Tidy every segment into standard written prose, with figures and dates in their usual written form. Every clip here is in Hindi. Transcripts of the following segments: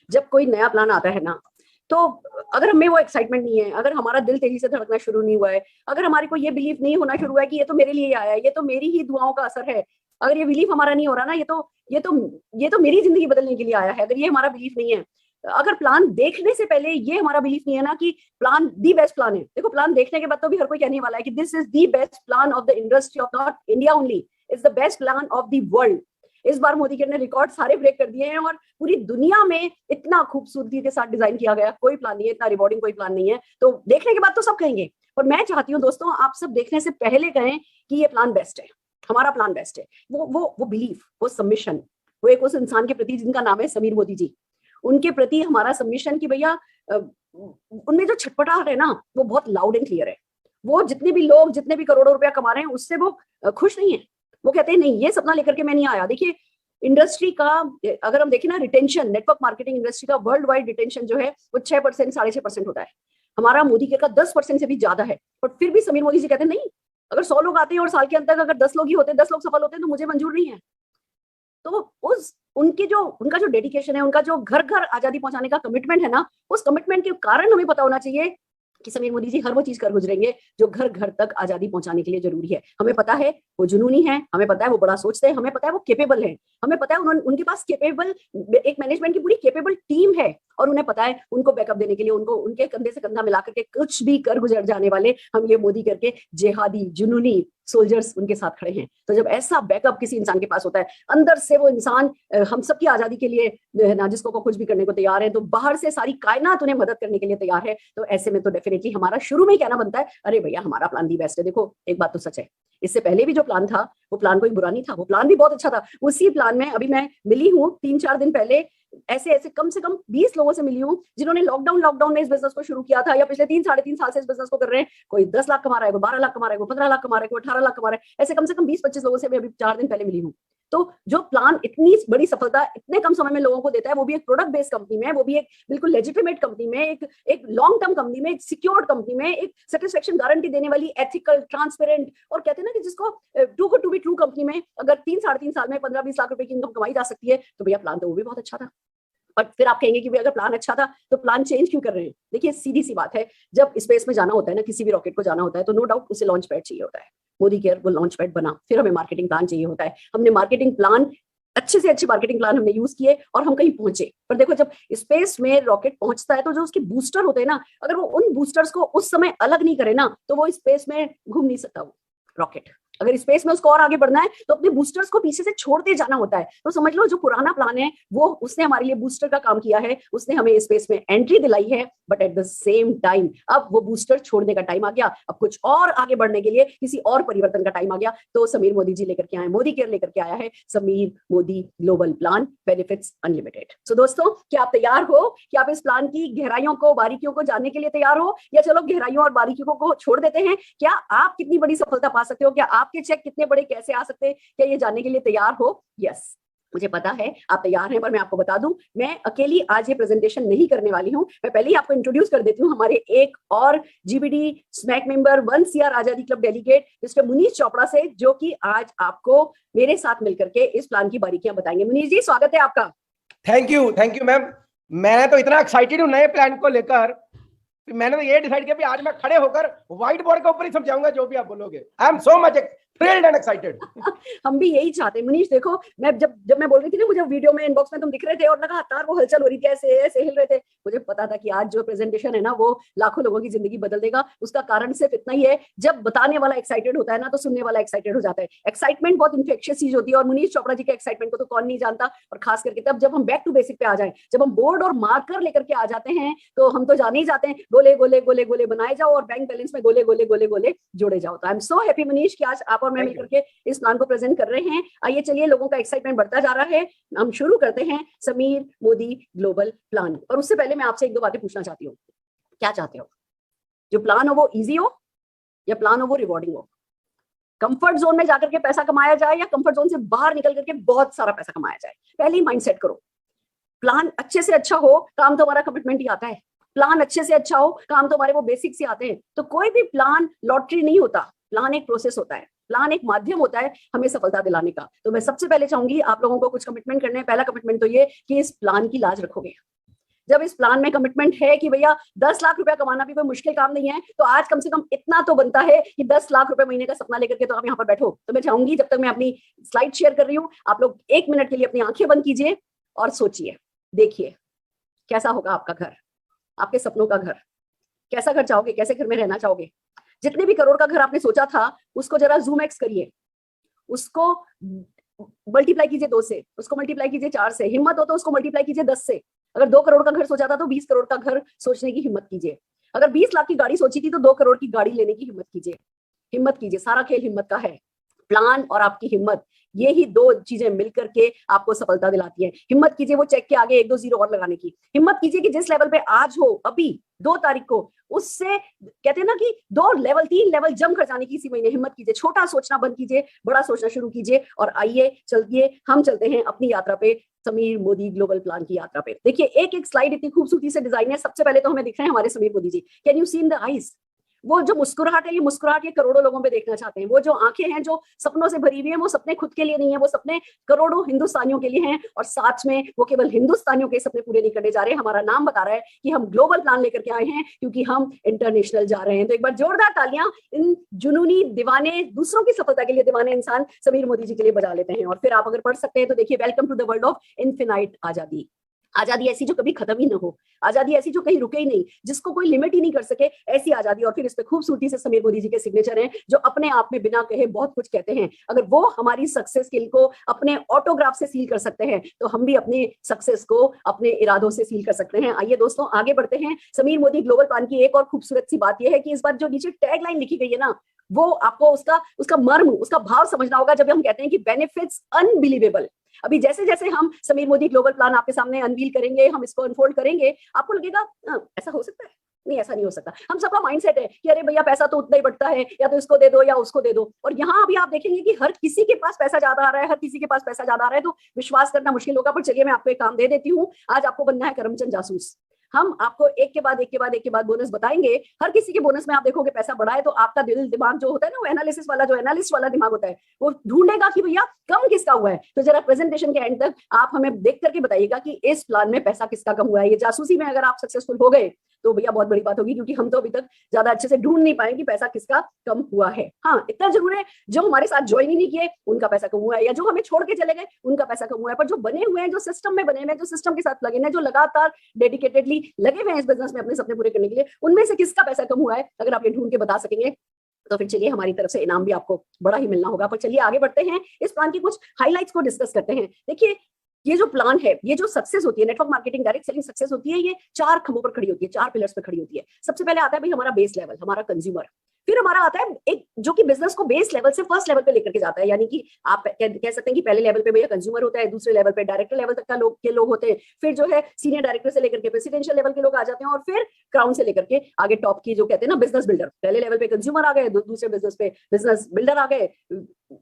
जब कोई नया प्लान आता है ना, तो अगर हमें वो एक्साइटमेंट नहीं है, अगर हमारा दिल तेजी से धड़कना शुरू नहीं हुआ है, अगर हमारे को ये बिलीव नहीं होना शुरू हुआ है कि ये तो मेरे लिए आया है, ये तो मेरी ही दुआओं का असर है, अगर ये बिलीफ हमारा नहीं हो रहा ना, ये तो मेरी जिंदगी बदलने के लिए आया है, अगर ये हमारा बिलीफ नहीं है, अगर प्लान देखने से पहले ये हमारा बिलीफ नहीं है ना कि प्लान दी बेस्ट प्लान है। देखो प्लान देखने के बाद तो भी हर कोई कहने वाला है कि this is the best plan of the industry of not India only, it's the best plan of the world. इस बार मोदी केयर ने रिकॉर्ड सारे ब्रेक कर दिए हैं और पूरी दुनिया में इतना खूबसूरती के साथ डिजाइन किया गया कोई प्लान नहीं है, इतना रिवॉर्डिंग कोई प्लान नहीं है। तो देखने के बाद तो सब कहेंगे, पर मैं चाहती हूँ दोस्तों आप सब देखने से पहले कहें कि ये प्लान बेस्ट है, हमारा प्लान बेस्ट है। वो बिलीफ, वो सबमिशन, वो एक उस इंसान के प्रति जिनका नाम है समीर मोदी जी, उनके प्रति हमारा सबमिशन कि भैया उनमें जो छटपटाहट है ना वो बहुत लाउड एंड क्लियर है। वो जितने भी लोग जितने भी करोड़ों रुपया कमा रहे हैं उससे वो खुश नहीं है। वो कहते हैं नहीं, ये सपना लेकर के मैं नहीं आया। देखिए इंडस्ट्री का अगर हम देखें ना, रिटेंशन, नेटवर्क मार्केटिंग इंडस्ट्री का वर्ल्ड वाइड रिटेंशन जो है वो 6%, 6.5% होता है। हमारा मोदी केयर का 10% से भी ज्यादा है। पर फिर भी समीर मोदी जी कहते हैं नहीं, अगर 100 लोग आते हैं और साल के अंत तक अगर 10 लोग ही होते हैं, 10 लोग सफल होते हैं तो मुझे मंजूर नहीं है। तो उनका जो डेडिकेशन है, उनका जो घर घर आजादी पहुंचाने का कमिटमेंट है ना, उस कमिटमेंट के कारण हमें पता होना चाहिए कि समीर मोदी जी हर वो चीज कर गुजरेंगे जो घर घर तक आजादी पहुंचाने के लिए जरूरी है। हमें पता है वो जुनूनी है, हमें पता है वो बड़ा सोचते हैं, हमें पता है वो कैपेबल है, हमें पता है उनके पास कैपेबल एक मैनेजमेंट की पूरी कैपेबल टीम है, और उन्हें पता है उनको बैकअप देने के लिए उनको उनके कंधे से कंधा मिला करके कुछ भी कर गुजर जाने वाले हम ये मोदी करके जिहादी जुनूनी सोल्जर्स उनके साथ खड़े हैं। तो जब ऐसा बैकअप किसी इंसान के पास होता है, अंदर से वो इंसान हम सबकी आजादी के लिए ना जिसको को कुछ भी करने को तैयार है, तो बाहर से सारी कायनात उन्हें मदद करने के लिए तैयार है, तो ऐसे में तो डेफिनेटली हमारा शुरू में ही कहना बनता है अरे भैया हमारा प्लान दी बेस्ट है। देखो एक बात तो सच है, इससे पहले भी जो प्लान था वो प्लान कोई बुरा नहीं था, वो प्लान भी बहुत अच्छा था। उसी प्लान में अभी मैं मिली हूँ 3-4 दिन पहले, ऐसे ऐसे कम से कम 20 लोगों से मिली हूँ जिन्होंने लॉकडाउन में इस बिजनेस को शुरू किया था, या पिछले 3-3.5 साल से इस बिजनेस को कर रहे हैं। कोई 10 लाख कमा रहा है, कोई 12 लाख कमा रहा है, कोई 15 लाख कमा रहा है, कोई 18 लाख कमा रहा है। ऐसे कम से कम 20-25 लोगों से मैं अभी 4 दिन पहले मिली हूँ। तो जो प्लान इतनी बड़ी सफलता इतने कम समय में लोगों को देता है, वो भी एक प्रोडक्ट बेस्ड कंपनी में, वो भी एक बिल्कुल लेजिटिमेट कंपनी में, एक लॉन्ग टर्म कंपनी में, एक सिक्योर्ड कंपनी में, एक सेटिस्फेक्शन गारंटी देने वाली एथिकल, ट्रांसपेरेंट, और कहते हैं ना कि जिसको too good to be true company में अगर 3-3.5 साल में 15-20 लाख रुपए की इनकम कमाई जा सकती है, तो भैया प्लान तो वो भी बहुत अच्छा था। बट फिर आप कहेंगे कि अगर प्लान अच्छा था तो प्लान चेंज क्यों कर रहे हैं? देखिए सीधी सी बात है, जब स्पेस में जाना होता है ना, किसी भी रॉकेट को जाना होता है, तो नो डाउट उसे लॉन्च पैड चाहिए होता है। मोदी केयर वो लॉन्च पैड बना, फिर हमें मार्केटिंग प्लान चाहिए होता है। हमने मार्केटिंग प्लान अच्छे से अच्छे मार्केटिंग प्लान हमने यूज किए और हम कहीं पहुंचे। पर देखो जब स्पेस में रॉकेट पहुंचता है तो जो उसके बूस्टर होते हैं ना, अगर वो उन बूस्टर्स को उस समय अलग नहीं करे ना, तो वो स्पेस में घूम नहीं सकता वो रॉकेट। अगर स्पेस में उसको और आगे बढ़ना है तो अपने बूस्टर्स को पीछे से छोड़ते जाना होता है। तो समझ लो जो पुराना प्लान है वो उसने हमारे लिए बूस्टर का काम किया है, उसने हमें स्पेस में एंट्री दिलाई है, but at the same time अब वो बूस्टर छोड़ने का टाइम आ गया, अब कुछ और आगे बढ़ने के लिए किसी और परिवर्तन का टाइम आ गया। तो समीर मोदी जी लेकर के आए, मोदी केयर लेकर के आया है Sameer Modi global plan, benefits unlimited. So दोस्तों क्या आप तैयार हो कि आप इस प्लान की गहराइयों को, बारीकियों को जानने के लिए तैयार हो, या चलो गहराइयों और बारीकियों को छोड़ देते हैं? क्या आप कितनी बड़ी सफलता पा सकते हो, क्या आपके चेक कितने बड़े कैसे आ सकते हैं, क्या ये जानने के लिए तैयार हो? यस मुझे पता है आप तैयार हैं, पर मैं आपको बता दूं मैं अकेली आज ये प्रेजेंटेशन नहीं करने वाली हूं। मैं पहले ही आपको इंट्रोड्यूस कर देती हूं हमारे एक और जीबीडी स्मैक मेंबर, 1 CR आजादी club delegate mister Munish Chopra से, जो कि आज आपको मेरे साथ मिलकर के इस प्लान की बारीकियां बताएंगे। मुनीश जी स्वागत है आपका। Thank you ma'am. मैं तो इतना एक्साइटेड हूं नए प्लान को लेकर, मैंने तो ये डिसाइड किया कि आज मैं खड़े होकर व्हाइट बोर्ड के ऊपर ही समझाऊंगा जो भी आप बोलोगे। I am so much thrilled and excited। हम भी यही चाहते हैं मुनीश। देखो मैं जब मैं बोल रही थी ना, मुझे वीडियो में इनबॉक्स में तुम दिख रहे थे और लगातार वो हलचल हो रही थी, ऐसे ऐसे हिल रहे थे, मुझे पता था कि आज जो प्रेजेंटेशन है ना वो लाखों लोगों की जिंदगी बदल देगा। उसका कारण सिर्फ इतना ही है, जब बताने वाला एक्साइटेड होता है ना तो सुनने वाला एक्साइटेड हो जाता है। एक्साइटमेंट बहुत इन्फेक्शियस चीज होती है, और मुनीश चोपड़ा जी के एक्साइटमेंट को तो कौन नहीं जानता। और खास करके तब जब हम बैक टू बेसिक पे आ जाए, जब हम बोर्ड और मार्कर लेकर के आ जाते हैं, तो हम तो जाने ही जाते हैं गोले गोले गोले गोले बनाए जाओ और बैंक बैलेंस में गोले गोले गोले गोले जोड़े जाओ। तो I am so happy Munish कि आज आप और मैं मिलकर के इस प्लान को प्रेजेंट कर रहे हैं। आइए चलिए, लोगों का एक्साइटमेंट बढ़ता जा रहा है, हम शुरू करते हैं समीर मोदी ग्लोबल प्लान। और उससे पहले मैं आपसे एक दो बातें पूछना चाहती हूँ। क्या चाहते हो, जो प्लान हो वो इजी हो या प्लान हो वो रिवॉर्डिंग हो? कंफर्ट जोन में जाकर के पैसा कमाया जाए या कंफर्ट जोन से बाहर निकल करके बहुत सारा पैसा कमाया जाए? पहले ही माइंडसेट करो। प्लान अच्छे से अच्छा हो, काम तो हमारा कमिटमेंट ही आता है। प्लान अच्छे से अच्छा हो, काम तो हमारे वो बेसिक्स ही आते हैं। तो कोई भी प्लान लॉटरी नहीं होता, प्लान एक प्रोसेस होता है, प्लान एक माध्यम होता है हमें सफलता दिलाने का। तो मैं सबसे पहले चाहूंगी आप लोगों को कुछ कमिटमेंट करने हैं। पहला कमिटमेंट तो ये कि इस प्लान की लाज रखोगे। जब इस प्लान में कमिटमेंट है कि भैया 10 लाख रुपया कमाना भी कोई मुश्किल काम नहीं है, तो आज कम से कम इतना तो बनता है कि 10 लाख रुपए महीने का सपना लेकर के तो आप यहाँ पर बैठो। तो मैं चाहूंगी जब तक मैं अपनी स्लाइड शेयर कर रही हूँ, आप लोग 1 मिनट के लिए अपनी आंखें बंद कीजिए और सोचिए, देखिए कैसा होगा आपका घर, आपके सपनों का घर। कैसा घर चाहोगे, कैसे घर में रहना चाहोगे? जितने भी करोड़ का घर आपने सोचा था उसको जरा जूम एक्स करिए, उसको मल्टीप्लाई कीजिए 2 से, उसको मल्टीप्लाई कीजिए 4 से, हिम्मत हो तो उसको मल्टीप्लाई कीजिए 10 से। अगर 2 करोड़ का घर सोचा था तो 20 करोड़ का घर सोचने की हिम्मत कीजिए। अगर 20 लाख की गाड़ी सोची थी तो 2 करोड़ की गाड़ी लेने की हिम्मत कीजिए। हिम्मत कीजिए, सारा खेल हिम्मत का है। प्लान और आपकी हिम्मत, ये ही 2 चीजें मिलकर के आपको सफलता दिलाती है। हिम्मत कीजिए वो चेक के आगे 1-2 जीरो और लगाने की। हिम्मत कीजिए कि जिस लेवल पे आज हो अभी 2 तारीख को, उससे कहते हैं ना कि 2 लेवल 3 लेवल जम कर जाने की इसी महीने हिम्मत कीजिए। छोटा सोचना बंद कीजिए, बड़ा सोचना शुरू कीजिए और आइए चलिए हम चलते हैं अपनी यात्रा पे, समीर मोदी ग्लोबल प्लान की यात्रा पे। देखिए एक एक स्लाइड इतनी खूबसूरती से डिजाइन है। सबसे पहले तो हमें दिख रहे हैं हमारे Sameer Modi ji. Can you see in the eyes? वो जो मुस्कुराहट है, ये मुस्कुराहट ये करोड़ों लोगों पे देखना चाहते हैं। वो जो आंखें हैं जो सपनों से भरी हुई हैं, वो सपने खुद के लिए नहीं है, वो सपने करोड़ों हिंदुस्तानियों के लिए हैं। और साथ में वो केवल हिंदुस्तानियों के सपने पूरे नहीं करने जा रहे हैं, हमारा नाम बता रहा है कि हम ग्लोबल प्लान लेकर के आए हैं क्योंकि हम इंटरनेशनल जा रहे हैं। तो एक बार जोरदार तालियां इन जुनूनी दीवाने, दूसरों की सफलता के लिए दीवाने इंसान समीर मोदी जी के लिए बजा लेते हैं। और फिर आप अगर पढ़ सकते हैं तो देखिए, welcome to the world of infinite आजादी। आजादी ऐसी जो कभी खत्म ही ना हो, आजादी ऐसी जो कहीं रुके ही नहीं, जिसको कोई लिमिट ही नहीं कर सके, ऐसी आजादी। और फिर इस पे खूबसूरती से समीर मोदी जी के सिग्नेचर हैं जो अपने आप में बिना कहे बहुत कुछ कहते हैं। अगर वो हमारी सक्सेस को अपने ऑटोग्राफ से सील कर सकते हैं तो हम भी अपनी सक्सेस को अपने इरादों से सील कर सकते हैं। आइए दोस्तों आगे बढ़ते हैं। समीर मोदी ग्लोबल प्लान की एक और खूबसूरत सी बात यह है कि इस बार जो नीचे टैगलाइन लिखी गई है ना, वो आपको उसका मर्म, उसका भाव समझना होगा। जब हम कहते हैं कि बेनिफिट्स अनबिलीवेबल, अभी जैसे जैसे हम समीर मोदी ग्लोबल प्लान आपके सामने अनवील करेंगे, हम इसको अनफोल्ड करेंगे, आपको लगेगा ऐसा हो सकता है, नहीं ऐसा नहीं हो सकता। हम सबका माइंडसेट है कि अरे भैया पैसा तो उतना ही बढ़ता है, या तो इसको दे दो या उसको दे दो। और यहाँ अभी आप देखेंगे कि हर किसी के पास पैसा ज्यादा आ रहा है, हर किसी के पास पैसा ज्यादा आ रहा है, तो विश्वास करना मुश्किल होगा। पर चलिए मैं आपको एक काम दे देती हूँ। आज आपको बनना है करमचंद जासूस। हम आपको एक के बाद बोनस बताएंगे। हर किसी के बोनस में आप देखोगे पैसा बढ़ा है, तो आपका दिल दिमाग जो होता है ना, वो एनालिसिस वाला, जो एनालिस्ट वाला दिमाग होता है, वो ढूंढेगा कि भैया कम किसका हुआ है। तो जरा प्रेजेंटेशन के एंड तक आप हमें देख करके बताइएगा कि इस प्लान में पैसा किसका कम हुआ है। ये जासूसी में अगर आप सक्सेसफुल हो गए तो भैया बहुत बड़ी बात होगी, क्योंकि हम तो अभी तक ज्यादा अच्छे से ढूंढ नहीं पाए कि पैसा किसका कम हुआ है। हाँ, इतना जरूर है, जो हमारे साथ ज्वाइन ही नहीं किए उनका पैसा कम हुआ है, या जो हमें छोड़ के चले गए उनका पैसा कम हुआ है। पर जो बने हुए हैं, जो सिस्टम में बने हुए हैं, जो सिस्टम के साथ लगे हैं, जो लगातार डेडिकेटेडली लगे हुए हैं इस बिजनेस में अपने सपने पूरे करने के लिए, उनमें से किसका पैसा कम हुआ है, अगर आप ये ढूंढ के बता सकेंगे तो फिर चलिए हमारी तरफ से इनाम भी आपको बड़ा ही मिलना होगा। पर चलिए आगे बढ़ते हैं, इस प्लान की कुछ हाइलाइट्स को डिस्कस करते हैं। देखिए, ये जो प्लान है, ये जो सक्सेस होती है, network marketing direct selling success होती है, ये 4 खंभों पर खड़ी होती है, 4 पिलर्स पर खड़ी होती है। सबसे पहले आता है भाई हमारा बेस लेवल, हमारा कंज्यूमर। फिर हमारा आता है एक जो कि बिजनेस को बेस लेवल से फर्स्ट लेवल पे लेकर के जाता है, यानी कि आप कह सकते हैं कि पहले लेवल पे भैया कंज्यूमर होता है, दूसरे लेवल पे डायरेक्टर लेवल तक का लोग होते हैं, फिर जो है सीनियर डायरेक्टर से लेकर के प्रेसिडेंशियल लेवल के लोग आ जाते हैं, और फिर क्राउन से लेकर के आगे टॉप की जो कहते हैं ना बिजनेस बिल्डर। पहले लेवल पे कंज्यूमर आ गए, दूसरे बिजनेस पे बिजनेस बिल्डर आ गए,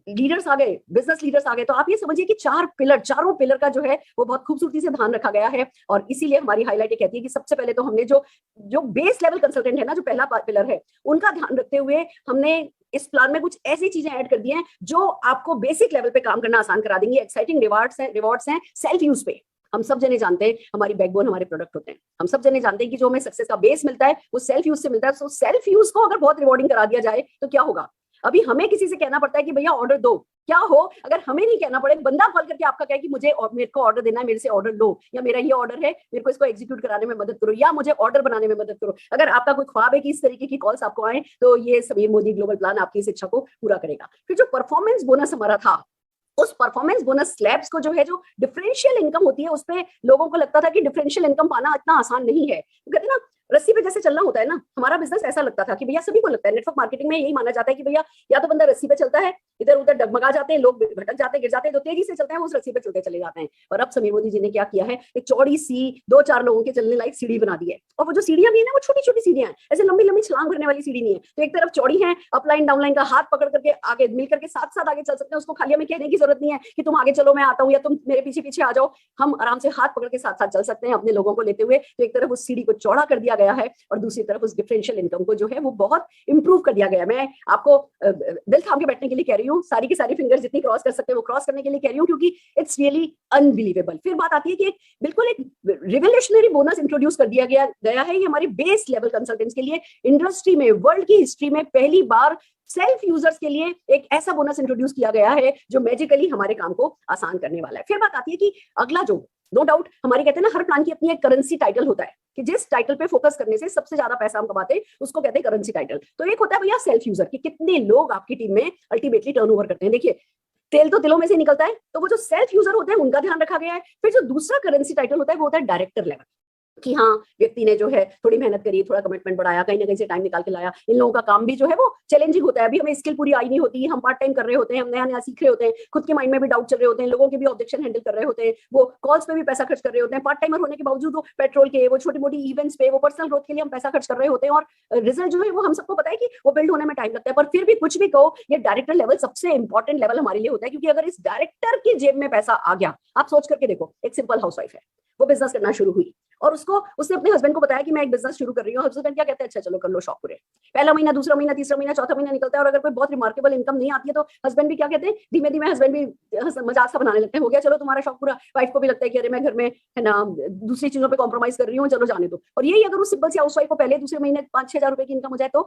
लीडर्स आ गए, बिजनेस लीडर्स आ गए। तो आप ये समझिए कि 4 पिलर, चारों पिलर का जो है वो बहुत खूबसूरती से ध्यान रखा गया है। और इसीलिए हमारी हाईलाइट ये कहती है कि सबसे पहले तो हमने जो बेस लेवल कंसल्टेंट है ना, जो पहला पिलर है, उनका ध्यान रखते हुए हमने इस प्लान में कुछ ऐसी चीजें ऐड कर दी हैं जो आपको बेसिक लेवल पे काम करना आसान करा देंगी। एक्साइटिंग रिवॉर्ड्स हैं सेल्फ यूज पे। हम सब जने जानते हैं हमारी बैकबोन हमारे प्रोडक्ट होते हैं। हम सब जने जानते हैं कि जो हमें सक्सेस का बेस मिलता है वो सेल्फ यूज से मिलता है। तो सेल्फ यूज को अगर बहुत रिवॉर्डिंग करा दिया जाए तो क्या होगा? अभी हमें किसी से कहना पड़ता है कि भैया ऑर्डर दो, क्या हो अगर हमें नहीं कहना पड़े, बंदा कॉल करके आपका कहे कि मेरे को ऑर्डर देना है, मेरे से ऑर्डर लो, या मेरा ये ऑर्डर है, मेरे को इसको एग्जीक्यूट कराने में मदद करो, या मुझे ऑर्डर बनाने में मदद करो। अगर आपका कोई ख्वाब है कि इस तरीके की कॉल्स आपको आए, तो ये समीर मोदी ग्लोबल प्लान आपकी इस इच्छा को पूरा करेगा। फिर जो परफॉर्मेंस बोनस हमारा था, उस परफॉर्मेंस बोनस स्लैब्स को जो है, जो डिफरेंशियल इनकम होती है, उसपे लोगों को लगता था कि डिफरेंशियल इनकम पाना इतना आसान नहीं है। कहते ना रस्सी पे जैसे चलना होता है ना, हमारा बिजनेस ऐसा लगता था कि भैया, सभी को लगता है, नेटवर्क मार्केटिंग में यही माना जाता है कि भैया या तो बंदा रस्सी पे चलता है, इधर उधर डगमगा जाते हैं, लोग भटक जाते हैं, गिर जाते हैं, जो तेजी से चलते हैं वो उस रस्सी पे चलते चले जाते हैं। और अब समीर मोदी जी ने क्या किया है, एक चौड़ी सी 2-4 लोगों के चलने लायक सीढ़ी बना दी है। और वो जो सीढ़ियां भी है ना, वो छोटी छोटी सीढ़ियां हैं, ऐसे लंबी लंबी छलांग भरने वाली सीढ़ी नहीं है। तो एक तरफ चौड़ी है, अपलाइन डाउनलाइन का हाथ पकड़ करके आगे मिलकर के साथ साथ आगे चल सकते हैं। उसको खाली हमें कहने की जरूरत नहीं है कि तुम आगे चलो मैं आता हूँ, या तुम मेरे पीछे पीछे आ जाओ। हम आराम से हाथ पकड़ के साथ साथ चल सकते हैं अपने लोगों को लेते हुए। तो एक तरफ उस सीढ़ी को चौड़ा कर दिया दिया गया है और दूसरी तरफ उस डिफरेंशियल इनकम को जो है वो बहुत इंप्रूव कर दिया गया है। मैं आपको दिल थाम के बैठने के लिए कह रही हूँ, सारी की सारी फिंगर्स जितनी क्रॉस कर सकते हैं वो क्रॉस करने के लिए कह रही हूँ, क्योंकि इट्स रियली अनबिलीवेबल। फिर बात आती है कि बिल्कुल एक रिवोल्यूशनरी बोनस इंट्रोड्यूस कर दिया गया है। ये हमारे बेस लेवल कंसल्टेंट्स के लिए इंडस्ट्री में, वर्ल्ड की हिस्ट्री में पहली बार सेल्फ यूजर्स के लिए एक ऐसा बोनस इंट्रोड्यूस किया गया है जो मैजिकली हमारे काम को आसान करने वाला है। फिर बात आती है कि अगला जो नो डाउट हमारे कहते हैं ना, हर प्लान की अपनी एक करेंसी टाइटल होता है कि जिस टाइटल पे फोकस करने से सबसे ज्यादा पैसा हम कमाते हैं उसको कहते हैं करेंसी टाइटल। तो एक होता है भैया सेल्फ यूजर, कि कितने लोग आपकी टीम में अल्टीमेटली टर्नओवर करते हैं। देखिए तेल तो दिलों में से निकलता है, तो वो जो सेल्फ यूजर होते हैं उनका ध्यान रखा गया है। फिर जो दूसरा करेंसी टाइटल होता है वो होता है डायरेक्टर लेवल, कि हाँ व्यक्ति ने जो है थोड़ी मेहनत करी, थोड़ा कमिटमेंट बढ़ाया, कहीं ना कहीं से टाइम निकाल के लाया। इन लोगों का काम भी जो है वो चैलेंजिंग होता है। अभी हमें स्किल पूरी आई नहीं होती, हम पार्ट टाइम कर रहे होते हैं, हम नया नया सीख रहे होते हैं, खुद के माइंड में भी डाउट चल रहे होते हैं, लोगों के भी ऑब्जेक्शन हैंडल कर रहे होते हैं, वो कॉल्स पे भी पैसा खर्च कर रहे होते हैं। पार्ट टाइमर होने के बावजूद वो पेट्रोल के, वो छोटी मोटी इवेंट्स पे, वो पर्सनल ग्रोथ के लिए हम पैसा खर्च कर रहे होते हैं, और रिजल्ट जो है वो हम सबको पता है कि वो बिल्ड होने में टाइम लगता है। पर फिर भी कुछ भी कहो, ये डायरेक्टर लेवल सबसे इंपॉर्टेंट लेवल हमारे लिए होता है, क्योंकि अगर इस डायरेक्टर की जेब में पैसा आ गया, आप सोच करके देखो, एक सिंपल हाउसवाइफ है, वो बिजनेस करना शुरू हुई और उसने अपने हस्बैंड को बताया कि मैं एक बिजनेस शुरू कर रही हूँ। हस्बैंड क्या कहते हैं, अच्छा चलो कर लो, शौक पूरे। पहला महीना, दूसरा महीना, तीसरा महीना, चौथा महीना निकलता है और अगर कोई बहुत रिमार्केबल इनकम नहीं आती है तो हस्बैंड भी क्या कहते हैं, धीमे धीमे हस्बैंड भी मजाक सा बनाने लगते हैं, हो गया चलो तुम्हारा शौक पूरा। वाइफ को भी लगता है कि अरे मैं घर में है ना दूसरी चीजों पर कॉम्प्रोमाइज कर रही हूँ, चलो जाने दो। और यही अगर उस सिंपल सी हाउसवाइफ को पहले दूसरे महीने 5-6 हजार रुपए की इनकम हो जाए तो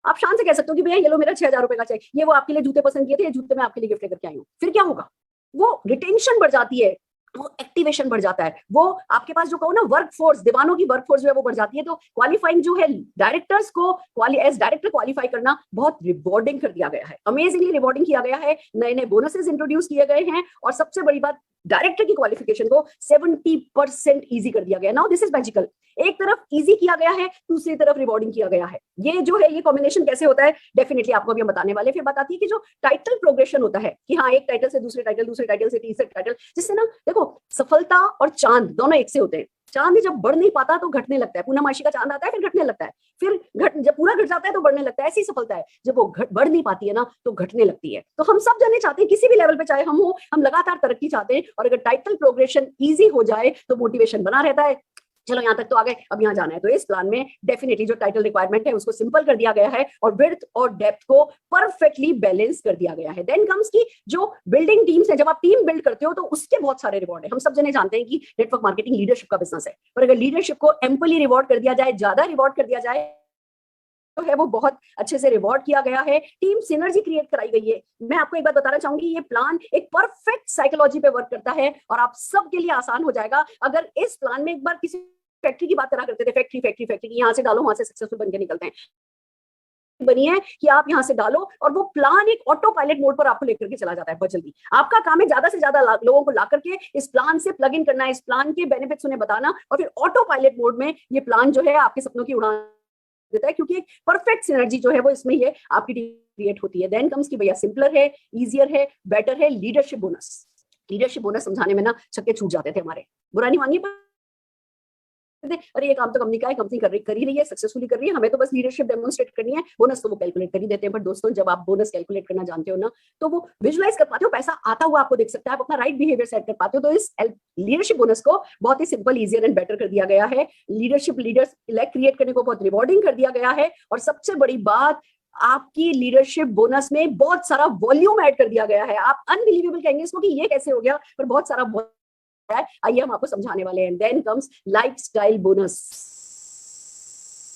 आप शान से कह सकते हो कि भैया ये लो मेरा 6 हजार रुपए का चेक, ये वो आपके लिए जूते पसंद किए थे, ये जूते मैं आपके लिए गिफ्ट लेकर के आई हूँ। फिर क्या होगा, वो रिटेंशन बढ़ जाती है, वो एक्टिवेशन बढ़ जाता है, वो आपके पास जो कहो ना वर्कफोर्स, दीवानों की वर्कफोर्स जो है वो बढ़ जाती है। तो क्वालिफाइंग जो है डायरेक्टर्स को एज डायरेक्टर क्वालिफाई करना बहुत रिवॉर्डिंग कर दिया गया है, अमेजिंगली रिवॉर्डिंग किया गया है। नए नए बोनसेस इंट्रोड्यूस किए गए हैं और सबसे बड़ी बात, डायरेक्टर की क्वालिफिकेशन को 70% इजी कर दिया गया। नाउ दिस इज मैजिकल, एक तरफ इजी किया गया है, दूसरी तरफ रिवॉर्डिंग किया गया है। ये जो है ये कॉम्बिनेशन कैसे होता है डेफिनेटली आपको अभी हम बताने वाले। फिर बात आती है कि जो टाइटल प्रोग्रेशन होता है कि हाँ एक टाइटल से दूसरे टाइटल, दूसरे टाइटल से तीसरे टाइटल, जिससे ना देखो सफलता और चांद दोनों एक से होते हैं। चांद जब बढ़ नहीं पाता तो घटने लगता है, पूर्णमासी का चांद आता है फिर घटने लगता है, फिर जब पूरा घट जाता है तो बढ़ने लगता है। ऐसी सफलता है, जब वो बढ़ नहीं पाती है ना तो घटने लगती है। तो हम सब जाने चाहते हैं किसी भी लेवल पे चाहे हम हो, हम लगातार तरक्की चाहते हैं, और अगर टाइटल प्रोग्रेशन इजी हो जाए तो मोटिवेशन बना रहता है। चलो यहाँ तक तो आ गए, अब यहाँ जाना है। तो इस प्लान में डेफिनेटली जो टाइटल रिक्वायरमेंट है उसको सिंपल कर दिया गया है और विड्थ और डेप्थ को परफेक्टली बैलेंस कर दिया गया है। देन कम्स की जो बिल्डिंग टीम्स है, जब आप टीम बिल्ड करते हो तो उसके बहुत सारे रिवॉर्ड है। हम सब जने जानते हैं कि नेटवर्क मार्केटिंग लीडरशिप का बिजनेस है, पर अगर लीडरशिप को एम्पली रिवॉर्ड कर दिया जाए, ज्यादा रिवॉर्ड कर दिया जाए तो है वो बहुत अच्छे से रिवॉर्ड किया गया है। टीम सिनर्जी क्रिएट कराई गई है। मैं आपको एक बात बताना चाहूंगी, ये प्लान एक परफेक्ट साइकोलॉजी पे वर्क करता है और आप सबके लिए आसान हो जाएगा। अगर इस प्लान में एक बार किसी फैक्ट्री की बात करा करते थे, फैक्ट्री फैक्ट्री फैक्ट्री, यहाँ से डालो वहां से सक्सेसफुल बनके निकलते हैं, बनी है कि आप यहां से डालो और वो प्लान एक ऑटो पायलट मोड पर आपको लेकर के चला जाता है बहुत जल्दी। आपका काम है ज्यादा से ज्यादा लोगों को ला करके इस प्लान से प्लग इन करना, इस प्लान के बेनिफिट्स उन्हें बताना, और फिर ऑटो पायलट मोड में ये प्लान जो है आपके सपनों की उड़ान देता है, क्योंकि एक परफेक्ट सिनर्जी जो है वो इसमें ये आपकी क्रिएट होती है। देन कम्स की भैया सिंपलर है, इजियर है, बेटर है, लीडरशिप बोनस। लीडरशिप बोनस समझाने में ना छक्के छूट जाते थे हमारे, बुरा नहीं मानिए, अरे ये काम तो कंपनी का है, कंपनी कर ही रही है, सक्सेसफुली कर रही है, हमें तो बस लीडरशिप डेमोन्स्ट्रेट करनी है, बोनस तो वो कैलकुलेट कर ही देते हैं। बट दोस्तों जब आप बोनस कैलकुलेट करना जानते हो ना तो वो विजुअलाइज कर पाते हो, पैसा आता हुआ आपको दिख सकता है, आप अपना राइट बिहेवियर सेट कर पाते हो। तो इस लीडरशिप बोनस को बहुत ही सिंपल, इजियर एंड बेटर कर दिया गया है। लीडरशिप लीडर्स क्रिएट करने को बहुत रिवॉर्डिंग कर दिया गया है, और सबसे बड़ी बात, आपकी लीडरशिप बोनस में बहुत सारा वॉल्यूम ऐड कर दिया गया है। आप अनबिलीवेबल कहेंगे इसको कि ये कैसे हो गया, पर बहुत सारा आइए हम आपको समझाने वाले हैं। Then comes lifestyle bonus,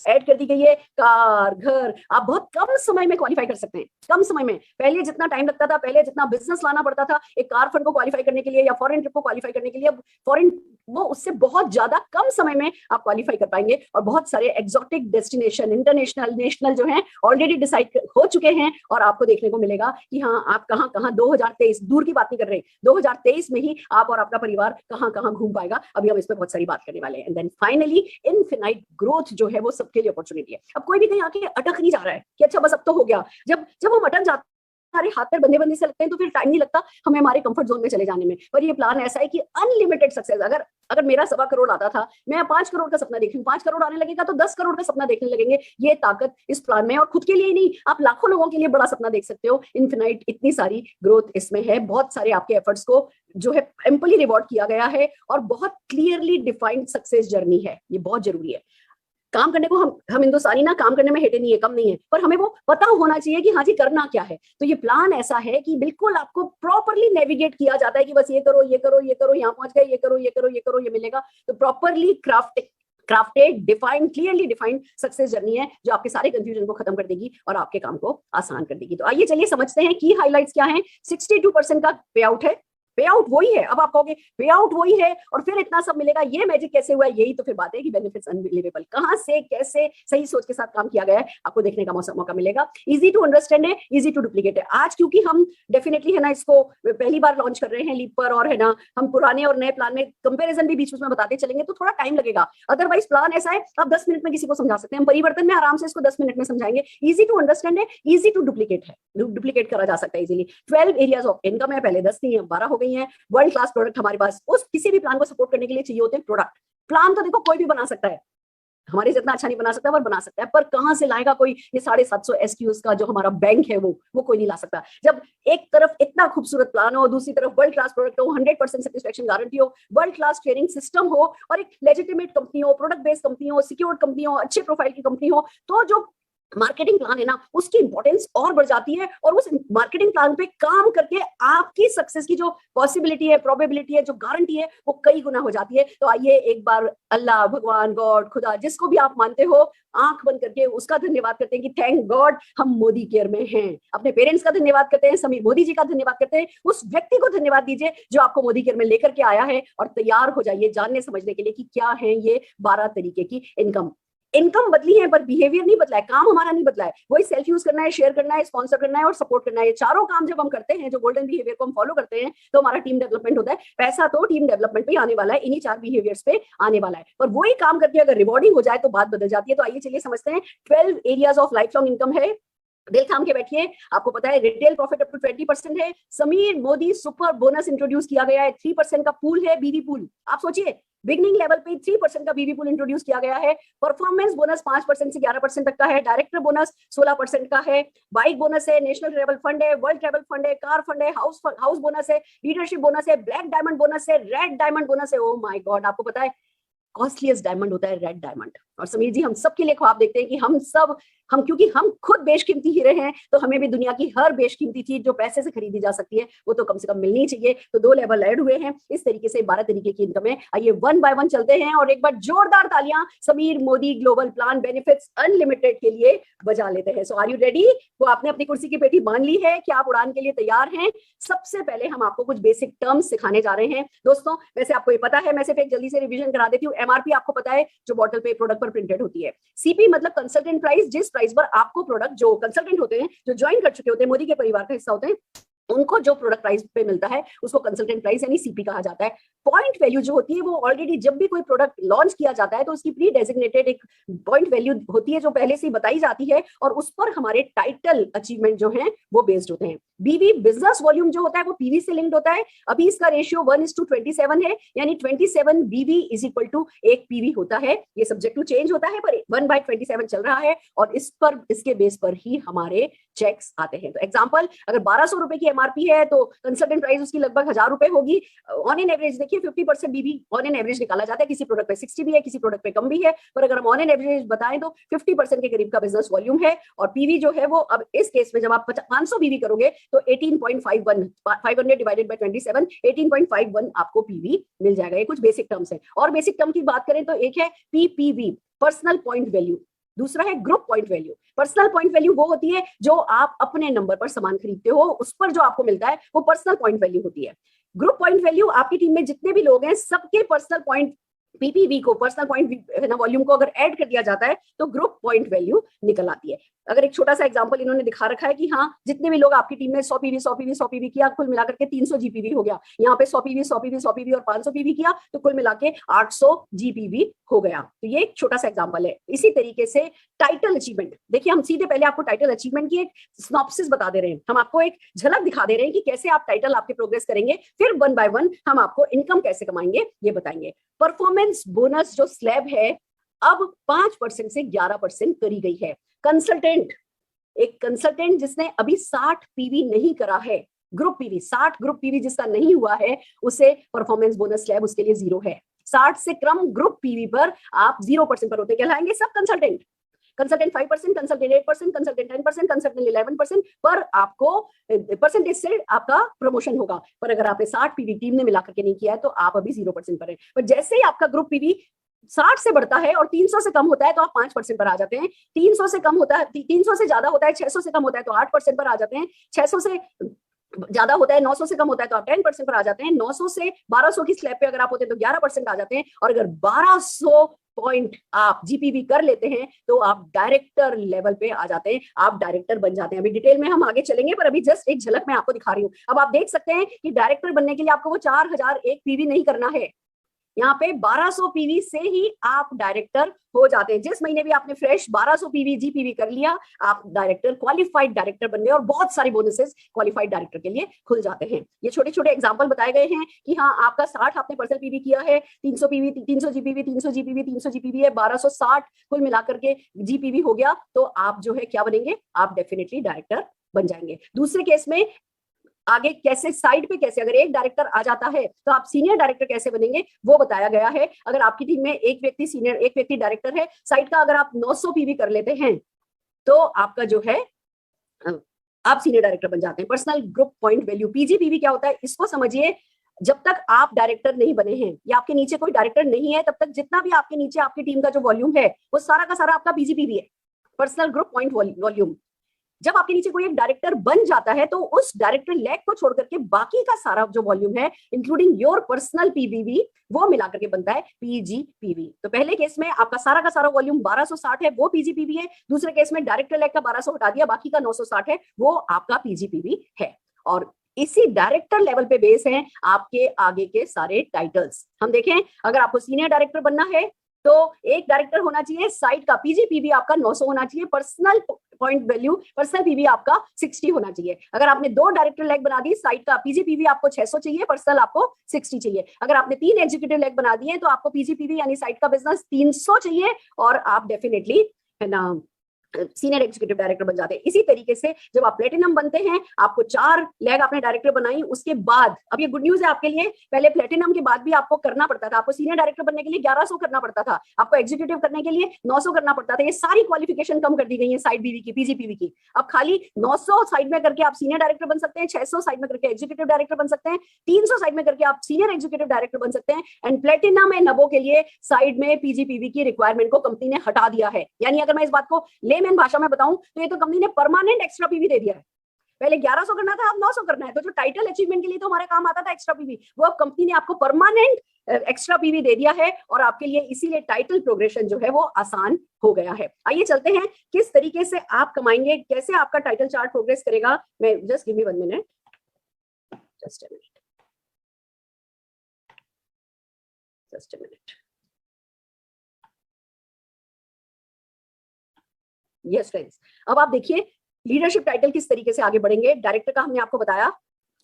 add कर दी गई है। कार, घर, आप बहुत कम समय में क्वालिफाई कर सकते हैं, कम समय में। पहले जितना टाइम लगता था, पहले जितना बिजनेस लाना पड़ता था एक कार फंड को क्वालिफाई करने के लिए या फॉरेन ट्रिप को क्वालिफाई करने के लिए, फॉरेन वो उससे बहुत ज्यादा कम समय में आप क्वालिफाई कर पाएंगे। और बहुत सारे एक्सोटिक डेस्टिनेशन, इंटरनेशनल, नेशनल जो हैं ऑलरेडी डिसाइड हो चुके हैं, और आपको देखने को मिलेगा कि हाँ आप कहाँ कहाँ 2023, दूर की बात नहीं कर रहे, 2023 में ही आप और आपका परिवार कहाँ कहाँ घूम पाएगा। अभी हम इस पर बहुत सारी बात करने वाले हैं। And then finally infinite growth जो है वो सबके लिए अपॉर्चुनिटी है। अब कोई भी कहीं आके अटक नहीं जा रहा है कि अच्छा बस अब तो हो गया। जब हम अटक जाते हमारे हाथ पर बंधे से लगते हैं तो फिर टाइम नहीं लगता हमें हमारे कंफर्ट जोन में चले जाने में। पर ये प्लान ऐसा है कि अनलिमिटेड सक्सेस। अगर मेरा 1.25 करोड़ आता था, मैं 5 करोड़ का सपना देख रही हूँ, 5 करोड़ आने लगेगा तो 10 करोड़ का सपना देखने लगेंगे। ये ताकत इस प्लान में, और खुद के लिए ही नहीं, आप लाखों लोगों के लिए बड़ा सपना देख सकते हो। इनफिनाइट, इतनी सारी ग्रोथ इसमें है, बहुत सारे आपके एफर्ट्स को जो है एम्पली रिवॉर्ड किया गया है, और बहुत क्लियरली डिफाइंड सक्सेस जर्नी है। ये बहुत जरूरी है। काम करने को हम हिंदुस्तानी ना काम करने में हेटे नहीं है, कम नहीं है, पर हमें वो पता होना चाहिए कि हाँ जी करना क्या है। तो ये प्लान ऐसा है कि बिल्कुल आपको प्रॉपरली नेविगेट किया जाता है कि बस ये करो ये करो ये करो, यहाँ पहुंच गए, ये करो ये करो ये करो, ये मिलेगा। तो properly crafted, defined, clearly defined success journey है जो आपके सारे कंफ्यूजन को खत्म कर देगी और आपके काम को आसान कर देगी। तो आइए चलिए समझते हैं की हाइलाइट्स क्या हैं। 62% का पे आउट है, पे आउट वही है। अब आप कहोगे पे आउट वही है और फिर इतना सब मिलेगा, ये मैजिक कैसे हुआ है? यही तो फिर बात है कि बेनिफिट्स अनबिलीवेबल, कहां से कैसे सही सोच के साथ काम किया गया है आपको देखने का मौका मिलेगा। इजी टू अंडरस्टैंड है, इजी टू डुप्लीकेट है। आज क्योंकि हम डेफिनेटली है ना इसको पहली बार लॉन्च कर रहे हैं लीप पर, और है ना हम पुराने और नए प्लान में कंपेरिजन भी बीच में बताते चलेंगे तो थोड़ा टाइम लगेगा। अदरवाइज प्लान ऐसा है आप 10 मिनट में किसी को समझा सकते हैं, हम परिवर्तन में आराम से इसको 10 मिनट में समझाएंगे। इजी टू अंडरस्टैंड है, इजी टू डुप्लीकेट है, डुप्लीकेट करा जा सकता है इजीली। 12 एरियाज ऑफ इनकम है, पहले 10 थी, अब 12 हो गई हैं। वर्ल्ड क्लास प्रोडक्ट हमारे पास, उस किसी भी प्लान को सपोर्ट करने के लिए चाहिए होते हैं प्रोडक्ट। प्लान तो देखो कोई भी बना सकता है, हमारे जितना अच्छा नहीं बना सकता पर बना सकता है, पर कहां से लाएगा कोई ये 750 SKUs का जो हमारा बैंक है वो कोई नहीं ला सकता। जब एक तरफ इतना खूबसूरत प्लान हो, दूसरी तरफ वर्ल्ड क्लास प्रोडक्ट हो, 100% सेटिस्फैक्शन गारंटी हो, वर्ल्ड क्लास ट्रेनिंग सिस्टम हो, और एक लेजिटिमेट कंपनी हो, प्रोडक्ट बेस्ड कंपनी हो, सिक्योर्ड कंपनी हो, अच्छे प्रोफाइल की कंपनी हो, तो जो मार्केटिंग प्लान है ना उसकी इंपॉर्टेंस और बढ़ जाती है। और उस मार्केटिंग प्लान पे काम करके आपकी सक्सेस की जो पॉसिबिलिटी है, प्रोबेबिलिटी है, जो गारंटी है, वो कई गुना हो जाती है। तो आइए एक बार अल्लाह, भगवान, गॉड, खुदा, जिसको भी आप मानते हो, आंख बंद करके उसका धन्यवाद करते हैं कि थैंक गॉड हम मोदी केयर में हैं। अपने पेरेंट्स का धन्यवाद करते हैं, समीर मोदी जी का धन्यवाद करते हैं, उस व्यक्ति को धन्यवाद दीजिए जो आपको मोदी केयर में लेकर के आया है। और तैयार हो जाइए जानने समझने के लिए कि क्या है ये 12 तरीके की इनकम। इनकम बदली है पर बिहेवियर नहीं बदला है, काम हमारा नहीं बदला है। वही सेल्फ यूज करना है, शेयर करना है, स्पॉन्सर करना है और सपोर्ट करना है। ये चारों काम जब हम करते हैं, जो गोल्डन बिहेवियर को हम फॉलो करते हैं, तो हमारा टीम डेवलपमेंट होता है। पैसा तो टीम डेवलपमेंट पे आने वाला है, इन्हीं 4 बिहेवियर्स पे आने वाला है। पर वही काम करके अगर रिवॉर्डिंग हो जाए तो बात बदल जाती है। तो आइए चलिए समझते हैं। 12 areas of life long income है, दिल थाम के बैठिए। आपको पता है रिटेल प्रॉफिट अप टू 20% है। Sameer Modi super bonus introduce किया गया है। 3% का पूल है, बीवी पूल। आप सोचिए बिगनिंग लेवल पे 3% का बीवी पूल इंट्रोड्यूस किया गया है। परफॉर्मेंस बोनस 5% से 11% तक का है। डायरेक्टर बोनस 16% का है। बाइक बोनस है, नेशनल ट्रेवल फंड है, वर्ल्ड ट्रेवल फंड है, कार फंड है, हाउस बोनस है, लीडरशिप बोनस है, ब्लैक डायमंड बोनस है, रेड डायमंड बोनस है। ओ माय गॉड, आपको पता है कॉस्टलीस्ट डायमंड होता है रेड डायमंड। और समीर जी हम सबके लिए ख्वाब देखते हैं कि हम क्योंकि हम खुद बेशकीमती हीरे हैं, तो हमें भी दुनिया की हर बेशकीमती चीज जो पैसे से खरीदी जा सकती है वो तो कम से कम मिलनी चाहिए। तो 2 लेवल ऐड हुए हैं। इस तरीके से 12 तरीके की इनकम है। आइए 1 बाय 1 चलते हैं और एक बार जोरदार तालियां Sameer Modi global plan benefits unlimited के लिए बजा लेते हैं। सो आर यू रेडी? वो आपने अपनी कुर्सी की पेटी बांध ली है, क्या आप उड़ान के लिए तैयार हैं? सबसे पहले हम आपको कुछ बेसिक टर्म्स सिखाने जा रहे हैं। दोस्तों वैसे आपको ये पता है, मैं सिर्फ एक जल्दी से रिवीजन करा देती हूँ। एमआरपी आपको पता है जो बॉटल पे प्रोडक्ट पर प्रिंटेड होती है। सीपी मतलब कंसल्टेंट प्राइस, जिस प्राइस पर आपको प्रोडक्ट, जो कंसल्टेंट होते हैं, जो ज्वाइन कर चुके होते हैं, मोदी के परिवार का हिस्सा होते हैं, उनको जो प्रोडक्ट प्राइस पे मिलता है उसको कंसल्टेंट प्राइस यानी सीपी कहा जाता है। पॉइंट वैल्यू जो होती है वो ऑलरेडी जब भी कोई प्रोडक्ट लॉन्च किया जाता है तो उसकी प्री डेजिग्नेटेड एक पॉइंट वैल्यू होती है जो पहले से ही बताई जाती है, और उस पर हमारे टाइटल अचीवमेंट जो है वो बेस्ड होते हैं। बीवी बिजनेस वॉल्यूम जो होता है वो पीवी से लिंक्ड होता है। अभी इसका रेशियो 1:27 है, यानी 27 बीवी इज इक्वल टू 1 पीवी होता है। ये सब्जेक्ट टू चेंज होता है पर 1/27 चल रहा है और इसके बेस पर ही हमारे चेक्स आते हैं। तो एग्जांपल, अगर 1200 रुपए की एमआरपी है तो कंसल्टेंट प्राइस उसकी लगभग 1000 रुपए होगी। ऑन एन एवरेज देखिए 50% बीवी ऑन एन एवरेज निकाला जाता है। किसी प्रोडक्ट पे 60 भी है, किसी प्रोडक्ट पे कम भी है, पर अगर हम ऑन एन एवरेज बताएं तो 50% के करीब का बिजनेस वॉल्यूम है। और पीवी जो है वो अब इस केस में जब आप 500 बीवी करोगे तो 18.51, 500 डिवाइडेड बाय 27, 18.51 आपको पीवी मिल जाएगा। ये कुछ बेसिक टर्म्स है। और बेसिक टर्म की बात करें तो एक है पीपीवी, पर्सनल पॉइंट वैल्यू, दूसरा है group point value. Personal point value वो होती है जो आप अपने नंबर पर सामान खरीदते हो, उस पर जो आपको मिलता है वो पर्सनल पॉइंट वैल्यू होती है। ग्रुप पॉइंट वैल्यू आपकी टीम में जितने भी लोग हैं सबके पर्सनल पॉइंट, पीपीवी को, पर्सनल पॉइंट वॉल्यूम को अगर ऐड कर दिया जाता है तो ग्रुप पॉइंट वैल्यू निकल आती है। अगर एक छोटा सा एग्जांपल इन्होंने दिखा रखा है कि हाँ जितने भी लोग आपकी टीम में 100 पीवी किया, कुल मिलाकर के 300 जीपीवी हो गया। यहाँ पे 100 पीवी और 500 पीवी किया तो कुल मिला के 800 जीपीवी हो गया। तो ये एक छोटा सा एग्जांपल है। इसी तरीके से टाइटल अचीवमेंट, देखिए हम सीधे पहले आपको टाइटल अचीवमेंट की एक सिनॉप्सिस बता दे रहे हैं, हम आपको एक झलक दिखा दे रहे हैं कि कैसे आप टाइटल आपके प्रोग्रेस करेंगे, फिर 1 बाय 1 हम आपको इनकम कैसे कमाएंगे ये बताएंगे। परफॉर्मेंस बोनस जो स्लैब है अब 5% से 11% करी गई है। कंसल्टेंट, एक कंसल्टेंट जिसने अभी 60 पीवी नहीं करा है, ग्रुप पीवी 60 ग्रुप पीवी जिसका नहीं हुआ है, उसे परफॉर्मेंस बोनस स्लैब उसके लिए 0 है। 60 से कम ग्रुप पीवी पर आप 0% पर होते कहलाएंगे सब consultant. Consultant 5%, consultant 8%, consultant 10%, consultant 11% पर आपको परसेंटेज से आपका प्रमोशन होगा। पर अगर आपने 60 पीवी टीम ने मिलाकर के नहीं किया है तो आप अभी 0% पर है। पर जैसे ही आपका ग्रुप पीवी 60 से बढ़ता है और 300 से कम होता है तो आप 5% पर आ जाते हैं। 300 से कम होता है, 300 से ज्यादा होता है, 600 से कम होता है तो 8% पर आ जाते हैं। 600 से ज्यादा होता है, 900 से कम होता है तो आप 10% पर आ जाते हैं। 900 से 1200 की स्लैब पे अगर आप होते हैं तो 11% आ जाते हैं। और अगर 1200 पॉइंट आप जीपीवी कर लेते हैं तो आप डायरेक्टर लेवल पे आ जाते हैं, आप डायरेक्टर बन जाते हैं। अभी डिटेल में हम आगे चलेंगे पर अभी जस्ट एक झलक मैं आपको दिखा रही हूं। अब आप देख सकते हैं कि डायरेक्टर बनने के लिए आपको वो 4001 पीवी नहीं करना है, यहाँ पे 1200 पीवी से ही आप डायरेक्टर हो जाते हैं। जिस महीने भी आपने फ्रेश 1200 पीवी जीपीवी कर लिया, आप डायरेक्टर, क्वालिफाइड डायरेक्टर बन गए और बहुत सारे बोनसेस क्वालिफाइड डायरेक्टर के लिए खुल जाते हैं। ये छोटे छोटे एग्जांपल बताए गए हैं कि हाँ आपका 60 आपने पर्सनल पीवी किया है, 300 पीवी, 300 जीपीवी, 300 जीपीवी, 300 जीपीवी है, 1260 कुल मिलाकर के जीपीवी हो गया तो आप जो है क्या बनेंगे, आप डेफिनेटली डायरेक्टर बन जाएंगे। दूसरे केस में आगे कैसे, साइड पे कैसे, अगर एक डायरेक्टर आ जाता है तो आप सीनियर डायरेक्टर कैसे बनेंगे वो बताया गया है। अगर आपकी टीम में एक व्यक्ति सीनियर, एक व्यक्ति डायरेक्टर है, साइड का अगर आप 900 पीवी कर लेते हैं तो आपका जो है आप सीनियर डायरेक्टर बन जाते हैं। पर्सनल ग्रुप पॉइंट वैल्यू, पीजीपीवी क्या होता है इसको समझिए। जब तक आप डायरेक्टर नहीं बने हैं या आपके नीचे कोई डायरेक्टर नहीं है तब तक जितना भी आपके नीचे आपकी टीम का जो वॉल्यूम है वो सारा का सारा आपका पीजीपीवी है, पर्सनल ग्रुप पॉइंट वॉल्यूम। जब आपके नीचे कोई एक डायरेक्टर बन जाता है तो उस डायरेक्टर लेग को छोड़ करके बाकी का सारा जो वॉल्यूम है इंक्लूडिंग योर पर्सनल पीवीवी वो मिलाकर के बनता है पीजीपीवी। तो पहले केस में आपका सारा का सारा वॉल्यूम 1260 है वो पीजीपीवी है। दूसरे केस में डायरेक्टर लेग का 1200 हटा दिया, बाकी का 960 है वो आपका पीजीपीवी है। और इसी डायरेक्टर लेवल पे बेस है आपके आगे के सारे टाइटल्स। हम देखें, अगर आपको सीनियर डायरेक्टर बनना है तो एक डायरेक्टर होना चाहिए, साइड का पीजीपीवी आपका 900 होना चाहिए, personal point value, personal PV आपका 60 होना चाहिए। अगर आपने 2 डायरेक्टर लेग बना दी, साइड का पीजीपीवी आपको 600 चाहिए, पर्सनल आपको 60 चाहिए। अगर आपने 3 एग्जीक्यूटिव लेग बना दिए तो आपको पीजीपीवी यानी साइड का बिजनेस 300 चाहिए और आप डेफिनेटली है ना सीनियर एग्जीक्यूटिव डायरेक्टर बन जाते हैं। इसी तरीके से जब आप प्लेटिनम बनते हैं, आपको 4 लेग आपने डायरेक्टर बनाई, उसके बाद अब ये गुड न्यूज है आपके लिए, पहले प्लेटिनम के बाद भी आपको करना पड़ता था, आपको सीनियर डायरेक्टर बनने के लिए 1100 करना पड़ता था, आपको एग्जीक्यूटिव करने के लिए 900 करना पड़ता था। ये सारी क्वालिफिकेशन कम कर दी गई है साइड बीवी की, पीजीपीवी की। अब खाली 900 साइड में करके आप सीनियर डायरेक्टर बन सकते हैं, 600 साइड में करके एग्जीक्यूटिव डायरेक्टर बन सकते हैं, 300 साइड में करके आप सीनियर एग्जीक्यूटिव डायरेक्टर बन सकते हैं। एंड प्लेटिनम एंड नबो के लिए साइड में पीजीपीवी की रिक्वायरमेंट को कंपनी ने हटा दिया है। यानी अगर मैं इस बात को लेमैन भाषा में बताऊं तो ये तो कंपनी ने परमानेंट एक्स्ट्रा पीवी दे दिया है। पहले 1100 करना था, अब 900 करना है। तो जो टाइटल अचीवमेंट के लिए तो हमारे काम आता था एक्स्ट्रा पीवी, वो अब कंपनी ने आपको परमानेंट एक्स्ट्रा पीवी दे दिया है और आपके लिए इसीलिए टाइटल प्रोग्रेशन जो है वो आसान हो गया है। आइए चलते हैं किस तरीके से आप कमाएंगे, कैसे आपका टाइटल चार्ट प्रोग्रेस करेगा। मैं just give me 1 minute, just a minute, just a minute. Yes friends, अब आप देखिए लीडरशिप टाइटल किस तरीके से आगे बढ़ेंगे। डायरेक्टर का हमने आपको बताया,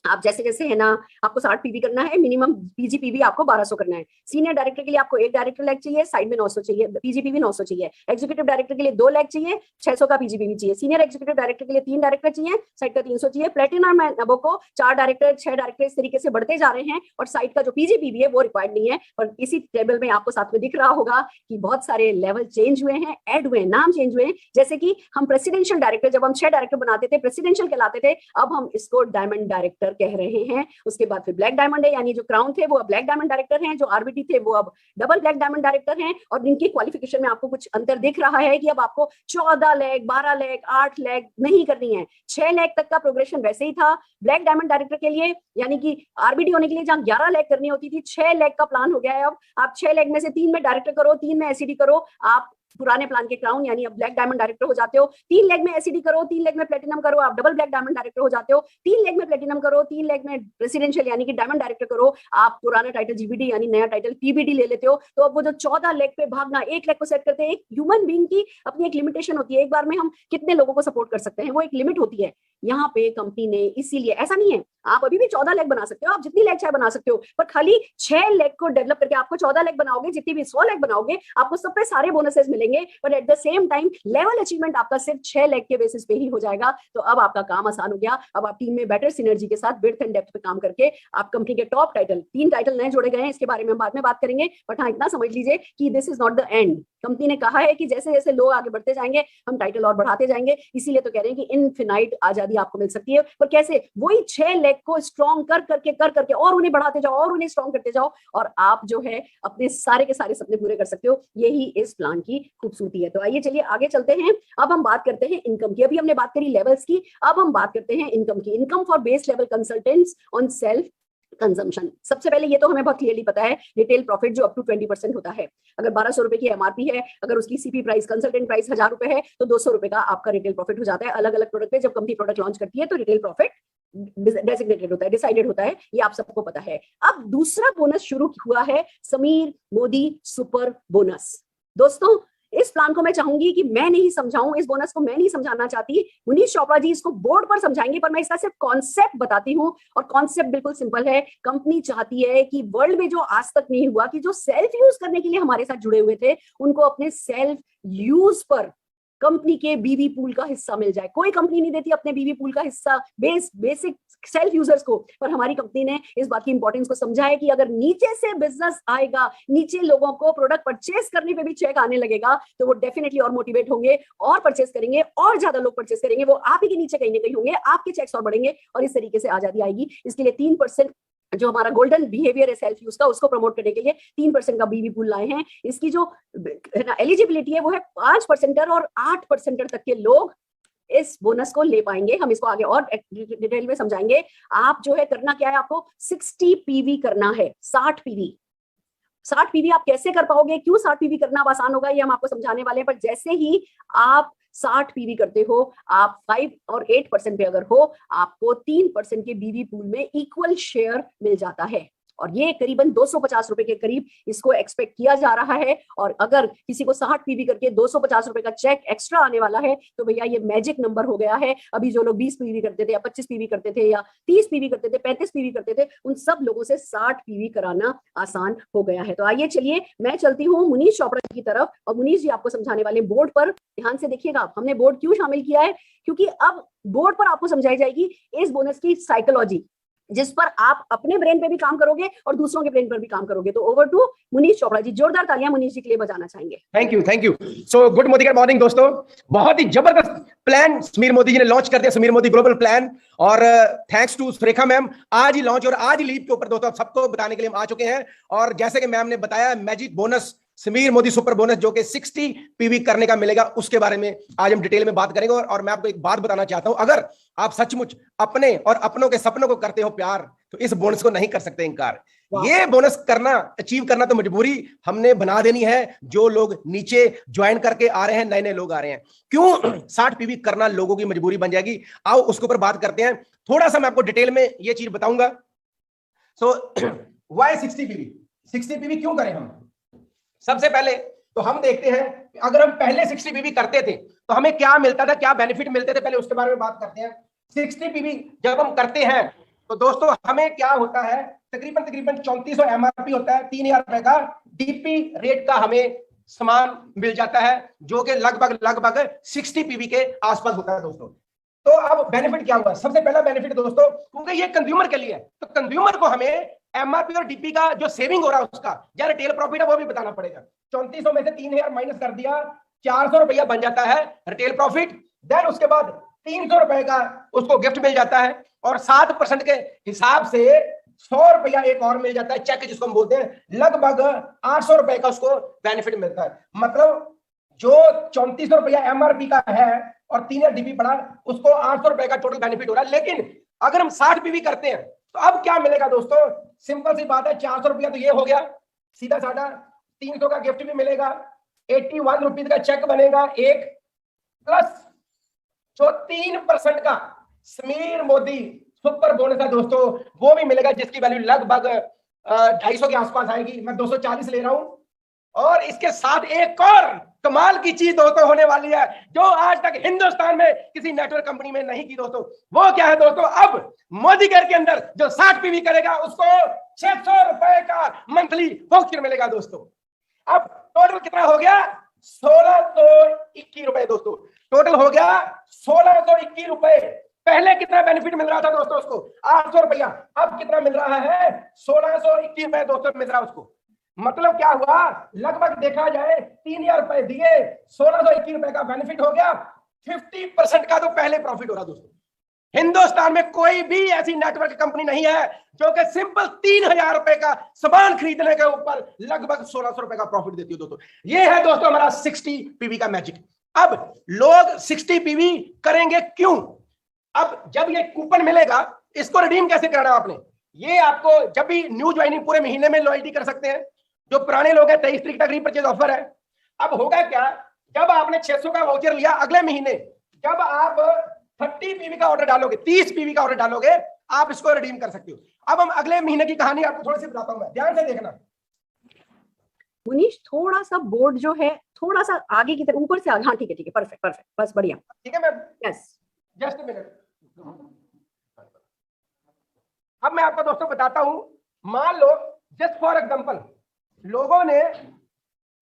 आप जैसे जैसे है ना आपको 60 पीवी करना है, मिनिमम पीजीपीवी आपको 1200 करना है। सीनियर डायरेक्टर के लिए आपको 1 डायरेक्टर लेग चाहिए, साइड में 900 चाहिए, पीजीपीवी 900 चाहिए। एग्जीक्यूटिव डायरेक्टर के लिए 2 लेग चाहिए, 600 का पीजीपीवी चाहिए। सीनियर एग्जीक्यूटिव डायरेक्टर के लिए 3 डायरेक्टर चाहिए, साइड का 300 चाहिए। प्लेटिनम एंड नबो को 4 डायरेक्टर, 6 डायरेक्टर इस तरीके से बढ़ते जा रहे हैं और साइड का जो पीजीपीवी है वो रिक्वायर्ड नहीं है। और इसी टेबल में आपको साथ में दिख रहा होगा कि बहुत सारे लेवल चेंज हुए हैं, ऐड हुए हैं, नाम चेंज हुए हैं। जैसे कि हम प्रेसिडेंशियल डायरेक्टर, जब हम 6 डायरेक्टर बनाते थे प्रेसिडेंशियल कहलाते थे, अब हम इसको डायमंड डायरेक्टर कह रहे हैं। उसके बाद फिर ब्लैक डायमंड है, यानी जो क्राउन थे वो अब ब्लैक डायमंड डायरेक्टर हैं, जो आरबीटी थे वो अब डबल ब्लैक डायमंड डायरेक्टर हैं। और इनकी क्वालिफिकेशन में आपको कुछ अंतर दिख रहा है कि अब आपको 14 लेग, 12 लेग, 8 लेग नहीं करनी है, 6 लेग तक का प्रोग्रेशन वैसे ही था। ब्लैक डायमंड डायरेक्टर के लिए यानी कि आरबीटी होने के लिए जहां 11 लेग करनी होती थी, 6 लेग का प्लान हो गया है। अब आप 6 लेग में से 3 में डायरेक्टर करो, 3 में एसीडी करो, आप पुराने प्लान के क्राउन यानी अब ब्लैक डायमंड डायरेक्टर हो जाते हो। 3 लेग में एसीडी करो, 3 लेग में प्लेटिनम करो, आप डबल ब्लैक डायमंड डायरेक्टर हो जाते हो। 3 लेग में प्लेटिनम करो, 3 लेग में प्रेसिडेंशियल यानी कि डायमंड डायरेक्टर करो, आप पुराना टाइटल जीबीडी यानी नया टाइटल पीबीडी ले लेते हो। तो अब वो जो 14 लेग पे भागना, 1 लेग को सेट करते हैं। एक ह्यूमन बीइंग की अपनी एक लिमिटेशन होती है, एक बार में हम कितने लोगों को सपोर्ट कर सकते हैं, वो एक लिमिट होती है। यहाँ पे कंपनी ने, इसीलिए ऐसा नहीं है, आप अभी भी 14 लेग बना सकते हो, आप जितनी लेग चाहे बना सकते हो, पर खाली 6 लेग को डेवलप करके आपको 14 लेग बनाओगे, जितनी भी 100 लेग बनाओगे आपको सब पे सारे बोनसेस मिलेंगे। लेंगे, but at the same time level achievement आपका सिर्फ 6 लेग के बेसिस पे ही हो जाएगा। तो अब आपका काम आसान हो गया। अब आप टीम में बेटर सिनर्जी के साथ विड्थ एंड डेप्थ पे काम करके आप कंपनी के टॉप टाइटल, 3 टाइटल नए जोड़े गए हैं, इसके बारे में बाद में बात करेंगे, बट हाँ इतना समझ लीजिए कि this is not the end. Company ने कहा है कि जैसे जैसे लोग आगे बढ़ते जाएंगे हम टाइटल और बढ़ाते जाएंगे, इसीलिए तो कह रहे हैं कि इनफिनाइट आजादी आपको मिल सकती है। पर कैसे? वही 6 लेग को स्ट्रॉन्ग कर करके और उन्हें बढ़ाते जाओ और उन्हें स्ट्रॉन्ग करते जाओ, और आप जो है अपने सारे के सारे सपने पूरे कर सकते हो। यही इस प्लान की खूबसूरती है। तो आइए चलिए आगे चलते हैं। अब हम बात करते हैं इनकम की। अभी हमने बात करी लेवल्स की, अब हम बात करते हैं इनकम की। Income for base level consultants on self consumption. सबसे पहले ये तो हमें बहुत क्लियरली पता है, रिटेल प्रॉफिट जो अप टू 20% होता है। अगर 1200 रुपए की एमआरपी है, अगर उसकी सीपी प्राइस, कंसल्टेंट प्राइस 1000 रुपए है, तो 200 रुपए का आपका रिटेल प्रॉफिट हो जाता है। अलग अलग प्रोडक्ट पे जब कंपनी प्रोडक्ट लॉन्च करती है तो रिटेल प्रॉफिट डेजिग्नेटेड होता है, डिसाइडेड होता है, ये आप सबको पता है। अब दूसरा बोनस शुरू हुआ है, समीर मोदी सुपर बोनस। दोस्तों इस प्लान को मैं चाहूंगी कि मैं नहीं समझाऊं, इस बोनस को मैं नहीं समझाना चाहती, मुनीश चोपड़ा जी इसको बोर्ड पर समझाएंगे, पर मैं इसका सिर्फ कॉन्सेप्ट बताती हूं। और कॉन्सेप्ट बिल्कुल सिंपल है। कंपनी चाहती है कि वर्ल्ड में जो आज तक नहीं हुआ, कि जो सेल्फ यूज करने के लिए हमारे साथ जुड़े हुए थे उनको अपने सेल्फ यूज पर कंपनी के बीवी पूल का हिस्सा मिल जाए। कोई कंपनी नहीं देती अपने बीवी पूल का हिस्सा बेसिक सेल्फ यूजर्स को, पर हमारी कंपनी ने इस बात की इंपॉर्टेंस को समझा है कि अगर नीचे से बिजनेस आएगा, नीचे लोगों को प्रोडक्ट परचेस करने पे भी चेक आने लगेगा, तो वो डेफिनेटली और मोटिवेट होंगे और परचेस करेंगे, और ज्यादा लोग परचेस करेंगे, वो आप ही के नीचे कहीं ना कहीं होंगे, आपके चेक्स और बढ़ेंगे, और इस तरीके से आजादी आएगी। इसके लिए 3% जो हमारा गोल्डन बिहेवियर है सेल्फ यूज का, उसको प्रमोट करने के लिए 3% का बीवी पूल लाए हैं। इसकी जो एलिजिबिलिटी है वो है 5% और 8% तक के लोग इस बोनस को ले पाएंगे। हम इसको आगे और डिटेल में समझाएंगे। आप जो है करना क्या है, आपको 60 पीवी करना है, 60 पीवी। 60 पीवी आप कैसे कर पाओगे, क्यों 60 पीवी करना अब आसान होगा, ये हम आपको समझाने वाले हैं। पर जैसे ही आप 60 पीवी करते हो, आप 5 और 8% पे अगर हो, आपको 3% के बीवी पूल में इक्वल शेयर मिल जाता है, और ये करीबन 250 रुपए के करीब इसको एक्सपेक्ट किया जा रहा है। और अगर किसी को 60 पीवी करके 250 रुपए का चेक एक्स्ट्रा आने वाला है, तो भैया ये मैजिक नंबर हो गया है। अभी जो लोग 20 पीवी करते थे या 25 पीवी करते थे या 30 पीवी करते थे, 35 पीवी करते थे, उन सब लोगों से 60 पीवी कराना आसान हो गया है। तो आइए चलिए मैं चलती हूँ मुनीश चोपड़ा की तरफ, और मुनीश जी आपको समझाने वाले बोर्ड पर। ध्यान से देखिएगा, हमने बोर्ड क्यों शामिल किया है, क्योंकि अब बोर्ड पर आपको समझाई जाएगी इस बोनस की साइकोलॉजी, जिस पर आप अपने ब्रेन पे भी काम करोगे और दूसरों के ब्रेन पर भी काम करोगे। तो ओवर टू मुनीश चोपड़ा जी। जोरदार तालियां मुनीश जी के लिए बजाना चाहेंगे। Thank you. So good morning दोस्तों। बहुत ही जबरदस्त प्लान समीर मोदी जी ने लॉन्च कर दिया, समीर मोदी ग्लोबल प्लान, और थैंक्स टू सुरेखा मैम, आज ही लॉन्च और आज ही लीव के ऊपर दोस्तों आप सबको बताने के लिए हम आ चुके हैं। और जैसे कि मैम ने बताया, magic bonus Sameer Modi super bonus जो कि 60 पीवी करने का मिलेगा, उसके बारे में आज हम डिटेल में बात करेंगे। और मैं आपको एक बात बताना चाहता हूं, अगर आप सचमुच अपने और अपनों के सपनों को करते हो प्यार, तो इस बोनस को नहीं कर सकते इनकार। ये बोनस करना, अचीव करना तो मजबूरी हमने बना देनी है। जो लोग नीचे ज्वाइन करके आ रहे हैं, नए नए लोग आ रहे हैं, क्यों 60 पीवी करना लोगों की मजबूरी बन जाएगी। आओ उसके ऊपर बात करते हैं। थोड़ा सा मैं आपको डिटेल में ये चीज बताऊंगा। सो व्हाई 60 पीवी, 60 पीवी क्यों करें हम। सबसे पहले तो हम देखते हैं, अगर हम पहले 60 पीवी करते थे तो हमें क्या मिलता था, क्या बेनिफिट मिलते थे, पहले उसके बारे में बात करते हैं। 60 पीवी जब हम करते हैं तो दोस्तों हमें क्या होता है, तकरीबन 3400 एमआरपी होता है, 3000 रुपए का डीपी रेट का हमें सामान मिल जाता है, जो कि लगभग 60 पीवी के आसपास होता है दोस्तों। तो अब बेनिफिट क्या हुआ, सबसे पहला बेनिफिट दोस्तों, क्योंकि ये कंज्यूमर के लिए है, तो कंज्यूमर को हमें एमआरपी और डीपी का जो सेविंग हो रहा है उसका, या रिटेल प्रॉफिट है वो भी बताना पड़ेगा। 3400 में से 3000 माइनस कर दिया, 400 रुपया बन जाता है रिटेल प्रॉफिट। देन उसके बाद 300 रुपए का उसको गिफ्ट मिल जाता है, और 7% के हिसाब से 100 रुपया एक और मिल जाता है, चेक जिसको हम बोलते हैं। लगभग 800 रुपए का उसको बेनिफिट मिलता है। मतलब जो 3400 रुपया एमआरपी का है और 3000 डीपी पड़ा, उसको 800 रुपए का टोटल बेनिफिट हो रहा है। लेकिन अगर हम 60 पीवी करते हैं तो अब क्या मिलेगा दोस्तों, सिंपल सी बात है, 400 रुपया तो ये हो गया सीधा साधा, 300 का गिफ्ट भी मिलेगा, 81 रुपीज का चेक बनेगा एक, प्लस जो 3% का समीर मोदी सुपर बोनस है दोस्तों, वो भी मिलेगा, जिसकी वैल्यू लगभग 250 के आसपास आएगी। मैं 240 ले रहा हूं। और इसके साथ एक और कमाल की चीज दोस्तों होने वाली है, जो आज तक हिंदुस्तान में किसी नेटवर्क कंपनी में नहीं की दोस्तों। वो क्या है दोस्तों, अब मोदी केयर के अंदर जो 60 पीवी करेगा उसको 600 रुपए का मंथली वाउचर मिलेगा दोस्तों। अब टोटल कितना हो गया, 1621 रुपए दोस्तों, टोटल हो गया 1621 रुपए। पहले कितना बेनिफिट मिल रहा था दोस्तों उसको? 800 रुपया। अब कितना मिल रहा है? 1621 रुपए दोस्तों मिल रहा है उसको। मतलब क्या हुआ? लगभग देखा जाए 3000 रुपए दिए, 1621 रुपए का बेनिफिट हो गया। 50% का तो पहले प्रॉफिट हो रहा दोस्तों। हिंदुस्तान में कोई भी ऐसी नेटवर्क कंपनी नहीं है जो कि सिंपल 3000 रुपए का सामान खरीदने के ऊपर लगभग 1600 रुपए का प्रॉफिट देती है दोस्तों। ये है दोस्तों हमारा 60 पीवी का मैजिक। अब लोग 60 पीवी करेंगे क्यों? अब जब ये कूपन मिलेगा, इसको रिडीम कैसे करना है आपने? ये आपको जब भी न्यू ज्वाइनिंग पूरे महीने में लॉयल्टी कर सकते हैं। जो पुराने लोग हैं 23 तारीख तक रीपरचेज ऑफर है। अब होगा क्या, जब आपने 600 का वाउचर लिया, अगले महीने जब आप 30 पीवी का ऑर्डर डालोगे, 30 पीवी का ऑर्डर डालोगे, आप इसको रिडीम कर सकते हो। अब हम अगले महीने की कहानी आपको थोड़ी सी बताता हूं, मैं ध्यान से देखना। मुनीश थोड़ा सा बोर्ड जो है थोड़ा सा आगे की तरफ, ऊपर से आगे। हाँ ठीक है, परफेक्ट परफेक्ट, बस बढ़िया। ठीक है ma'am, yes just a minute. अब मैं आपको दोस्तों बताता हूं, मान लो जस्ट फॉर एग्जांपल लोगों ने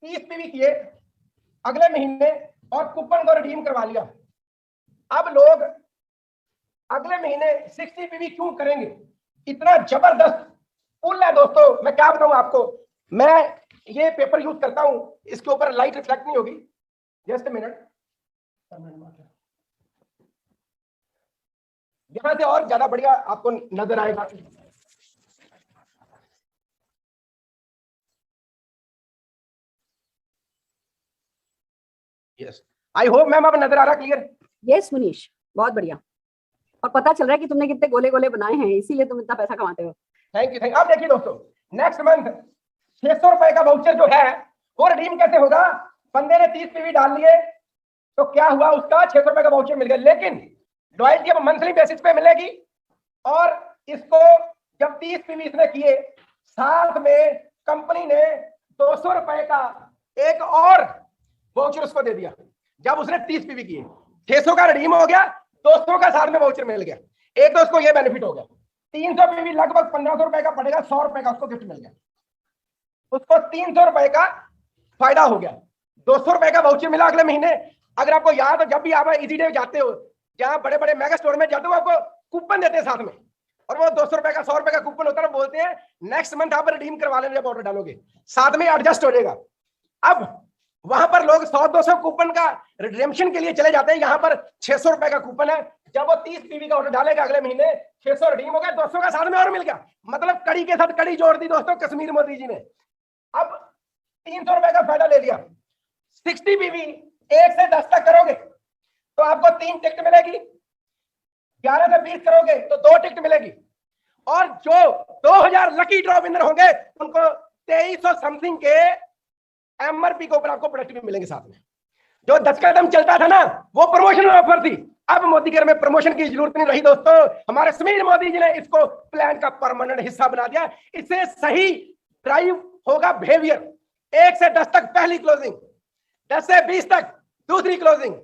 30 पीवी किए अगले महीने और कूपन को रिडीम करवा लिया। अब लोग अगले महीने 60 पीवी क्यों करेंगे? इतना जबरदस्त पुल है दोस्तों। मैं क्या बताऊं आपको, मैं ये पेपर यूज करता हूं, इसके ऊपर लाइट रिफ्लेक्ट नहीं होगी। जस्ट अ मिनट, यहां से और ज्यादा बढ़िया आपको नजर आएगा। यस, आई होप मैम आप नजर आ रहा क्लियर? यस मुनीश, बहुत बढ़िया। और पता चल रहा है कि तुमने कितने गोले गोले बनाए हैं, इसीलिए तुम इतना पैसा कमाते हो। Thank you, thank you. अब देखिए दोस्तों, नेक्स्ट मंथ 600 रुपए का वाउचर जो है वो रिडीम कैसे होगा? बंदे ने 30 पीवी डाल लिए तो क्या हुआ, उसका 600 रुपए का वाउचर मिल गया। लेकिन लॉयल्टी अब मंथली बेसिस पे मिलेगी, और इसको जब 30 पीवी इसने किए, साथ में कंपनी ने 200 रुपए का एक और वाउचर उसको दे दिया। जब उसने 30 पीवी किए, 600 का रिडीम हो गया, 200 का साथ में वाउचर मिल गया। एक तो उसको ये बेनिफिट हो गया। 300 पीवी लगभग 1500 रुपए का पड़ेगा, 100 रुपए का उसको गिफ्ट मिल गया। उसको 300 रुपए का फायदा हो गया। 200 रुपए का वाउचर मिला अगले महीने। अगर आपको याद हो, जब भी आप इजी डे जाते हो, जहां बड़े बड़े मेगा स्टोर में जाते हो, आपको कूपन देते हैं साथ में, और वो 200 रुपए का 100 रुपए का कूपन होता है। बोलते हैं नेक्स्ट मंथ आप रिडीम करवा लेना, जब ऑर्डर डालोगे साथ में एडजस्ट हो जाएगा। अब वहां पर लोग 100-200 कूपन का रिडेम्पशन के लिए चले जाते हैं, यहाँ पर 600 रुपए का कूपन है। जब वो 30 पीवी का ऑर्डर डालेगा अगले महीने, 600 रिडीम हो गया, 200 का साथ में और मिल गया। मतलब कड़ी के साथ कड़ी जोड़ दी दोस्तों कश्मीर मोदी जी ने। अब 300 रुपए का फायदा ले लिया। 60 पीवी 1 से 10 तक करोगे तो आपको 3 टिकट मिलेगी। 11 से 20 करोगे तो 2 टिकट मिलेगी। और जो 2000 लकी ड्रॉ विनर होंगे उनको 2300 समथिंग के एमआरपी के ऊपर आपको प्रोडक्ट भी मिलेंगे साथ में। जो 10 कदम चलता था ना, वो प्रमोशन ऑफर थी। अब मोदी केयर में प्रमोशन की जरूरत नहीं रही दोस्तों। हमारे समीर मोदी जी ने इसको प्लान का परमानेंट हिस्सा बना दिया। इससे सही ड्राइव होगा बिहेवियर। 1 से 10 तक पहली क्लोजिंग, 10 से 20 तक दूसरी क्लोजिंग,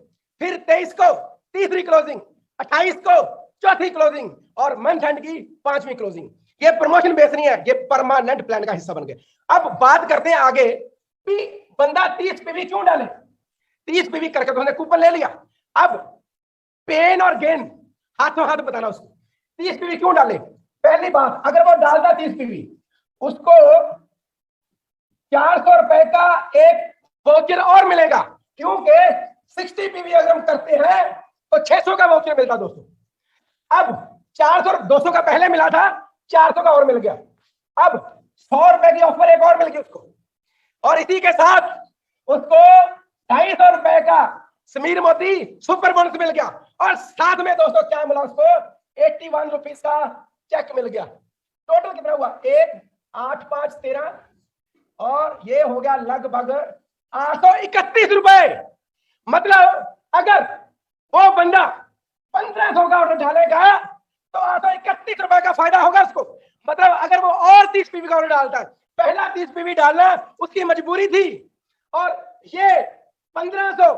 फिर 23 को तीसरी क्लोजिंग, 28 को चौथी क्लोजिंग, और मंथ एंड की 5वीं क्लोजिंग। ये प्रमोशन बेस नहीं है, ये परमानेंट प्लान का हिस्सा बन गए। अब बात करते हैं आगे कि बंदा 30 पीवी क्यों डाले। 30 पीवी करके तो उसने कूपन ले लिया। अब पेन और गेन हाथों हाथ बताना उसको। 30 पीवी क्यों डाले? पहली बात, अगर वो डालता 30 पीवी, उसको 400 रुपए का एक वाउचर और मिलेगा, क्योंकि 60 पीवी अगर हम करते हैं तो 600 का वाउचर मिलता दोस्तों। अब 400, 200 का पहले मिला था, 400 का और मिल गया। अब 100 रुपए की ऑफर एक और मिल गई उसको, और इसी के साथ उसको 250 रुपए का समीर मोदी सुपर बोनस मिल गया। और साथ में दोस्तों क्या मिला उसको? 81 रुपीज का चेक मिल गया। टोटल कितना हुआ? 1, 8, 5, 13, और ये हो गया लगभग 831 रुपए। मतलब अगर वो बंदा 1500 का ऑर्डर डालेगा तो 831 रुपए का फायदा होगा उसको। मतलब अगर वो और 30 पीवी का ऑर्डर डालता है, पहला 30 पीवी डालना उसकी मजबूरी थी, और ये 1500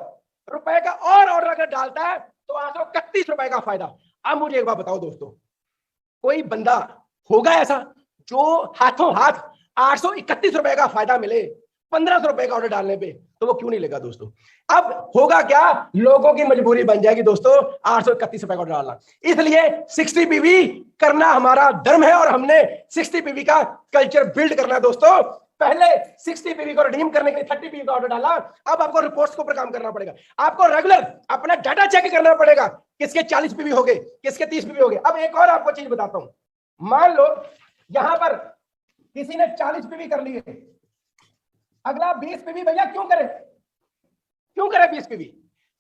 रुपए का और ऑर्डर अगर डालता है तो 831 रुपए का फायदा। अब मुझे एक बात बताओ दोस्तों, कोई बंदा होगा ऐसा जो हाथों हाथ 831 रुपए का फायदा मिले 1500 रुपए का ऑर्डर डालने पे, तो वो क्यों नहीं लेगा दोस्तों। अब होगा क्या, लोगों की मजबूरी बन जाएगी दोस्तों 831 रुपए का ऑर्डर डालना। इसलिए 60 पीवी करना हमारा धर्म है और हमने 60 पीवी का कल्चर बिल्ड करना है दोस्तों। पहले 60 पीवी को रिडीम करने के लिए 30 पीवी का ऑर्डर डाला, अब आपको रिपोर्ट्स के ऊपर काम करना पड़ेगा, आपको रेगुलर अपना डाटा चेक करना पड़ेगा, किसके 40 पीवी हो गए, किसके 30 पीवी हो गए। अब एक और आपको चीज बताता हूं, मान लो यहां पर किसी ने 40 पीवी कर लिए, अगला 20 पीवी भैया क्यों करे, क्यों करे 20 पीवी।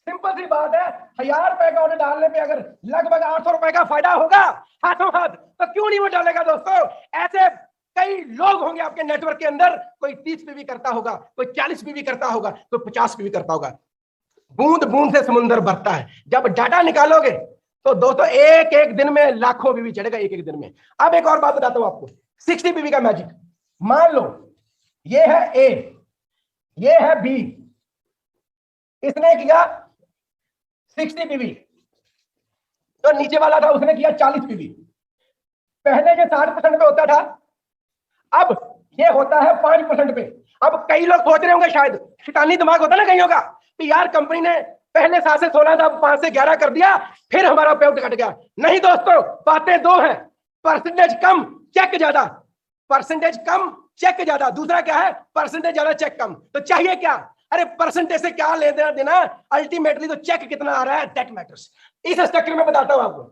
सिंपल सी बात है, 1000 रुपए का ऑर्डर डालने पे अगर लगभग 800 रुपए का फायदा होगा हाथों हाथ, तो क्यों नहीं वो डालेगा दोस्तों। ऐसे कई लोग होंगे आपके नेटवर्क के अंदर, कोई 30 पीवी करता होगा, कोई 40 पीवी करता होगा, कोई 50 पीवी करता होगा। बूंद बूंद से समुद्र भरता है। जब डाटा निकालोगे तो दोस्तों एक एक दिन में लाखों पीवी चढ़ेगा, एक एक दिन में। अब एक और बात बताता हूं आपको, 60 पीवी का मैजिक। मान लो ये है ए, ये है बी, इसने किया 60 पीवी, तो नीचे वाला था उसने किया 40 पीवी। पहले जो 60% पे होता था, अब ये होता है 5% पे। अब कई लोग सोच रहे होंगे, शायद शैतानी दिमाग होता ना कईयों का, कि यार कंपनी ने पहले 7 से 16 था, 5 से 11 कर दिया, फिर हमारा पेआउट घट गया। नहीं दोस्तों, बातें दो हैं, परसेंटेज कम चेक ज्यादा, परसेंटेज कम चेक ज्यादा। दूसरा क्या है, परसेंटेज ज्यादा चेक कम। तो चाहिए क्या, अरे परसेंटेज से क्या लेना देना, अल्टीमेटली तो चेक कितना आ रहा है दैट मैटर्स। इस स्ट्रक्चर में बताता हूं आपको,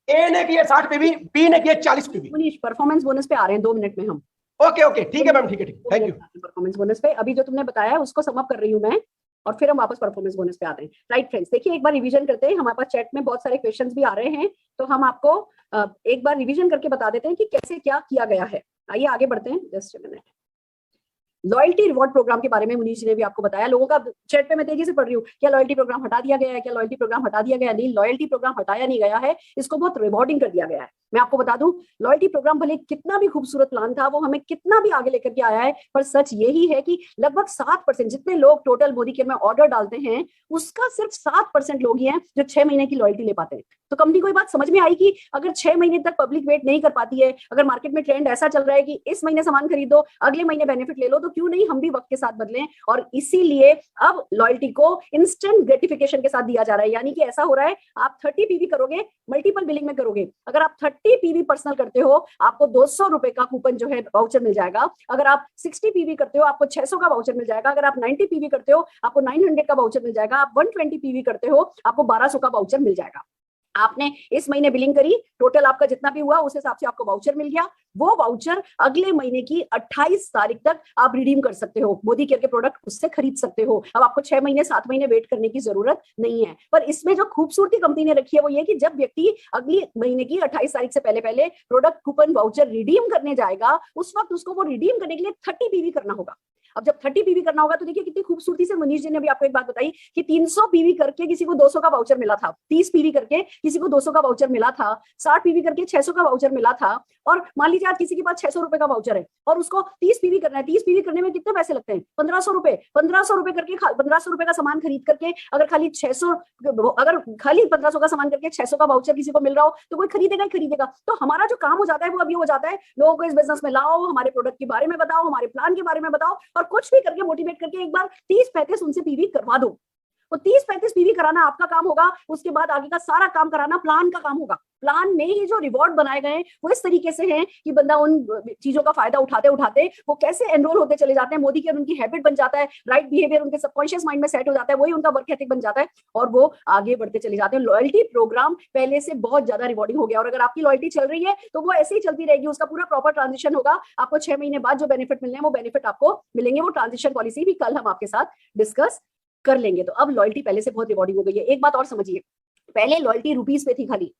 ए ने किया 60 पीवी, बी ने किया 40 पीवी। मनीष परफॉर्मेंस बोनस पे आ रहे हैं 2 मिनट में हम। ओके ओके ठीक है मैम, ठीक है, ठीक, थैंक यू। परफॉर्मेंस बोनस पे अभी जो तुमने बताया है उसको सम अप कर रही हूं मैं, और फिर हम वापस परफॉर्मेंस बोनस पे आते हैं। राइट फ्रेंड्स, देखिए एक बार रिवीजन करते हैं, हमारे पास चैट में बहुत सारे क्वेश्चंस भी आ रहे हैं, तो हम आपको एक बार रिवीजन करके बता देते हैं कि कैसे क्या किया गया है। आइए आगे बढ़ते हैं, just a minute. Loyalty reward program के बारे में मुनीष ने भी आपको बताया। लोगों का चैट पे मैं तेजी से पढ़ रही हूँ, क्या लॉयल्टी प्रोग्राम हटा दिया गया है, क्या लॉयल्टी प्रोग्राम हटा दिया गया है। नहीं, लॉयल्टी प्रोग्राम हटाया नहीं गया है, इसको बहुत रिवॉर्डिंग कर दिया गया है। मैं आपको बता दूं, लॉयल्टी प्रोग्राम भले कितना भी खूबसूरत प्लान था, वो हमें कितना भी आगे लेकर के आया है, पर सच यही है कि लगभग 7% जितने लोग टोटल मोदी केयर में ऑर्डर डालते हैं, उसका सिर्फ 7% लोग ही हैं जो 6 महीने की लॉयल्टी ले पाते हैं। तो कंपनी को ये बात समझ में आई कि अगर 6 महीने तक पब्लिक वेट नहीं कर पाती है, अगर मार्केट में ट्रेंड ऐसा चल रहा है कि इस महीने सामान खरीदो, अगले महीने बेनिफिट ले लो, तो क्यों नहीं हम भी वक्त के साथ बदलें। और इसीलिए अब लॉयल्टी को इंस्टेंट ग्रेटिफिकेशन के साथ दिया जा रहा है। यानी कि ऐसा हो रहा है, आप 30 पीवी करोगे, मल्टीपल बिलिंग में करोगे। अगर आप 30 पीवी पर्सनल करते हो, आपको 200 रुपए का कूपन जो है वाउचर मिल जाएगा। अगर आप 60 पीवी करते हो, आपको 600 का वाउचर मिल जाएगा। अगर आप 90 पीवी करते हो, आपको 900 का वाउचर मिल जाएगा। आप 120 पीवी करते हो, आपको 1200 का वाउचर मिल जाएगा। आपने इस महीने बिलिंग करी, टोटल आपका जितना भी हुआ उस हिसाब से आपको वाउचर मिल गया। वो वाउचर अगले महीने की 28 तारीख तक आप रिडीम कर सकते हो, मोदी केयर के प्रोडक्ट उससे खरीद सकते हो। अब आपको 6 महीने 7 महीने वेट करने की जरूरत नहीं है। पर इसमें जो खूबसूरती कंपनी ने रखी है वो ये कि जब व्यक्ति अगली महीने की 28 तारीख से पहले पहले प्रोडक्ट कूपन वाउचर रिडीम करने जाएगा, उस वक्त उसको वो रिडीम करने के लिए 30 पीवी करना होगा। अब जब 30 पीवी करना होगा तो देखिए कितनी खूबसूरती से मनीष जी ने भी आपको एक बात बताई कि 300 पीवी करके किसी को 200 का वाउचर मिला था, 30 पीवी करके किसी को 200 का वाउचर मिला था, 60 पीवी करके 600 का वाउचर मिला था। और मान लीजिए आज किसी के पास 600 रुपए का वाउचर है और उसको 30 पीवी करना है। 30 पीवी करने में कितने पैसे लगते हैं? 1500 रुपए। 1500 रुपए करके 1500 रुपए का सामान खरीद करके अगर खाली 1500 का सामान करके 600 का वाउचर किसी को मिल रहा हो तो कोई खरीदेगा ही खरीदेगा। तो हमारा जो काम हो जाता है वो अभी हो जाता है, लोगों को इस बिजनेस में लाओ, हमारे प्रोडक्ट के बारे में बताओ, हमारे प्लान के बारे में बताओ, और कुछ भी करके मोटिवेट करके एक बार 30-35 उनसे पीवी करवा दो। वो 30-35 पीवी कराना आपका काम होगा। उसके बाद आगे का सारा काम कराना प्लान का काम होगा। प्लान में ही जो रिवॉर्ड बनाए गए हैं वो इस तरीके से हैं कि बंदा उन चीजों का फायदा उठाते उठाते वो कैसे एनरोल होते चले जाते हैं। मोदी केयर उनकी हैबिट बन जाता है, राइट बिहेवियर उनके सबकॉन्शियस माइंड में सेट हो जाता है, वही उनका वर्क एथिक बन जाता है और वो आगे बढ़ते चले जाते हैं। लॉयल्टी प्रोग्राम पहले से बहुत ज्यादा रिवॉर्डिंग हो गया और अगर आपकी लॉयल्टी चल रही है तो वो ऐसे ही चलती रहेगी। उसका पूरा प्रॉपर ट्रांजिशन होगा। आपको 6 महीने बाद जो बेनिफिट मिलने हैं वो बेनिफिट आपको मिलेंगे। वो ट्रांजिशन पॉलिसी भी कल हम आपके साथ डिस्कस कर लेंगे। तो अब लॉयल्टी पहले से बहुत रिवॉर्डिंग हो गई है। एक बात और समझिए, पहले लॉयल्टी रुपीस पे थी, खाली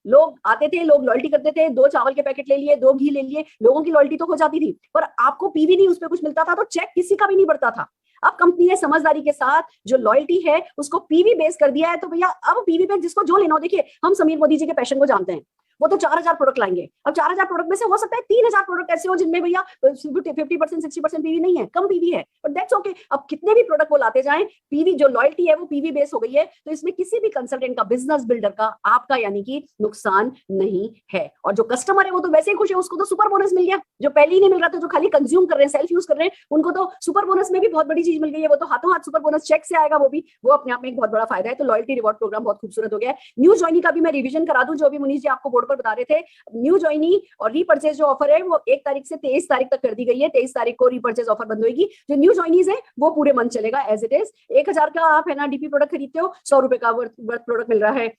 लोग आते थे, लोग लॉयल्टी करते थे, 2 चावल के पैकेट ले लिए, 2 घी ले लिए, लोगों की लॉयल्टी तो हो जाती थी, पर आपको पीवी नहीं उस पर कुछ मिलता था, तो चेक किसी का भी नहीं बढ़ता था। अब कंपनी ने समझदारी के साथ जो लॉयल्टी है उसको पीवी बेस कर दिया है। तो भैया अब पीवी पे जिसको जो लेना हो, देखिए हम समीर मोदी जी के पैशन को जानते हैं, वो तो 4000 प्रोडक्ट लाएंगे। अब 4000 प्रोडक्ट में से हो सकता है 3000 प्रोडक्ट ऐसे हो जिनमें भैया 50% 60% पीवी नहीं है, कम पीवी है, बट दैट्स ओके। अब कितने भी प्रोडक्ट वो लाते जाएं, पीवी जो लॉयल्टी है वो पीवी बेस हो गई है, तो इसमें किसी भी कंसल्टेंट का, बिजनेस बिल्डर का, आपका यानी कि नुकसान नहीं है। और जो कस्टमर है वो तो वैसे ही खुश है, उसको तो सुपर बोनस मिल गया, जो पहले ही नहीं मिल रहा था, जो खाली कंज्यूम कर रहे हैं, सेल्फ यूज कर रहे हैं, उनको तो सुपर बोनस में भी बहुत बड़ी चीज मिल गई है, वो तो हाथों हाथ सुपर बोनस चेक से आएगा, वो अपने आप में एक बहुत बड़ा फायदा है। तो लॉयल्टी रिवॉर्ड प्रोग्राम बहुत खूबसूरत हो गया है। न्यू ज्वाइनी का भी मैं रिवीजन करा दूं, जो भी मुनीष जी आपको बोर्ड पर बता रहे थे। न्यू ज्वाइनी और रीपर्चेज जो ऑफर है वो 1 तारीख से 23 तारीख तक कर दी गई है। 23 तारीख को रीपर्चेज ऑफर बंद होगी। जो न्यू ज्वाइनीज है वो पूरे मंथ चलेगा एज इट इज। 1000 का आप है ना डीपी प्रोडक्ट खरीदते हो, 100 रुपए का वर्थ प्रोडक्ट मिल रहा है।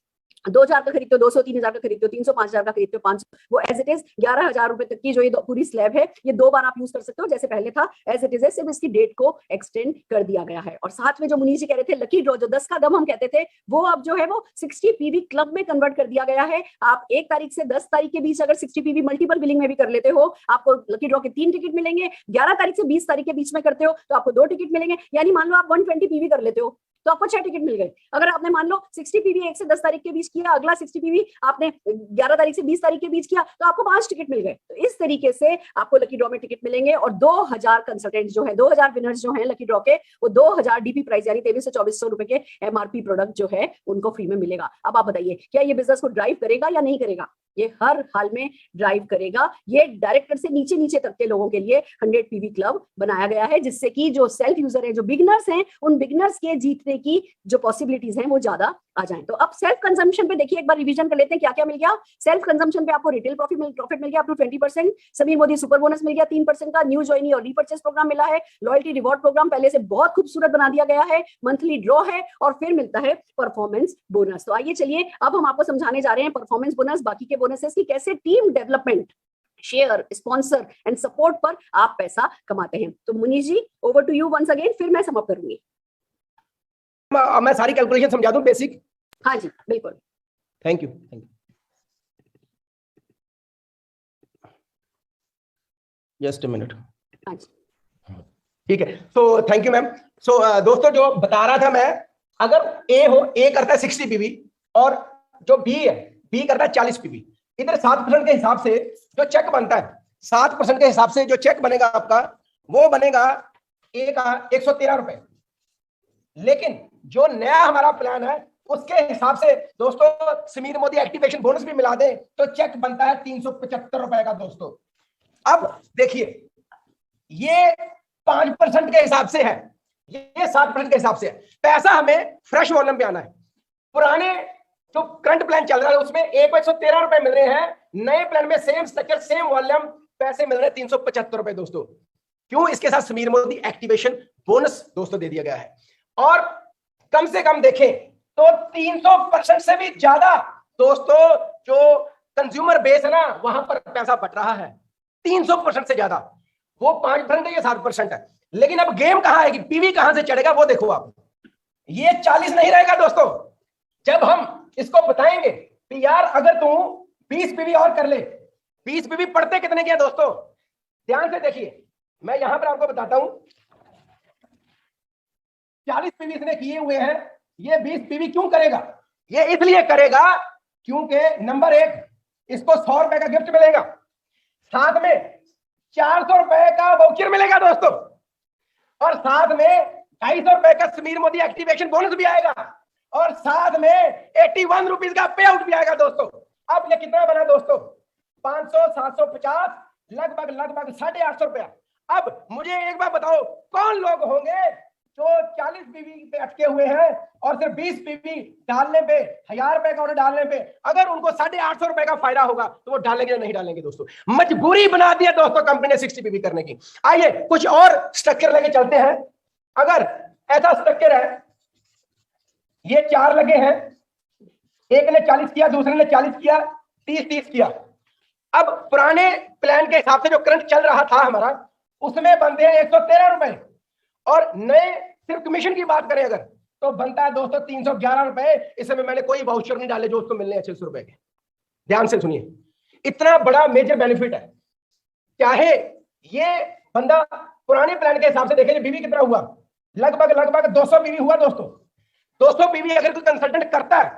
2000 का खरीदते हो, 200, 3000 का खरीदते हो, 300, 5000 का खरीदते हो, 500, वो एज इट इज 11000 रुपए तक की जो ये पूरी स्लैब है, ये 2 बार आप यूज कर सकते हो, जैसे पहले था एज इट इज है, सिर्फ इसकी डेट को एक्सटेंड कर दिया गया है। और साथ में जो मुनीष जी कह रहे थे लकी ड्रॉ, जो 10 का दम हम कहते थे, वो अब जो है वो 60 पीवी क्लब में कन्वर्ट कर दिया गया है। आप 1 तारीख से 10 तारीख के बीच अगर 60 पीवी मल्टीपल बिलिंग में भी कर लेते हो, आपको लकी ड्रॉ के 3 टिकट मिलेंगे। 11 तारीख से 20 तारीख के बीच में करते हो तो आपको 2 टिकट मिलेंगे। यानी मान लो आप 120 पीवी कर लेते हो तो आपको 6 टिकट मिल गए। अगर आपने मान लो 60 पीवी 1 से 10 तारीख के बीच किया, अगला 60 पीवी आपने 11 तारीख से 20 तारीख के बीच किया, तो आपको 5 टिकट मिल गए। तो इस तरीके से आपको लकी ड्रॉ में टिकट मिलेंगे। और 2000 कंसल्टेंट जो है, 2000 विनर्स जो है लकी ड्रॉ के, वो 2000 डीपी प्राइस यानी 2300 से 2400 रुपए के एमआरपी प्रोडक्ट जो है उनको फ्री में मिलेगा। अब आप बताइए क्या ये बिजनेस को ड्राइव करेगा या नहीं करेगा? ये हर हाल में ड्राइव करेगा। ये डायरेक्टर से नीचे नीचे तक के लोगों के लिए 100 पीवी क्लब बनाया गया है, जिससे कि जो सेल्फ यूजर है, जो बिगिनर्स हैं, उन बिगिनर्स के जीतने की जो पॉसिबिलिटीज हैं वो ज्यादा आ जाएं। तो अब सेल्फ कंजम्पशन पे देखिए, एक बार रिवीजन कर लेते हैं क्या क्या मिल गया। सेल्फ कंजम्पशन पे आपको रिटेल प्रॉफिट मिल गया up to 20%। Sameer Modi super bonus मिल गया 3% का। न्यू ज्वाइनी और रीपर्चेस प्रोग्राम मिला है। लॉयल्टी रिवॉर्ड प्रोग्राम पहले से बहुत खूबसूरत बना दिया गया है। मंथली ड्रॉ है और फिर मिलता है परफॉर्मेंस बोनस। तो आइए चलिए अब हम आपको समझाने जा रहे हैं परफॉर्मेंस बोनस, बाकी के बोनसेस की कैसे team development, share, sponsor and support पर आप पैसा कमाते हैं। तो Munish ji over to you once again, फिर मैं समाप्त करूंगी। मैं सारी कैलकुलेशन समझा दूं बेसिक? हाँ जी बिल्कुल। Thank you. Just a minute. हाँ जी ठीक है, सो थैंक यू मैम। सो दोस्तों जो बता रहा था मैं, अगर ए हो, ए करता है 60 पीवी और जो बी है, बी करता है 40 पीवी। इधर 7% के हिसाब से जो चेक बनता है, 7% के हिसाब से जो चेक बनेगा आपका, वो बनेगा ए का 113 रुपए। लेकिन जो नया हमारा प्लान है उसके हिसाब से दोस्तों, समीर मोदी एक्टिवेशन बोनस भी मिला दे तो चेक बनता है 375 रुपए का दोस्तों। अब देखिए, ये 5% के हिसाब से है, ये 7% के हिसाब से है। पैसा हमें फ्रेश वॉल्यूम पे आना है। पुराने जो करंट प्लान चल रहा है उसमें 113 रुपए मिल रहे हैं, नए प्लान में सेम स्ट्रक्चर, सेम वॉल्यूम, पैसे मिल रहे हैं 375 रुपए दोस्तों। क्यों? इसके साथ समीर मोदी एक्टिवेशन बोनस दोस्तों दे दिया गया है। और कम से कम देखें तो 300% से भी ज्यादा दोस्तों जो कंज्यूमर बेस है ना, वहां पर पैसा बट रहा है 300% से ज्यादा। वो 5% है, ये 7% है। लेकिन अब गेम कहां है कि पीवी कहां से चढ़ेगा वो देखो आप। ये 40 नहीं रहेगा दोस्तों। जब हम इसको बताएंगे कि यार अगर तू 20 पीवी और कर ले, 20 पीवी पढ़ते कितने के दोस्तों? ध्यान से देखिए, मैं यहां पर आपको बताता हूं। 40 पीवी इसने किए हुए हैं, ये 20 पीवी क्यों करेगा? ये इसलिए करेगा क्योंकि नंबर 1, इसको 100 रुपए का गिफ्ट मिलेगा, साथ में 400 रुपए का वाउचर मिलेगा दोस्तों, और साथ में 250 रुपए का समीर मोदी एक्टिवेशन बोनस भी आएगा, और साथ में 81 रुपीज का पे आउट भी आएगा दोस्तों। अब ये कितना बना दोस्तों? 500, 750, लगभग 850 रुपया। अब मुझे एक बार बताओ, कौन लोग होंगे जो 40 पीवी पे अटके हुए हैं और सिर्फ 20 पीवी डालने पे, 1000 रुपए का ऑर्डर डालने पे अगर उनको 850 रुपए का फायदा होगा तो वो डालेंगे या नहीं डालेंगे दोस्तों? मजबूरी बना दिया दोस्तों कंपनी ने 60 पीवी करने की। आइए कुछ और स्ट्रक्चर लेके चलते हैं। अगर ऐसा स्ट्रक्चर है, ये 4 लगे हैं, एक ने 40 किया, दूसरे ने 40 किया, 30 किया। अब पुराने प्लान के हिसाब से जो करंट चल रहा था हमारा, उसमें बनते हैं 113 रुपए, और नए सिर्फ कमीशन की बात करें अगर तो बनता है दोस्तों 311 रुपए। इसमें मैंने कोई वाउचर नहीं डाले जो उसको मिलने हैं 600 रुपए के। ध्यान से सुनिए, इतना बड़ा मेजर बेनिफिट है। चाहे ये बंदा पुराने प्लान के हिसाब से देखें, बीवी कितना हुआ, लगभग 200 बीवी हुआ दोस्तों। 200 बीवी अगर कोई कंसल्टेंट करता है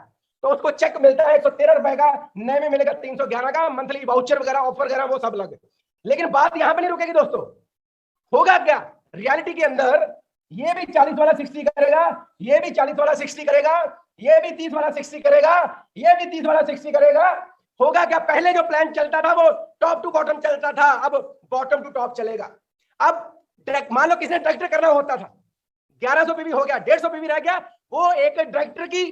तो उसको चेक मिलता है 113 रुपए का, नए में मिलेगा 311 का, मंथली वाउचर वगैरह ऑफर वगैरह वो सब लगे। लेकिन बात यहां पे नहीं रुकेगी दोस्तों, होगा क्या रियलिटी के अंदर, ये भी 40 वाला 60 करेगा, ये भी 40 वाला 60 करेगा, ये भी 30 वाला 60 करेगा, ये भी 30 वाला 60 करेगा। होगा क्या, पहले जो प्लान चलता था वो टॉप टू बॉटम चलता था, अब बॉटम टू टॉप चलेगा। अब मान लो किसने डायरेक्टर करना होता था, 1100 पीवी हो गया, 150 पीवी रह गया, वो एक डायरेक्टर की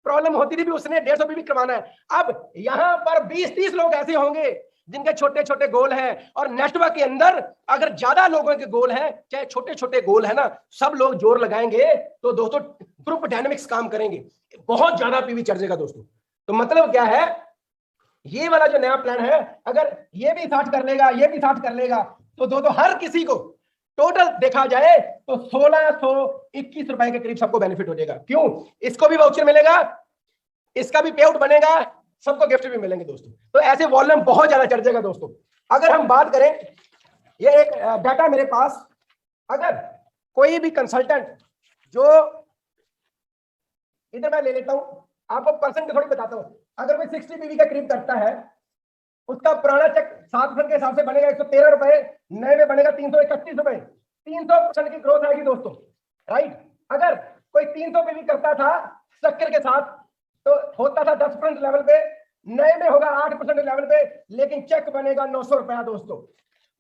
प्रॉब्लम होती थी भी, उसने 150 पीवी करवाना है। अब यहां पर 20-30 लोग ऐसे होंगे जिनके छोटे छोटे गोल हैं, और नेटवर्क के अंदर अगर ज्यादा लोगों के गोल हैं, चाहे छोटे छोटे गोल है ना, सब लोग जोर लगाएंगे तो दोस्तों ग्रुप डायनेमिक्स काम करेंगे, बहुत ज्यादा पीवी चढ़ेगा दोस्तों। तो मतलब क्या है, ये वाला जो नया प्लान है, अगर ये भी 60 कर लेगा, ये भी 60 कर लेगा, तो दोस्तों हर किसी को टोटल देखा जाए तो 1621 रुपए के करीब सबको बेनिफिट हो जाएगा। क्यों, इसको भी वाउचर मिलेगा, इसका भी पे आउट बनेगा, सबको गिफ्ट भी मिलेंगे दोस्तों। तो ऐसे वॉल्यूम बहुत ज्यादा चढ़ जाएगा दोस्तों। अगर हम बात करें, ये एक डाटा मेरे पास, अगर कोई भी कंसल्टेंट जो, इधर मैं ले लेता हूं, आपको परसेंट थोड़ी बताता हूं, अगर कोई 60 पीवी का करीब करता है, उसका पुराना चेक 7% के हिसाब से बनेगा 113 रुपए, नए में बनेगा 331 रुपए, 300% की ग्रोथ आएगी दोस्तों, राइट। अगर कोई 300 पीवी करता था स्ट्रक्चर के साथ, तो होता था 10% लेवल पे, नए में होगा 8% लेवल पे, लेकिन चेक बनेगा 900 रुपया दोस्तों।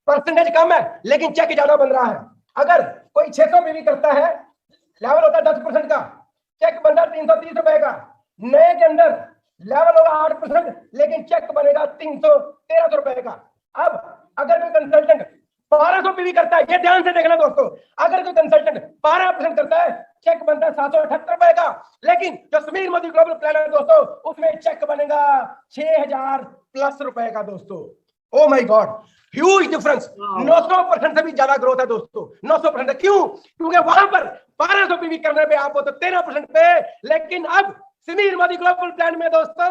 परसेंटेज कम है लेकिन चेक ज्यादा बन रहा है। अगर कोई 600 पीवी करता है, लेवल होता है 10% का, चेक बनता है 330 रुपए का, नए के अंदर लेवल होगा 8%, लेकिन चेक बनेगा 13 रुपए का। अब अगर कोई कंसल्टेंट 1200 पीवी करता है, ये ध्यान से देखना दोस्तों, अगर कोई कंसल्टेंट 12% करता है, चेक बनता है 778 रुपए का, लेकिन जो समीर मोदी ग्लोबल प्लान है दोस्तों, उसमें चेक बनेगा 6000 प्लस रुपए का दोस्तों। Oh my God, huge difference, 900% से भी ज्यादा ग्रोथ है दोस्तों, 900%। क्यों, क्योंकि वहां पर 1200 पीवी करने पे आप हो तो 13% पे, लेकिन अब समीर मोदी ग्लोबल प्लान में दोस्तों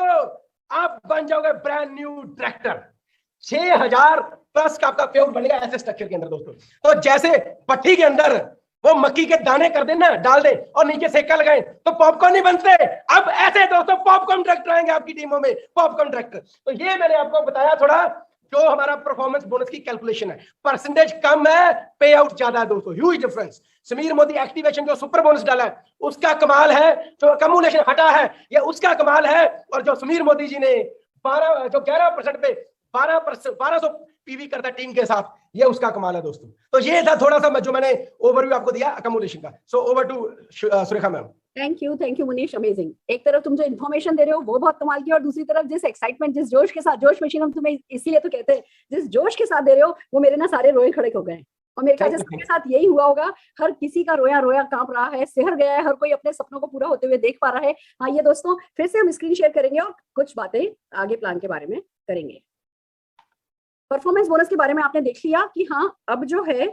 आप बन जाओगे ब्रांड न्यू डायरेक्टर, 6000 प्लस का आपका पे आउट बनेगा ऐसे स्ट्रक्चर के अंदर दोस्तों। तो जैसे पट्टी के अंदर वो मक्की के दाने कर देना, डाल दे और नीचे सेका लगाए तो पॉपकॉर्न नहीं बनते, अब ऐसे दोस्तों पॉपकॉर्न डायरेक्टर आएंगे आपकी टीमों में, पॉपकॉर्न डायरेक्टर। तो ये मैंने आपको बताया थोड़ा, जो हमारा परफॉर्मेंस बोनस की कैलकुलेशन है, परसेंटेज कम है, पे आउट ज्यादा है दोस्तों, huge difference. Sameer Modi activation जो सुपर बोनस डाला है उसका कमाल है, जो कम्युलेशन हटा है ये उसका कमाल है, और जो समीर मोदी जी ने 11% पे 1200 पीवी करता टीम के साथ, ये उसका कमाल है दोस्तों। तो ये था थोड़ा सा जो मैंने ओवरव्यू आपको दिया अकोमोडेशन का। So over to Surekha ma'am. Thank you Munish, amazing. एक तरफ तुम जो इन्फॉर्मेशन दे रहे हो वो बहुत कमाल की, और दूसरी तरफ जिस एक्साइटमेंट, जिस जोश के साथ, जोश मशीन हम तुम्हें इसीलिए तो कहते हैं, जिस जोश के साथ दे रहे हो वो मेरे ना सारे रोए खड़े हो गए, और मेरे ख्याल से सबके साथ यही हुआ होगा। हर किसी का रोया रोया कांप रहा है, सिहर गया है, हर कोई अपने सपनों को पूरा होते हुए देख पा रहा है। हाँ ये दोस्तों, फिर से हम स्क्रीन शेयर करेंगे और कुछ बातें आगे प्लान के बारे में करेंगे। परफॉर्मेंस बोनस के बारे में आपने देख लिया कि हाँ अब जो है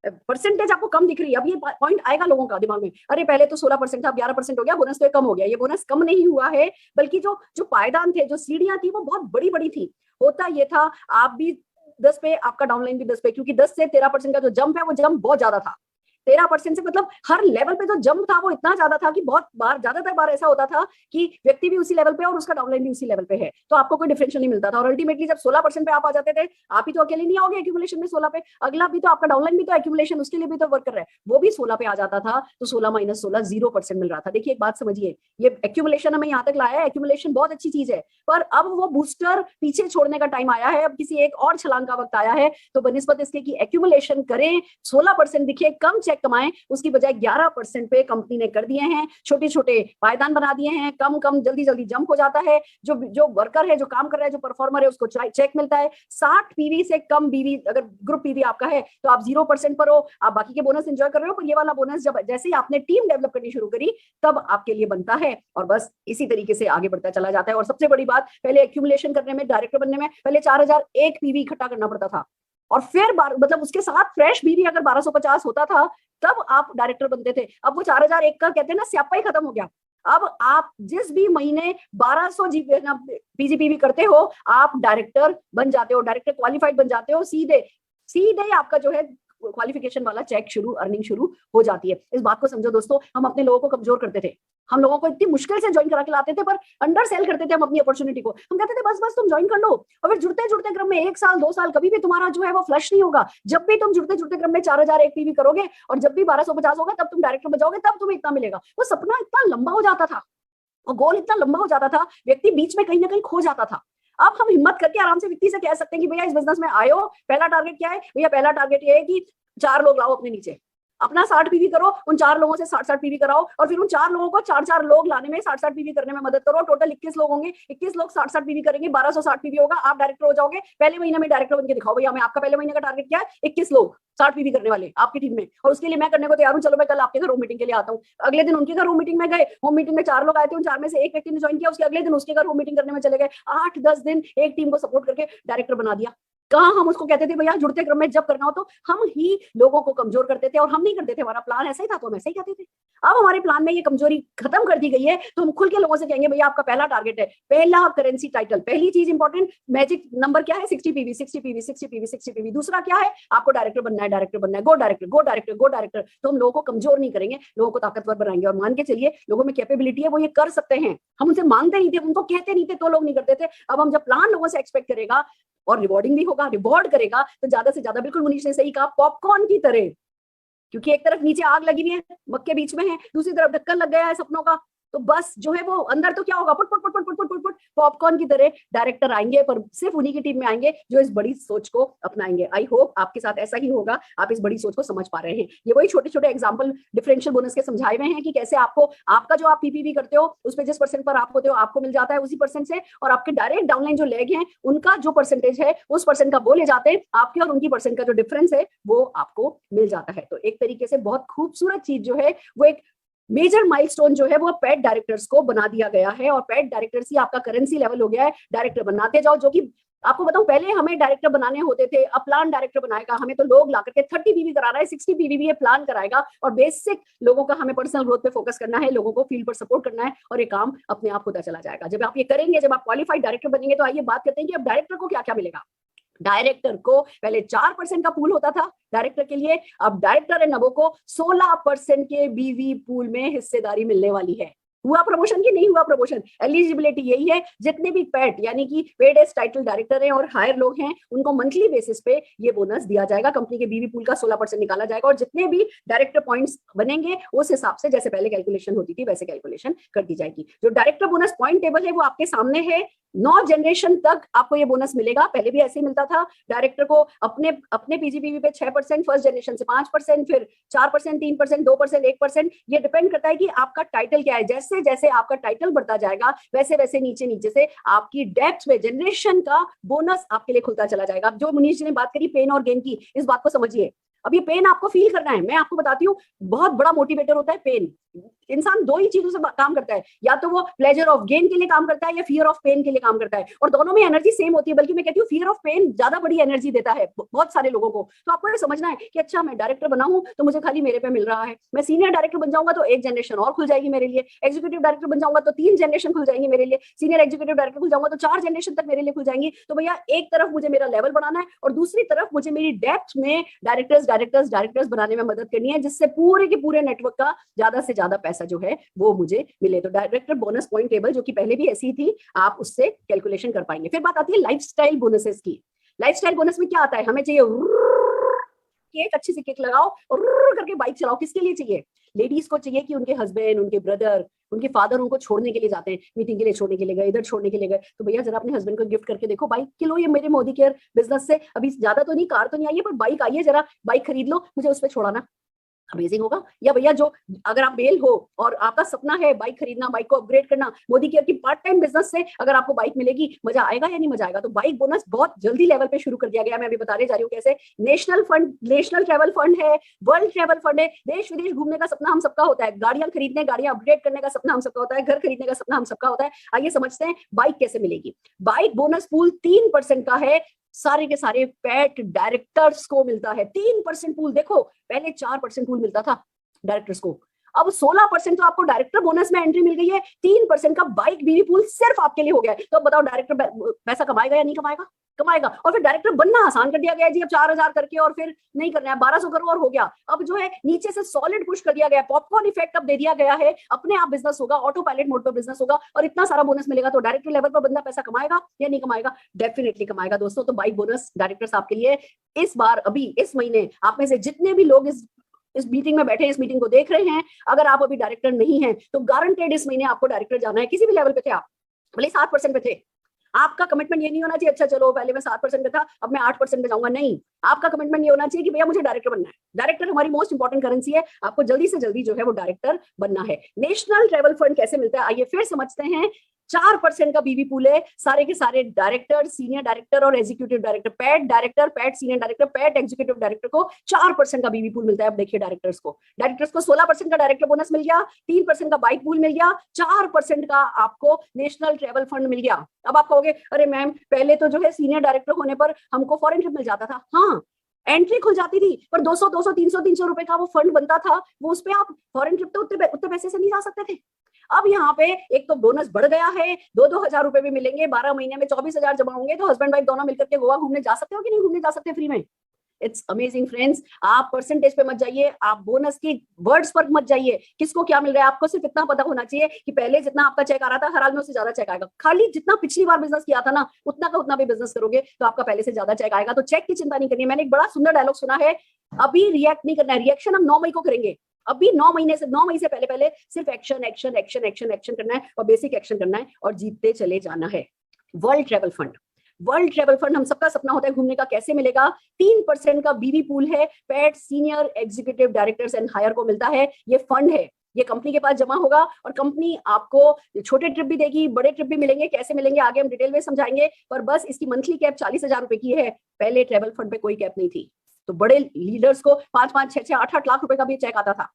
परसेंटेज आपको कम दिख रही है। अब ये पॉइंट आएगा लोगों का दिमाग में, अरे पहले तो 16% था, अब 11% हो गया, बोनस तो कम हो गया। ये बोनस कम नहीं हुआ है, बल्कि जो पायदान थे, जो सीढ़ियां थी, वो बहुत बड़ी बड़ी थी। होता ये था, आप भी 10 पे, आपका डाउनलाइन भी 10 पे, क्योंकि 10 से 13% का जो जंप है वो जंप बहुत ज्यादा था। 13% से मतलब हर लेवल पे जो जंप था वो इतना ज्यादा था कि बहुत बार, ज्यादातर बार ऐसा होता था कि व्यक्ति भी उसी लेवल पे और उसका डाउनलाइन भी उसी लेवल पे है, तो आपको कोई डिफरेंशियल नहीं मिलता था। और अल्टीमेटली जब 16% पे आप आ जाते थे, आप ही तो अकेले नहीं आओगे एक्यूमुलेशन में 16 पे, अगला भी तो आपका डाउनलाइन भी तो एक्यूमुलेशन, उसके लिए भी तो वर्क कर रहा है, वो भी 16 पे आ जाता था, तो 16 - 16 0% मिल रहा था। देखिए एक बात समझिए, ये एक्यूमुलेशन हमें यहाँ तक लाया है, एक्यूमुलेशन बहुत अच्छी चीज है, पर अब वो बूस्टर पीछे छोड़ने का टाइम आया है, अब किसी एक और छलांग का वक्त आया है। तो बनिस्बत इसके कि एक्यूमुलेशन करें, 16% दिखे, कम चेक कमाएं, उसकी बजाय 11% पे कंपनी ने कर दिए हैं, छोटे छोटे पायदान बना दिए हैं, कम जल्दी जल्दी जंप हो जाता है। जो वर्कर है, जो काम कर रहा है, जो परफॉर्मर है, उसको चेक मिलता है। 60 पीवी से कम बीवी, अगर ग्रुप पीवी आपका है तो आप 0% पर हो, आप बाकी के बोनस एंजॉय कर रहे हो, पर ये वाला बोनस जब जैसे ही आपने टीम डेवलप करनी शुरू करी तब आपके लिए बनता है, और बस इसी तरीके से आगे बढ़ता चला जाता है। और सबसे बड़ी बात, पहले एक्यूमुलेशन करने में, डायरेक्टर बनने में पहले 4001 पीवी इकट्ठा करना पड़ता था, और फिर मतलब उसके साथ फ्रेश बीवी अगर 1250 होता था तब आप डायरेक्टर बनते थे। अब वो 4001 का कहते हैं ना, स्यापा ही खत्म हो गया। अब आप जिस भी महीने 1200 पीजीपीवी करते हो, आप डायरेक्टर बन जाते हो, डायरेक्टर क्वालिफाइड बन जाते हो, सीधे आपका जो है क्वालिफिकेशन वाला चेक शुरू, अर्निंग शुरू हो जाती है। इस बात को समझो दोस्तों, हम अपने लोगों को कमजोर करते थे, हम लोगों को इतनी मुश्किल से ज्वाइन करा के लाते थे, पर अंडर सेल करते थे हम अपनी अपॉर्चुनिटी को। हम कहते थे बस बस तुम ज्वाइन कर लो, और फिर जुड़ते जुड़ते क्रम में 1 साल 2 साल कभी भी तुम्हारा जो है वो फ्लश नहीं होगा। जब भी तुम जुड़ते जुड़ते क्रम में 4001 पीवी करोगे और जब भी 1250 होगा तब तुम डायरेक्टर बन जाओगे, तब तुम्हें इतना मिलेगा। वो सपना इतना लंबा हो जाता था, और गोल इतना लंबा हो जाता था, व्यक्ति बीच में कहीं ना कहीं खो जाता था। अब हम हिम्मत करके आराम से व्यक्ति से कह सकते हैं कि भैया इस बिजनेस में आयो, पहला टारगेट क्या है भैया? पहला टारगेट ये है कि 4 लोग लाओ अपने नीचे, अपना 60 पीवी करो, उन 4 लोगों से 60 पीवी कराओ, और फिर उन 4 लोगों को 4 लोग लाने में 60 पीवी करने में मदद करो। टोटल 21 लोग होंगे, 21 लोग 60 पीवी करेंगे, 1260 पीवी होगा, आप डायरेक्टर हो जाओगे। पहले महीने में डायरेक्टर बन के दिखाओ भैया, मैं आपका पहले महीने का टारगेट क्या है? 21 लोग 60 पीवी करने वाले आपकी टीम में, और उसके लिए मैं करने को तैयार हूं। चलो मैं कल आपके घर होम मीटिंग के लिए आता हूँ। अगले दिन उनके घर होम मीटिंग में गए, होम मीटिंग में 4 लोग आए थे, उन 4 में से एक व्यक्ति ने ज्वाइन किया, उसके अगले दिन उसके घर होम मीटिंग करने में चले गए। 8-10 दिन एक टीम को सपोर्ट करके डायरेक्टर बना दिया। कहाँ हम उसको कहते थे भैया जुड़ते क्रम में जब करना हो तो हम ही लोगों को कमजोर करते थे, और हम नहीं करते थे, हमारा प्लान ऐसा ही था तो हम ऐसे ही कहते थे। अब हमारे प्लान में ये कमजोरी खत्म कर दी गई है, तो हम खुल के लोगों से कहेंगे भैया आपका पहला टारगेट है, पहला करेंसी टाइटल, पहली चीज इंपॉर्टेंट मैजिक नंबर क्या है? 60 पीवी, 60 पीवी, 60 पीवी, 60 पीवी। दूसरा क्या है? आपको डायरेक्टर बनना है, डायरेक्टर बनना है, गो डायरेक्टर, गो डायरेक्टर, गो डायरेक्टर। तो हम लोगों को कमजोर नहीं करेंगे, लोगों को ताकतवर बनाएंगे, और मान के चलिए लोगों में कैपेबिलिटी है, वो ये कर सकते हैं। हम उनसे मांगते नहीं थे, उनको कहते नहीं थे तो लोग नहीं करते थे। अब हम जब प्लान लोगों से एक्सपेक्ट करेगा और रिवॉर्डिंग भी होगा, रिवॉर्ड करेगा, तो ज्यादा से ज्यादा, बिल्कुल मुनीश ने सही कहा, पॉपकॉर्न की तरह, क्योंकि एक तरफ नीचे आग लगी हुई है, मक्के बीच में है, दूसरी तरफ ढक्कन लग गया है सपनों का, तो बस जो है वो अंदर तो क्या होगा? Put put put put put put put popcorn की तरह डायरेक्टर आएंगे, पर सिर्फ उन्हीं की टीम में आएंगे जो इस बड़ी सोच को अपनाएंगे। आई होप आपके साथ ऐसा ही होगा, आप इस बड़ी सोच को समझ पा रहे हैं। ये वही छोटे छोटे एग्जांपल डिफरेंशियल बोनस के समझाए हुए हैं कि कैसे आपको आपका जो आप पीपीवी करते हो उस पर जिस % पर आप होते हो आपको मिल जाता है उसी % से, और आपके डायरेक्ट डाउनलाइन जो लेग हैं उनका जो % है उस % का वो ले जाते हैं, आपके और उनकी % का जो डिफरेंस है वो आपको मिल जाता है। तो एक तरीके से बहुत खूबसूरत चीज जो है वो एक मेजर माइलस्टोन जो है वो पेड डायरेक्टर्स को बना दिया गया है, और पेड डायरेक्टर्स ही आपका करेंसी लेवल हो गया है। डायरेक्टर बनाते जाओ, जो कि आपको बताऊं पहले हमें डायरेक्टर बनाने होते थे, अब प्लान डायरेक्टर बनाएगा, हमें तो लोग ला करके 30 पीवी करा रहा है, 60 पीवी भी ये प्लान कराएगा, और बेसिक लोगों का हमें पर्सनल ग्रोथ पे फोकस करना है, लोगों को फील्ड पर सपोर्ट करना है, और ये काम अपने आप होता चला जाएगा। जब आप ये करेंगे, जब आप क्वालिफाइड डायरेक्टर बनेंगे, तो आइए बात करते हैं कि अब डायरेक्टर को क्या क्या मिलेगा। डायरेक्टर को पहले 4% का पूल होता था डायरेक्टर के लिए, अब डायरेक्टर एंड अबो को 16% के बीवी पूल में हिस्सेदारी मिलने वाली है। हुआ प्रमोशन की नहीं हुआ प्रमोशन? एलिजिबिलिटी यही है, जितने भी पेट यानी कि पेड एज टाइटल डायरेक्टर हैं और हायर लोग हैं उनको मंथली बेसिस पे ये बोनस दिया जाएगा। कंपनी के बीवी पूल का 16% निकाला जाएगा, और जितने भी डायरेक्टर पॉइंट्स बनेंगे उस हिसाब से जैसे पहले कैलकुलेशन होती थी वैसे कैलकुलेशन कर दी जाएगी। जो डायरेक्टर बोनस पॉइंट टेबल है वो आपके सामने है। 9 जनरेशन तक आपको ये बोनस मिलेगा। पहले भी ऐसे ही मिलता था। डायरेक्टर को अपने पीजीपीवी पे 6%, फर्स्ट जनरेशन से 5%, फिर 4%, 3%, 2%, 1%। ये डिपेंड करता है कि आपका टाइटल क्या है। जैसे जैसे आपका टाइटल बढ़ता जाएगा वैसे वैसे नीचे नीचे से आपकी डेप्थ में जनरेशन का बोनस आपके लिए खुलता चला जाएगा। जो मुनीश जी ने बात करी पेन और गेन की, इस बात को समझिए। अब ये पेन आपको फील करना है। मैं आपको बताती हूँ, बहुत बड़ा मोटिवेटर होता है पेन। इंसान 2 ही चीजों से काम करता है, या तो वो प्लेजर ऑफ गेन के लिए काम करता है या फियर ऑफ पेन के लिए काम करता है, और दोनों में एनर्जी सेम होती है। बल्कि मैं कहती हूँ फियर ऑफ पेन ज्यादा बड़ी एनर्जी देता है बहुत सारे लोगों को। तो आपको ये समझना है कि अच्छा मैं डायरेक्टर बना हूं तो मुझे खाली मेरे पे मिल रहा है, मैं सीनियर डायरेक्टर बन जाऊंगा तो 1 जनरेशन और खुल जाएगी मेरे लिए, एग्जीक्यूटिव डायरेक्टर बन जाऊंगा तो 3 जनरेशन खुल जाएंगी मेरे लिए, सीनियर एग्जीक्यूटिव डायरेक्टर खुल जाऊंगा तो 4 जनरेशन तक मेरे लिए खुल जाएंगी। तो भैया एक तरफ मुझे मेरा लेवल बढ़ाना है और दूसरी तरफ मुझे मेरी डेप्थ में डायरेक्टर्स बनाने में मदद करनी है, जिससे पूरे के पूरे नेटवर्क का ज्यादा से ज्यादा पैसा जो है वो मुझे मिले। तो डायरेक्टर बोनस पॉइंट टेबल जो कि पहले भी ऐसी थी, आप उससे कैलकुलेशन कर पाएंगे। फिर बात आती है लाइफस्टाइल बोनसेस की। लाइफस्टाइल बोनस में क्या आता है? हमें चाहिए केक, अच्छी सी केक लगाओ और करके बाइक चलाओ। किसके लिए चाहिए? लेडीज को चाहिए कि उनके हस्बैंड, उनके ब्रदर, उनके फादर उनको छोड़ने के लिए जाते हैं, मीटिंग के लिए छोड़ने के लिए गए, इधर छोड़ने के लिए गए, तो भैया जरा अपने हस्बैंड को गिफ्ट करके देखो, बाइक के लो, ये मेरे मोदी केयर बिजनेस से अभी ज्यादा तो नहीं, कार तो नहीं आई है पर बाइक आई है, जरा बाइक खरीद लो, मुझे उस पर छोड़ाना। अमेजिंग होगा। या भैया जो अगर आप मेल हो और आपका सपना है बाइक खरीदना, बाइक को अपग्रेड करना, मोदी केयर की पार्ट टाइम बिजनेस से अगर आपको बाइक मिलेगी, मजा आएगा या नहीं मजा आएगा? तो बाइक बोनस बहुत जल्दी लेवल पे शुरू कर दिया गया। मैं अभी बताने जा रही हूँ कैसे। नेशनल ट्रैवल फंड है, वर्ल्ड ट्रैवल फंड है। देश विदेश घूमने का सपना हम सबका होता है, गाड़ियां खरीदने, गाड़ियां अपग्रेड करने का सपना हम सबका होता है, घर खरीदने का सपना हम सबका होता है। आइए समझते हैं बाइक कैसे मिलेगी। बाइक बोनस पूल 3% का है, सारे के सारे पेट डायरेक्टर्स को मिलता है। 3% पूल। देखो पहले 4% पूल मिलता था डायरेक्टर्स को, अब 16% तो आपको डायरेक्टर बोनस में एंट्री मिल गई है, 3% का बाइक बीवी पूल सिर्फ आपके लिए हो गया है। तो बताओ डायरेक्टर पैसा कमाएगा या नहीं कमाएगा? कमाएगा। और फिर डायरेक्टर बनना आसान कर दिया गया जी, अब 4000 करके और फिर नहीं करना है, 1200 करो और हो गया। अब जो है नीचे से सॉलिड पुश कर दिया गया, पॉपकॉर्न इफेक्ट अब दे दिया गया है, अपने आप बिजनेस होगा, ऑटो पायलट मोड पर बिजनेस होगा और इतना सारा बोनस मिलेगा। तो डायरेक्टर लेवल पर बंदा पैसा कमाएगा या नहीं कमाएगा? डेफिनेटली कमाएगा दोस्तों। तो बाइक बोनस डायरेक्टर्स आपके लिए इस बार, अभी इस महीने आप में से जितने भी लोग इस मीटिंग में बैठे, इस मीटिंग को देख रहे हैं, अगर आप अभी डायरेक्टर नहीं है तो गारंटेड इस महीने आपको डायरेक्टर जाना है। किसी भी लेवल पे थे आप, भले 7% पे थे, आपका कमिटमेंट ये नहीं होना चाहिए अच्छा चलो पहले मैं 7% पे था अब मैं 8% पे जाऊंगा। नहीं, आपका कमिटमेंट ये होना चाहिए कि भैया मुझे डायरेक्टर बनना है। डायरेक्टर हमारी मोस्ट इंपॉर्टेंट करेंसी है, आपको जल्दी से जल्दी जो है वो डायरेक्टर बनना है। नेशनल ट्रैवल फंड कैसे मिलता है आइए फिर समझते हैं। 4% का बीवी पूल है, सारे के सारे डायरेक्टर, सीनियर डायरेक्टर और executive director, PAT director, PAT senior director, PAT executive director को 4% का बीवी पूल मिलता है। अब देखिए डायरेक्टर्स को 16% का डायरेक्टर बोनस मिल गया, 3% का बाइक पूल मिल गया, 4% का आपको नेशनल ट्रैवल फंड मिल गया। अब आप कहोगे अरे मैम पहले तो जो है सीनियर डायरेक्टर होने पर हमको फॉरेन ट्रिप मिल जाता था। हाँ, एंट्री खुल जाती थी, पर 200 300 रुपए का वो फंड बनता था, वो उस पे आप फॉरेन ट्रिप तो उतने पैसे से नहीं जा सकते थे। अब यहाँ पे एक तो बोनस बढ़ गया है, 2-2 हजार रुपए भी मिलेंगे, 12 महीने में 24,000 जमा होंगे, तो हस्बैंड वाइफ दोनों मिलकर के गोवा घूमने जा सकते हो कि नहीं घूमने जा सकते फ्री में? It's amazing friends. आप परसेंटेज पे मत जाइए, आप बोनस की वर्ड्स पर मत जाइए, किसको क्या मिल रहा है आपको सिर्फ इतना पता होना चाहिए कि पहले जितना आपका चेक आ रहा था हर हाल में उससे ज्यादा चेक आएगा। खाली जितना पिछली बार बिजनेस किया था ना उतना का उतना भी बिजनेस करोगे तो आपका पहले से ज्यादा चेक आएगा। तो चेक की चिंता नहीं करनी है। मैंने एक बड़ा सुंदर डायलॉग सुना है, अभी रिएक्ट नहीं करना है, रिएक्शन हम 9 मई को करेंगे। अभी 9 मई से पहले पहले सिर्फ action action action action action करना है और बेसिक एक्शन करना है और जीतते चले जाना है। वर्ल्ड ट्रैवल फंड हम सबका सपना होता है घूमने का, कैसे मिलेगा? 3% का बीवी पूल है, पैट senior executive directors and higher को मिलता है। ये फंड है, ये कंपनी के पास जमा होगा और कंपनी आपको छोटे ट्रिप भी देगी, बड़े ट्रिप भी मिलेंगे। कैसे मिलेंगे आगे हम डिटेल में समझाएंगे, पर बस इसकी मंथली कैप 40,000 रुपए की है। पहले ट्रैवल फंड पे कोई कैप नहीं थी, तो बड़े लीडर्स को 5-5, 6-6, 8-8 लाख रुपए का भी चेक आता था।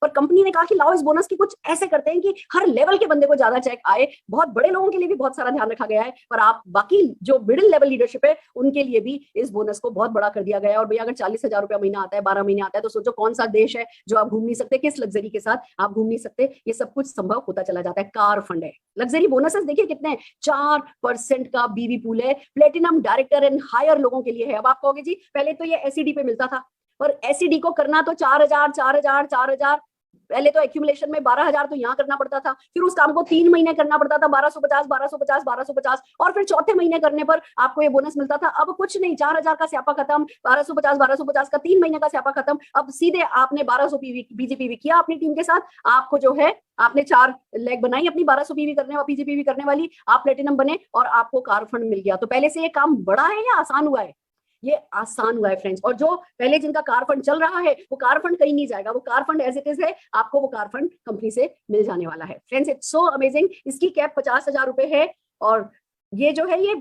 पर कंपनी ने कहा कि लाओ इस बोनस की कुछ ऐसे करते हैं कि हर लेवल के बंदे को ज्यादा चेक आए। बहुत बड़े लोगों के लिए भी बहुत सारा ध्यान रखा गया है, पर आप बाकी जो मिडिल लेवल लीडरशिप है उनके लिए भी इस बोनस को बहुत बड़ा कर दिया गया है। और भैया अगर 40,000 रुपया महीना आता है, 12 महीने आता है, तो सोचो कौन सा देश है जो आप घूम नहीं सकते, किस लग्जरी के साथ आप घूम नहीं सकते। ये सब कुछ संभव होता चला जाता है। कार फंड है, लग्जरी बोनसेस देखिए कितने हैं, 4% का बीवी पूल है, प्लेटिनम डायरेक्टर एंड हायर लोगों के लिए है। अब आप कहोगे जी पहले तो ये एसईडी पे मिलता था, पर एसईडी को करना तो 4,000 पहले तो एक्यूमुलेशन में 12,000 तो यहाँ करना पड़ता था, फिर उस काम को 3 महीने करना पड़ता था, 1250 और फिर चौथे महीने करने पर आपको ये बोनस मिलता था। अब कुछ नहीं, 4,000 का स्यापा खत्म, 1250 का 3 महीने का स्यापा खत्म। अब सीधे आपने 1200 बीजीपीवी किया अपनी टीम के साथ, आपको जो है आपने 4 लेग बनाई अपनी 1200 पीजीपीवी करने वाली, आप प्लेटिनम बने और आपको कार फंड मिल गया। तो पहले से ये काम बड़ा है या आसान हुआ है? ये आसान हुआ है फ्रेंड्स। और जो पहले जिनका कार फंड चल रहा है वो कार फंड कहीं नहीं जाएगा, वो car fund as it is है, आपको वो कार फंड कंपनी से मिल जाने वाला है फ्रेंड्स। It's so amazing. इसकी कैप 50,000 रुपए है और ये जो है, ये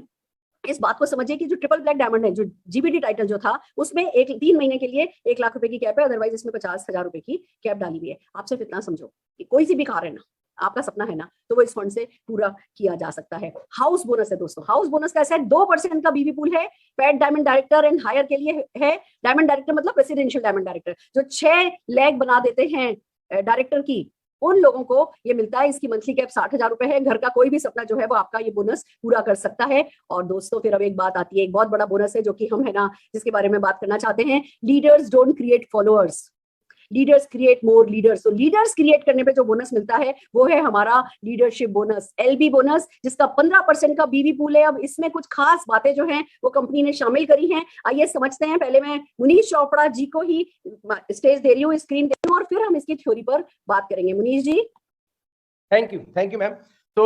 इस बात को समझिए कि जो ट्रिपल ब्लैक डायमंड है, जो जीबीडी टाइटल जो था उसमें 3 महीने के लिए 1 लाख रुपए की कैप है, अदरवाइज इसमें 50,000 रुपए की कैप डाली हुई है। आप सिर्फ इतना समझो कि कोई सी भी कार है ना, आपका सपना है ना, तो वो इस फंड से पूरा किया जा सकता है। हाउस बोनस है दोस्तों, हाउस बोनस कैसा है? 2% का बीवी पूल है, पैट डायमंड डायरेक्टर एंड हायर के लिए है। डायमंड डायरेक्टर मतलब प्रेसिडेंशियल डायमंड डायरेक्टर, जो 6 लेग बना देते हैं डायरेक्टर की, उन लोगों को ये मिलता है। इसकी मंथली कैप 60,000 रुपए है। घर का कोई भी सपना जो है वो आपका ये बोनस पूरा कर सकता है। और दोस्तों फिर अब एक बात आती है, एक बहुत बड़ा बोनस है जो कि हम है ना जिसके बारे में बात करना चाहते हैं। Leaders don't create followers, leaders create more leaders. तो लीडर्स क्रिएट करने पे जो बोनस मिलता है वो है हमारा लीडरशिप बोनस, एलबी बोनस, जिसका 15% का बीवी पूल है। अब इसमें कुछ खास बातें जो हैं वो कंपनी ने शामिल करी हैं, आइए समझते हैं। पहले मैं मुनीश चोपड़ा जी को ही स्टेज दे रही हूँ, स्क्रीन दे रही हूँ, और फिर हम इसकी थ्योरी पर बात करेंगे। Munish ji. Thank you ma'am. तो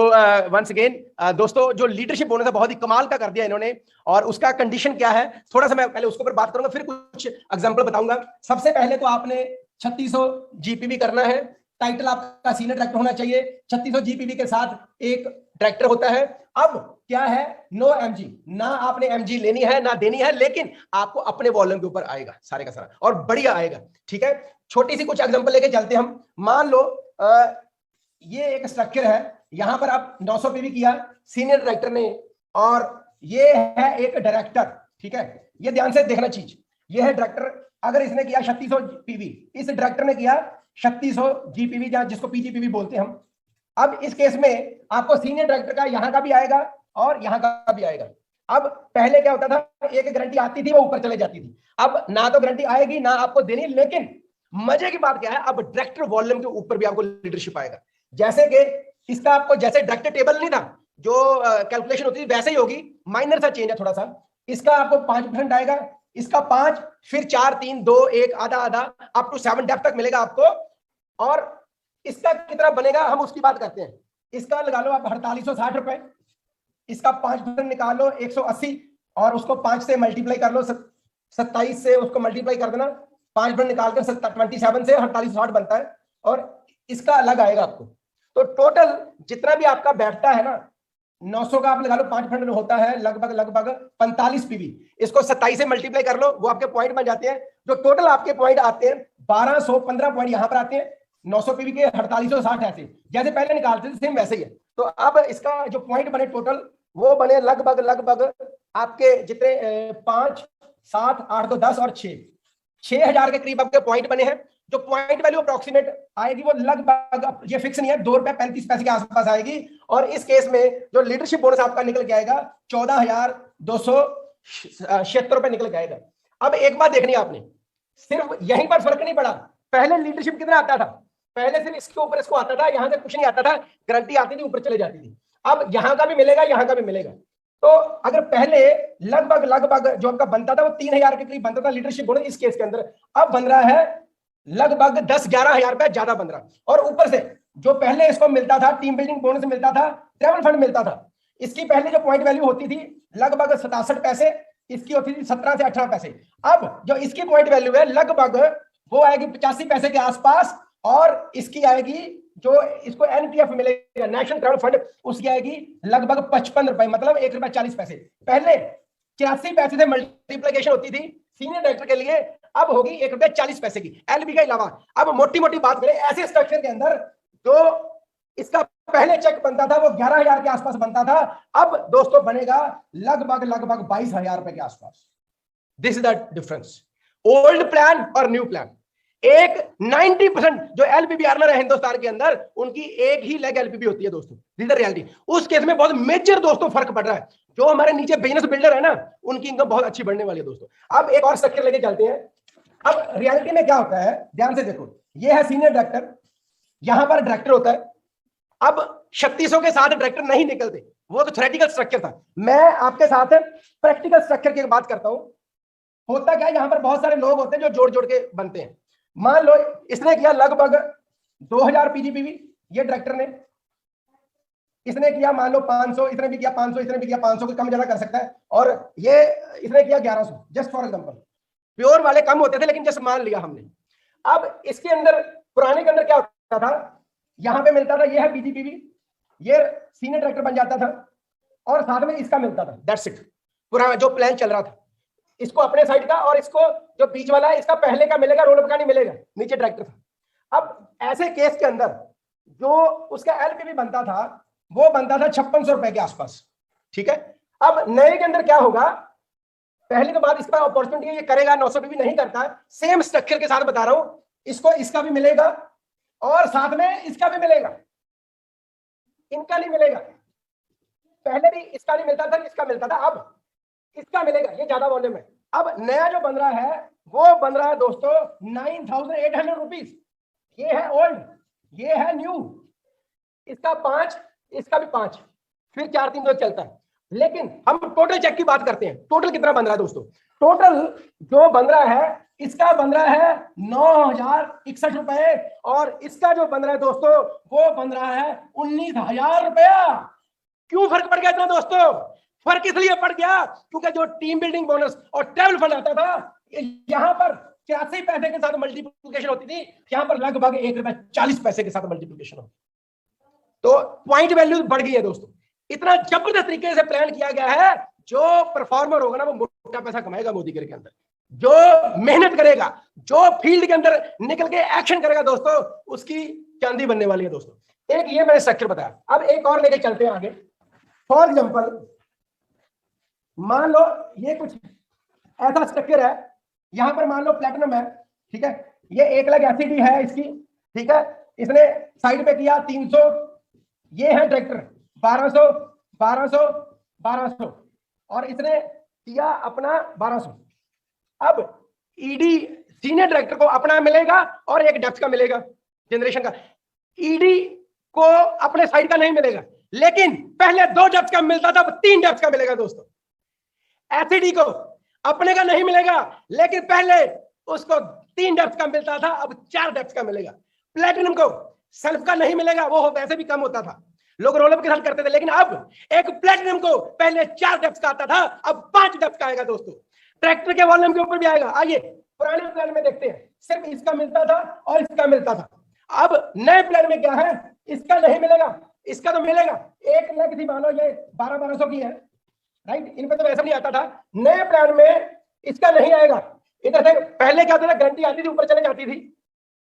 वंस अगेन दोस्तों, जो लीडरशिप बोनस है बहुत ही कमाल का कर दिया इन्होंने, और उसका कंडीशन क्या है थोड़ा सा मैं पहले उसके ऊपर बात करूंगा, फिर कुछ एग्जांपल बताऊंगा। सबसे पहले तो आपने 3600 जीपीवी करना है, टाइटल आपका सीनियर डायरेक्टर होना चाहिए, 3600 जीपीवी के साथ एक डायरेक्टर होता है। अब क्या है, नो एमजी, ना आपने एमजी लेनी है ना देनी है, लेकिन आपको अपने वॉल्यूम के ऊपर आएगा सारे का सारा, और बढ़िया आएगा। ठीक है, छोटी सी कुछ एग्जांपल लेके चलते हम। मान लो ये एक स्ट्रक्चर है, यहां पर आप 900 पीवी किया सीनियर डायरेक्टर ने, और ये है एक डायरेक्टर। ठीक है, ये ध्यान से देखना चीज, ये है डायरेक्टर, अगर इसने किया 3600 पीवी, इस डायरेक्टर ने किया 3600 जीपीवी, जिसको पीजीपीवी बोलते हैं हम। अब इस केस में आपको सीनियर डायरेक्टर का यहां का भी आएगा और यहां का भी आएगा। अब पहले क्या होता था, एक गारंटी आती थी वो ऊपर चले जाती थी, अब ना तो गारंटी आएगी ना आपको देनी। लेकिन मजे की बात क्या है, अब डायरेक्टर वॉल्यूम के ऊपर भी आपको लीडरशिप आएगा। जैसे कि इसका आपको जैसे डायरेक्टर टेबल नहीं था जो कैलकुलेशन होती थी वैसे ही होगी, माइनर सा चेंज है थोड़ा सा। इसका आपको 5% आएगा, इसका 5, फिर 4 3 2 1 आधा आधा अप टू 7 डेप्थ तक मिलेगा आपको। और इसका कितना बनेगा हम उसकी बात करते हैं। इसका लगा लो आप 4860 रुपए, इसका 5% निकाल लो 180, और उसको 5 से मल्टीप्लाई कर लो, 27 से उसको मल्टीप्लाई कर देना, 5% निकाल कर 27 से 4860 बनता है, और इसका अलग आएगा आपको। तो टोटल जितना भी आपका बैठता है ना 900 का आप लगा लो 5% होता है लगभग 45 पीवी। इसको 27 से मल्टीप्लाई कर लो, वो आपके पॉइंट बन जाते हैं। जो टोटल आपके पॉइंट आते हैं 1215 पॉइंट यहां पर आते हैं, 900 पीवी के 4860 ऐसे जैसे पहले निकालते थे सेम वैसे ही है। तो अब इसका जो पॉइंट बने टोटल वो बने लगभग आपके जितने 5 7 8 2 10 और 6000 के करीब आपके पॉइंट बने हैं। जो पॉइंट वैल्यू अप्रोक्सीमेट आएगी वो लगभग, ये फिक्स नहीं है, ₹2.35 के आसपास आएगी। और इस केस में जो लीडरशिप बोनस आपका निकल के आएगा 14,276 रुपए निकल के आएगा। अब एक बात देखनी है आपने, सिर्फ यहीं पर फर्क नहीं पड़ा। पहले लीडरशिप कितना आता था, पहले सिर्फ इसके ऊपर इसको आता था, यहां से कुछ नहीं आता था, गारंटी आती थी ऊपर चले जाती थी। अब यहां का भी मिलेगा, यहां का भी मिलेगा। तो अगर पहले लगभग जो आपका बनता था वो 3000 के करीब बनता था लीडरशिप बोनस इस केस के अंदर, अब बन रहा है लगभग 10-11 हजार रुपए ज्यादा बन रहा। और ऊपर से जो पहले इसको मिलता था टीम बिल्डिंग बोनस मिलता था, ट्रैवल फंड मिलता था, इसकी पहले जो पॉइंट वैल्यू होती थी लगभग 67 पैसे, इसकी होती थी 17 से 18 पैसे। अब जो इसकी पॉइंट वैल्यू है लगभग वो आएगी 85 पैसे के आसपास, और इसकी आएगी जो इसको एनटीएफ मिलेगा नेशनल ट्रैवल फंड, उसकी आएगी लगभग 55 रुपए, मतलब ₹1.40। पहले 84 पैसे से मल्टीप्लिकेशन होती थी सीनियर डायरेक्टर के लिए, अब होगी ₹1.40 की एलबी के अलावा। अब मोटी मोटी बात करें ऐसे स्ट्रक्चर के अंदर जो इसका पहले चेक बनता था वो 11,000 के आसपास बनता था, अब दोस्तों बनेगा लगभग 22,000 रुपए के आसपास। This is the difference, old plan और न्यू प्लान। एक 90% जो एलपीबी अर्नर है हिंदुस्तान के अंदर उनकी एक ही लेग एलपीबी होती है दोस्तों, दिस इज द रियलिटी। उस केस में बहुत मेजर दोस्तों फर्क पड़ रहा है। जो हमारे नीचे बिजनेस बिल्डर है ना उनकी इनकम बहुत अच्छी बढ़ने वाली है दोस्तों। अब एक और स्ट्रक्चर लेके चलते हैं। अब रियलिटी में क्या होता है ध्यान से देखो, ये है सीनियर डायरेक्टर, यहां पर डायरेक्टर होता है। अब 3600 के साथ डायरेक्टर नहीं निकलते, वो तो थ्योरेटिकल स्ट्रक्चर था। मैं आपके साथ प्रैक्टिकल स्ट्रक्चर की बात करता हूं। होता क्या है, यहां पर बहुत सारे लोग होते हैं जो जोड़ जोड़ के बनते हैं। मान लो इसने किया लगभग 2000 पीजीपीवी, ये डायरेक्टर ने, इसने किया मान लो 500, इसने भी किया 500, इसने भी किया 500, को कम ज्यादा कर सकता है, और ये इसने किया 1100, जस्ट फॉर एग्जांपल। प्योर वाले कम होते थे लेकिन जस्ट मान लिया हमने। अब इसके अंदर पुराने के अंदर क्या होता था, यहां पे मिलता था, ये है पीजीपीवी, ये सीनियर डायरेक्टर बन जाता था और साथ में इसका मिलता था, दैट्स इट। पुराना जो प्लान चल रहा था इसको अपने साइड का, और इसको जो बीच वाला है इसका पहले का मिलेगा, रोल का नहीं मिलेगा, नीचे डायरेक्टर था। अब ऐसे केस के अंदर जो उसका एलपीवी बनता था वो बनता था 5600 रुपए के आसपास, ठीक है। अब नए के अंदर क्या होगा, पहले के बाद इसका अपॉर्चुनिटी ये करेगा, 900 भी नहीं करता, सेम स्ट्रक्चर के साथ बता रहा हूं, इसको इसका भी मिलेगा और साथ में इसका भी मिलेगा, इनका नहीं मिलेगा। पहले भी इसका नहीं मिलता था, इसका मिलता था, अब इसका मिलेगा, ये ज्यादा वॉल्यूम है। अब नया जो बन रहा है वो बन रहा है दोस्तों 9800 रुपीज, ये है ओल्ड, ये है न्यू। इसका 5, इसका भी 5, फिर 4 3 2 चलता है। लेकिन हम टोटल चेक की बात करते हैं, टोटल कितना बन रहा है दोस्तों। टोटल जो बन रहा है इसका बन रहा है 9061 रुपए, और इसका जो बन रहा है दोस्तों वो बन रहा है 19,000 रुपया। क्यों फर्क पड़ गया इतना दोस्तों? फर्क इसलिए पड़ गया क्योंकि जो टीम बिल्डिंग बोनस और ट्रैवल फंड आता था यहां पर 83 पैसे के साथ मल्टीप्लिकेशन होती थी, यहां पर लगभग ₹1.40 के साथ मल्टीप्लिकेशन होती। तो पॉइंट वैल्यू बढ़ गई है दोस्तों। इतना जबरदस्त तरीके से प्लान किया गया है, जो परफॉर्मर होगा ना वो मोटा पैसा कमाएगा मोदी के अंदर। जो मेहनत करेगा, जो फील्ड के अंदर निकल के एक्शन करेगा दोस्तों, उसकी चांदी बनने वाली है दोस्तों। एक ये मैंने स्ट्रक्चर बताया, अब एक और लेके चलते हैं आगे। फॉर एग्जाम्पल मान लो ये कुछ ऐसा स्ट्रक्चर है यहां पर मान लो प्लेटिनम है, ठीक है, ये 1 लाख एसिडी है इसकी, ठीक है, इसने साइड पे किया 300, ये है डायरेक्टर 1200 1200 1200 और इसने किया अपना 1200। अब ईडी सीनियर डायरेक्टर को अपना मिलेगा और एक डेप्थ का मिलेगा जनरेशन का, ईडी को अपने साइड का नहीं मिलेगा, लेकिन पहले 2 डेप्थ का मिलता था, अब 3 डेप्थ का मिलेगा दोस्तों। एसिडी को अपने का नहीं मिलेगा, लेकिन पहले उसको 3 डेप्थ का मिलता था, अब 4 डेप्थ का मिलेगा। प्लेटिनम को सेल्फ का नहीं मिलेगा, वो वैसे भी कम होता था, लोग रोलअप के साथ करते थे, लेकिन अब एक प्लेटिनम को पहले 4 डेप्थ का आता था, अब 5 डेप्थ का आएगा दोस्तों। ट्रैक्टर के वॉल्यूम के ऊपर भी आएगा। आइए पुराने प्लान में देखते हैं, सिर्फ इसका मिलता था और इसका मिलता था। अब नए प्लान में क्या है, इसका नहीं मिलेगा, इसका तो मिलेगा। 1 लाख थी मान लो, ये 1200 की है, राइट, इन पे तो वैसे नहीं आता था। नए प्लान में इसका नहीं आएगा, इधर से पहले क्या होता था, गारंटी आती थी ऊपर चले जाती थी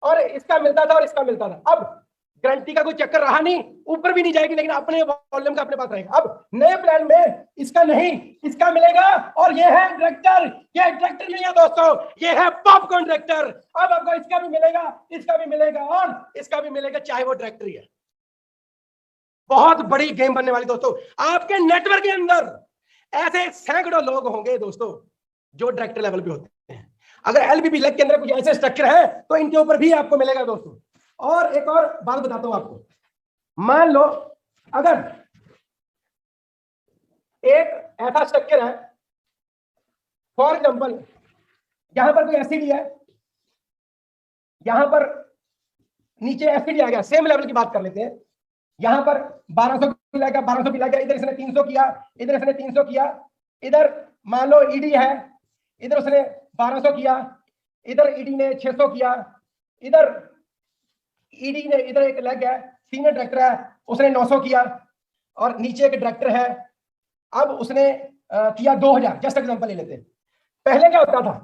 और इसका मिलता था और इसका मिलता था। अब गारंटी का कोई चक्कर रहा नहीं, ऊपर भी नहीं जाएगी, लेकिन अपने वॉल्यूम का अपने पास रहेगा। अब नए प्लान में इसका नहीं, इसका मिलेगा और ये है डायरेक्टर, ये डायरेक्टर नहीं है दोस्तों, ये है पॉपकॉर्न डायरेक्टर। अब आपको इसका भी मिलेगा, इसका भी मिलेगा और इसका भी मिलेगा, चाहे वो डायरेक्टर ही है। बहुत बड़ी गेम बनने वाली दोस्तों। आपके नेटवर्क के अंदर ऐसे सैकड़ों लोग होंगे दोस्तों जो डायरेक्टर लेवल पे होते हैं। अगर एलबीबी लेग के अंदर कुछ ऐसे स्ट्रक्चर है तो इनके ऊपर भी आपको मिलेगा दोस्तों। और एक और बात बताता हूं आपको, मान लो अगर एक ऐसा स्ट्रक्चर है, फॉर एग्जांपल यहां पर कोई एसिड है, यहां पर नीचे एसिड आ गया, सेम लेवल की बात कर लेते हैं। यहां पर 1200 पिला गया, 1200 पिला गया, इधर इसने 300 किया, इधर इसने 300 किया, इधर मान लो ईडी है, इधर उसने 1200 किया, इधर ईडी ने 600 किया, इधर ईडी ने, इधर एक लेग है, सीनियर डायरेक्टर है, उसने 900 किया और नीचे एक डायरेक्टर है, अब उसने किया 2000। जस्ट एग्जांपल ले लेते हैं। पहले क्या होता था,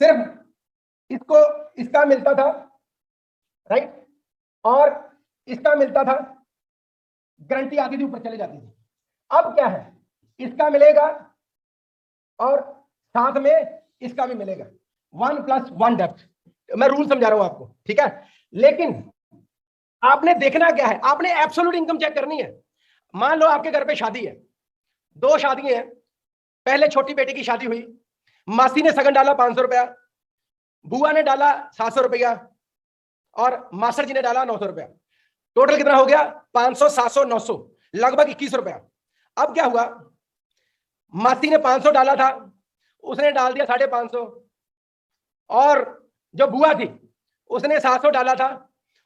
सिर्फ इसको इसका मिलता था, राइट, और इसका मिलता था, गारंटी आती थी ऊपर चले जाती थी। अब क्या है, इसका मिलेगा और साथ में इसका भी मिलेगा, 1+1 डेप्थ। मैं रूल समझा रहा हूं आपको, ठीक है, लेकिन आपने देखना क्या है, आपने एब्सोल्यूट इनकम चेक करनी है। मान लो आपके घर पे शादी है, 2 शादियां हैं, पहले छोटी बेटी की शादी हुई, मासी ने सगन डाला 500 रुपया, बुआ ने डाला 700 रुपया और मास्टर जी ने डाला 900 रुपया। टोटल कितना हो गया, 500 700 900, लगभग 21 रुपया। अब क्या हुआ, मासी ने 500 डाला था, उसने डाल दिया 550, और जो बुआ थी उसने 700 डाला था,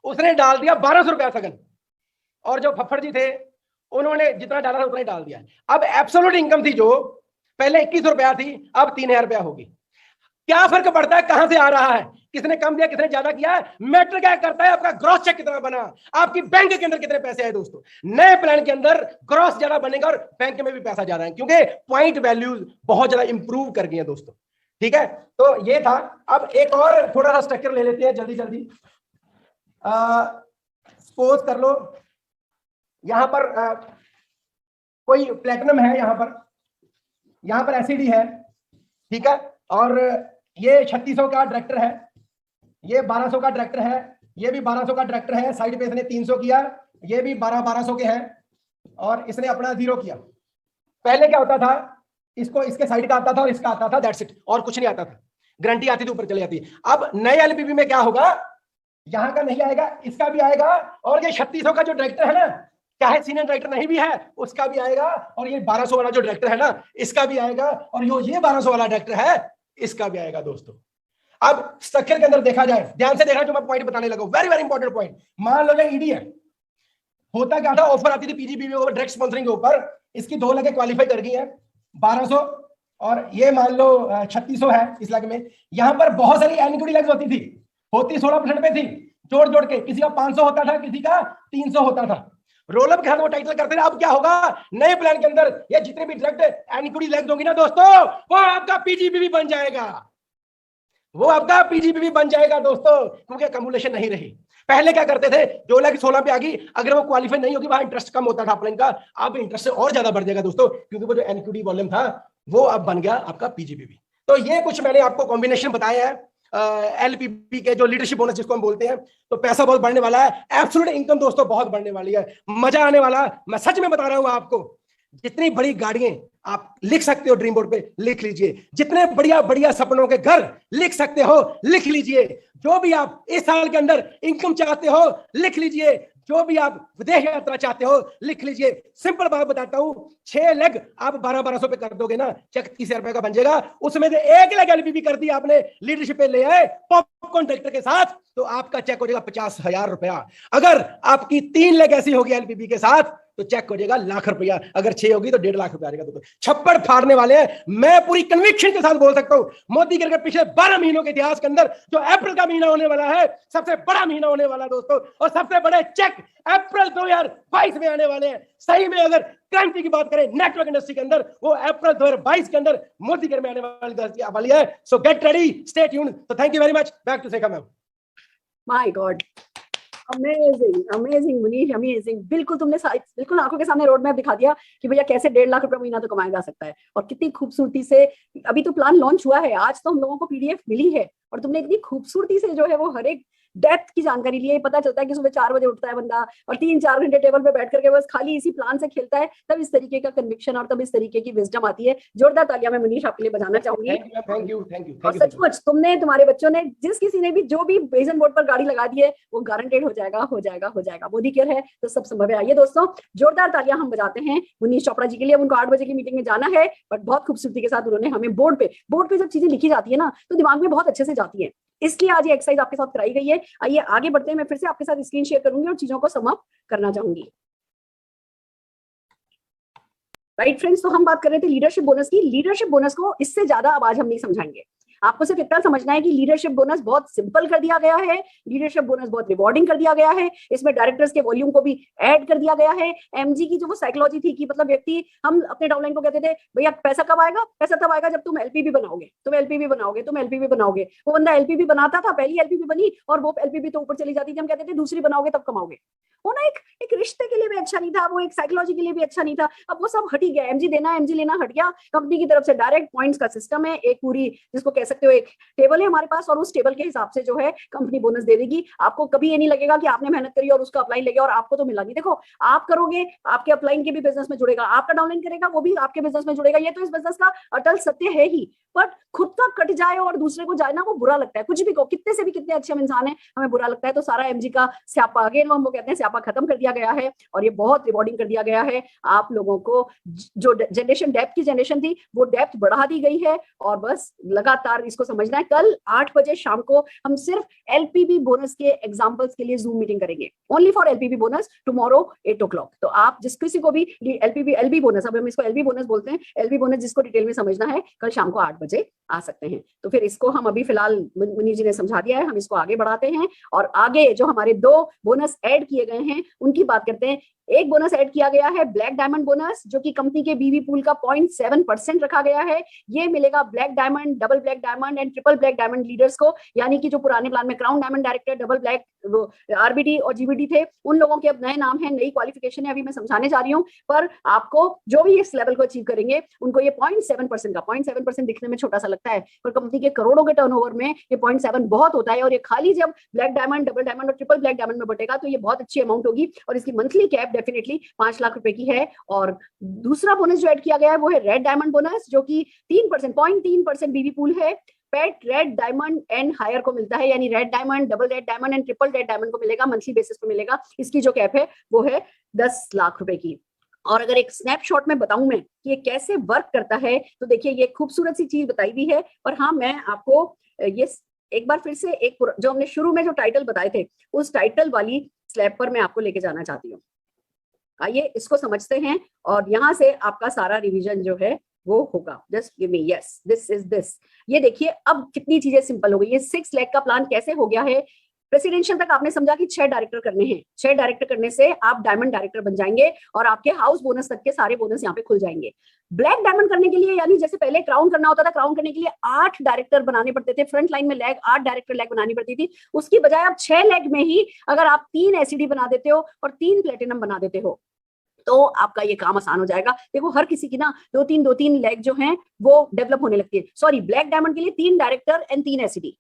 उसने डाल दिया 1200 रुपया सगन, और जो फफ्फड़ जी थे उन्होंने जितना डाला था उतना ही डाल दिया। अब एब्सोल्यूट इनकम थी जो पहले 21 रुपया थी, अब 3000 रुपया होगी। क्या फर्क पड़ता है, कहां से आ रहा है, किसने कम दिया किसने ज्यादा किया, मैटर क्या करता है, आपका ग्रॉस चेक कितना बना, आपकी बैंक के अंदर कितने पैसे आए। दोस्तों नए प्लान के अंदर ग्रॉस ज्यादा बनेगा और बैंक में भी पैसा ज्यादा है, क्योंकि पॉइंट वैल्यूज बहुत ज्यादा इंप्रूव कर गई है दोस्तों, ठीक है। तो ये था। अब एक और थोड़ा सा स्ट्रक्चर ले लेते हैं जल्दी जल्दी। सपोज कर लो यहां पर कोई प्लेटिनम है, यहां पर एसिडी है, ठीक है, और ये 3600 का डायरेक्टर है, ये 1200 का डायरेक्टर है, ये भी 1200 का डायरेक्टर है, साइड पे इसने 300 किया, ये भी 1200 के हैं और इसने अपना 0 किया। पहले क्या होता था, इसको इसके साइड का आता था और इसका आता था, दैट्स इट, और कुछ नहीं आता था, गारंटी आती थी ऊपर चली जाती। अब नए एलबीबी में क्या होगा, यहां का नहीं आएगा, इसका भी आएगा, और ये 3600 का जो डायरेक्टर है ना, चाहे सीनियर डायरेक्टर नहीं भी है उसका भी आएगा, और ये 1200 वाला जो डायरेक्टर है ना इसका भी आएगा, और ये 1200 वाला डायरेक्टर है इसका भी आएगा। दोस्तों अब स्ट्रक्चर के अंदर देखा जाए, ध्यान से देखना जो मैं पॉइंट बताने लगा, वेरी वेरी इंपॉर्टेंट पॉइंट। मान लो ये ईडी है, होता क्या था, ऑफर आती थी पीजीबीवी के ऊपर, डायरेक्ट स्पॉन्सरिंग के ऊपर, इसकी 2 लगे क्वालिफाई कर गई है, 1200 और ये मान लो 3600 है इस लग में। यहां पर बहुत सारी एनक्यूडी लग्स होती 16% पे थी, जोड़ जोड़ के, किसी का 500 होता था, किसी का 300 होता था, रोलअप के साथ वो टाइटल करते थे। अब क्या होगा, नए प्लान के अंदर ये जितने भी डायरेक्ट एनक्यूडी लग्स होंगी ना दोस्तों, वो आपका पीजीबीवी बन जाएगा, वो आपका पीजीबीवी बन जाएगा दोस्तों, क्योंकि कम्युलेशन नहीं रही। पहले क्या करते थे, जो लग 16 पे आ गई, अगर वो क्वालिफाई नहीं होगी, वहां इंटरेस्ट कम होता था अपलाइन का, अब इंटरेस्ट और ज्यादा बढ़ जाएगा दोस्तों, क्योंकि वो जो एनक्यूडी वॉल्यूम था वो अब बन गया आपका पीजीबीवी। तो ये कुछ मैंने आपको कॉम्बिनेशन बताया है एलपीबी के, जो लीडरशिप बोनस जिसको हम बोलते हैं। तो पैसा बहुत बढ़ने वाला है, एब्सोल्यूट इनकम दोस्तों बहुत बढ़ने वाली है, मजा आने वाला। मैं सच में बता रहा हूं आपको, जितनी बड़ी गाड़ियां आप लिख सकते हो ड्रीम बोर्ड पे लिख लीजिए, जितने बढ़िया बढ़िया सपनों के घर लिख सकते हो लिख लीजिए, जो भी आप इस साल के अंदर इनकम चाहते हो लिख लीजिए, जो भी आप विदेश यात्रा चाहते हो लिख लीजिए। सिंपल बात बताता हूं, 6 लेग आप 1200 पे कर दोगे ना, चेक 30,000 रुपए का बन जाएगा। उसमें से 1 लेग एलपीबी कर दी आपने, लीडरशिप पे ले आए पॉपकॉर्न ट्रैक्टर के साथ, तो आपका चेक हो जाएगा 50,000 रुपया। अगर आपकी 3 लेग ऐसी होगी एलपीबी के साथ तो चेक हो जाएगा लाख रुपया, अगर 6 होगी तो 1.5 लाख रुपया आ जाएगा। तो छप्पड़ फाड़ने वाले हैं, मैं पूरी कन्विक्शन के साथ बोल सकता हूं। मोदी के पिछले 12 महीनों के इतिहास के अंदर जो अप्रैल का महीना होने वाला है, सबसे बड़ा महीना होने वाला दोस्तों, और सबसे बड़े चेक अप्रैल 2022 में आने वाले हैं। सही में अगर क्रांति की बात करें नेटवर्क इंडस्ट्री के अंदर, वो अप्रैल 2022 के अंदर मोदी के में आने वाली है। So get ready, stay tuned. तो thank you very much, back to Shekha ma'am. My god, amazing amazing Munish, amazing. बिल्कुल तुमने बिल्कुल आंखों के सामने रोड मैप दिखा दिया कि भैया कैसे 1.5 लाख रुपए महीना तो कमाया जा सकता है, और कितनी खूबसूरती से। अभी तो प्लान लॉन्च हुआ है, आज तो हम लोगों को पीडीएफ मिली है, और तुमने इतनी खूबसूरती से जो है वो हर एक डेप्थ की जानकारी ली है। पता चलता है कि सुबह 4 बजे उठता है बंदा और 3-4 घंटे टेबल पे बैठ करके बस खाली इसी प्लान से खेलता है, तब इस तरीके का कन्विक्शन और तब इस तरीके की विजडम आती है। जोरदार तालियां मैं मुनीश आपके लिए बजाना चाहूंगी। Thank you. और सचमुच तुमने, तुम्हारे बच्चों ने, जिस किसी ने भी जो भी विजन बोर्ड पर गाड़ी लगा दी है, वो गारंटेड हो जाएगा। मोदी केयर है तो सब संभव है। आइए दोस्तों, जोरदार तालियां हम बजाते हैं मुनीश चोपड़ा जी के लिए। उनको 8 बजे की मीटिंग में जाना है, बट बहुत खूबसूरती के साथ उन्होंने हमें बोर्ड पे जब चीजें लिखी जाती है ना, तो दिमाग में बहुत अच्छे से जाती है। इसलिए आज ये एक्सरसाइज आपके साथ कराई गई है। आइए आगे बढ़ते हैं, मैं फिर से आपके साथ स्क्रीन शेयर करूंगी और चीजों को सम अप करना चाहूंगी। राइट फ्रेंड्स, तो हम बात कर रहे थे लीडरशिप बोनस की। लीडरशिप बोनस को इससे ज्यादा अब आज हम नहीं समझाएंगे। आपको सिर्फ इतना समझना है कि लीडरशिप बोनस बहुत सिंपल कर दिया गया है, लीडरशिप बोनस बहुत रिवॉर्डिंग कर दिया गया है। इसमें डायरेक्टर्स के वॉल्यूम को भी ऐड कर दिया गया है। एमजी की जो वो साइकोलॉजी थी कि मतलब व्यक्ति, हम अपने डाउनलाइन को कहते थे भैया पैसा कब आएगा, पैसा तब आएगा जब तुम एलपीबी बनाओगे, तुम एलपीबी बनाओगे। वो बंदा एलपीबी बनाता था, पहली एलपीबी बनी और वो एलपीबी तो ऊपर चली जाती थी, हम कहते थे दूसरी बनाओगे तब कमाओगे। वो ना एक रिश्ते के लिए भी अच्छा नहीं था, वो एक साइकोलॉजी के लिए भी अच्छा नहीं था। अब वो सब हट ही गया, एमजी लेना हट गया। कंपनी की तरफ से डायरेक्ट पॉइंट्स का सिस्टम है, एक पूरी जिसको कह सकते हो एक टेबल है हमारे पास, और उस टेबल के हिसाब से जो है कंपनी बोनस दे देगी। आपको कभी ये नहीं लगेगा कि आपने मेहनत करी और उसका अपलाइन ले गया और आपको तो मिला नहीं। देखो, आप करोगे, आपके अपलाइन के भी बिजनेस में जुड़ेगा, आपका डाउनलाइन करेगा वो भी आपके बिजनेस में जुड़ेगा। ये तो इस बिजनेस का अटल सत्य है ही। बट खुद का कट जाए और दूसरे को जाए ना, वो बुरा लगता है। कुछ भी कहो, कितने से भी कितने अच्छे हम इंसान हैं, हमें बुरा लगता है। तो सारा एमजी का स्यापा, अगेन हम वो कहते हैं स्यापा, खत्म कर दिया गया है और ये बहुत रिवॉर्डिंग कर दिया गया है। आप लोगों को जो जनरेशन डेप्थ की जनरेशन थी, वो डेप्थ बढ़ा दी गई है, और बस लगातार इसको समझना है। कल 8 बजे शाम को हम सिर्फ एलपीबी बोनस के एग्जांपल्स के लिए जूम मीटिंग करेंगे, only for LPB bonus, tomorrow 8 o'clock। तो आप जिस किसी को भी एलबी बोनस, अब हम इसको एलबी बोनस बोलते हैं, एलबी बोनस जिसको डिटेल में समझना है, कल शाम को 8 बजे आ सकते हैं। तो फिर इसको हम अभी फिलहाल मुनीर जी ने समझा दिया है, हम इसको आगे बढ़ाते हैं और आगे जो हमारे 2 बोनस ऐड किए गए हैं उनकी बात करते हैं। एक बोनस ऐड किया गया है ब्लैक डायमंड बोनस, जो कि कंपनी के बीवी पूल का 0.7% रखा गया है। ये मिलेगा black diamond, double black diamond and triple black diamond leaders को, यानी कि जो पुराने प्लान में crown diamond director, double black RBD और जीबीडी थे, उन लोगों के अब नए नाम है, नई क्वालिफिकेशन है, अभी मैं समझाने जा रही हूँ। पर आपको जो भी इस लेवल को अचीव करेंगे उनको ये 0.7% का, 0.7% दिखने में छोटा सा लगता है, पर कंपनी के करोड़ों के टर्नओवर में ये 0.7 बहुत होता है। और ये खाली जब ब्लैक डायमंड, डबल डायमंड और ट्रिपल ब्लैक डायमंड में बटेगा तो ये बहुत अच्छी अमाउंट होगी, और इसकी मंथली कैप डेफिनेटली 5 लाख रुपए की है। और दूसरा बोनस जो ऐड किया गया है वो है रेड डायमंड बोनस, जो कि 3%, 0.3% बीवी पूल है। पेट रेड डायमंड एंड हायर को मिलता है, यानी red diamond, double red diamond and triple red diamond को मिलेगा, मंथली बेसिस पे मिलेगा। इसकी जो कैप है वो है 10 लाख रुपए की। और अगर एक स्नैपशॉट में बताऊं मैं कि ये कैसे वर्क करता है, तो देखिए ये खूबसूरत सी चीज बताई हुई है। पर हाँ, मैं आपको ये एक बार फिर से एक जो हमने शुरू में जो टाइटल बताए थे, उस टाइटल वाली स्लैब पर मैं आपको लेके जाना चाहती हूँ। आइए इसको समझते हैं और यहाँ से आपका सारा रिवीजन जो है वो होगा। Just give me yes, this is this. ये देखिए अब कितनी चीजें सिंपल हो गई। ये 6 लाख का प्लान कैसे हो गया है। प्रेसिडेंशियल तक आपने समझा कि 6 डायरेक्टर करने हैं, 6 डायरेक्टर करने से आप डायमंड डायरेक्टर बन जाएंगे और आपके हाउस बोनस तक के सारे बोनस यहाँ पे खुल जाएंगे। ब्लैक डायमंड करने के लिए, यानी जैसे पहले क्राउन करना होता था, क्राउन करने के लिए 8 डायरेक्टर बनाने पड़ते थे, फ्रंट लाइन में लैग 8 डायरेक्टर लैग बनानी पड़ती थी। उसकी बजाय आप 6 लैग में ही अगर आप 3 एसिडी बना देते हो और 3 प्लेटिनम बना देते हो, तो आपका ये काम आसान हो जाएगा। देखो हर किसी की ना दो तीन लेग जो हैं वो डेवलप होने लगती है। सॉरी, ब्लैक डायमंड के लिए 3 डायरेक्टर एंड 3 एसीडी।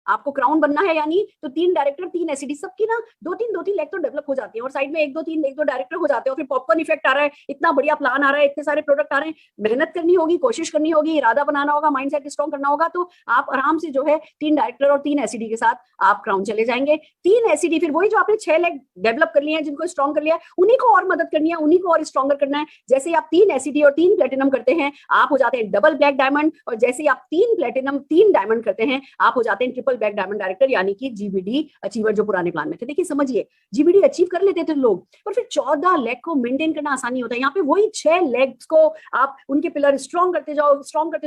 आपको क्राउन बनना है यानी तो 3 डायरेक्टर 3 एसीडी, सबकी ना दो तीन लेग तो डेवलप हो जाती है और साइड में एक दो डायरेक्टर हो जाते हैं और फिर पॉपकॉर्न इफेक्ट आ रहा है, इतना बढ़िया प्लान आ रहा है, इतने सारे प्रोडक्ट आ रहे हैं, मेहनत करनी होगी, कोशिश करनी होगी, इरादा बनाना होगा, माइंडसेट स्ट्रॉन्ग करना होगा, तो आप आराम से जो है 3 डायरेक्टर और 3 एसीडी के साथ आप क्राउन चले जाएंगे। 3 एसीडी फिर वही जो आपने 6 लेग डेवलप कर लिए हैं, जिनको स्ट्रॉन्ग कर लिया है, उन्हीं को और मदद करनी है, उन्हीं को और स्ट्रॉन्गर करना है। जैसे आप 3 एसीडी और 3 प्लेटिनम करते हैं आप हो जाते हैं डबल ब्लैक डायमंड, और जैसे आप 3 प्लेटिनम 3 डायमंड करते हैं आप हो जाते हैं ट्रिपल ब्लैक डायमंड डायरेक्टर, यानी कि जीबीडी अचीवर जो पुराने प्लान में थे। देखिए समझिए, जीबीडी अचीव कर लेते थे लोग, पर फिर 14 लेग को मेंटेन करना आसानी होता है। यहाँ पे वही 6 लेग्स को आप उनके पिलर स्ट्रॉन्ग करते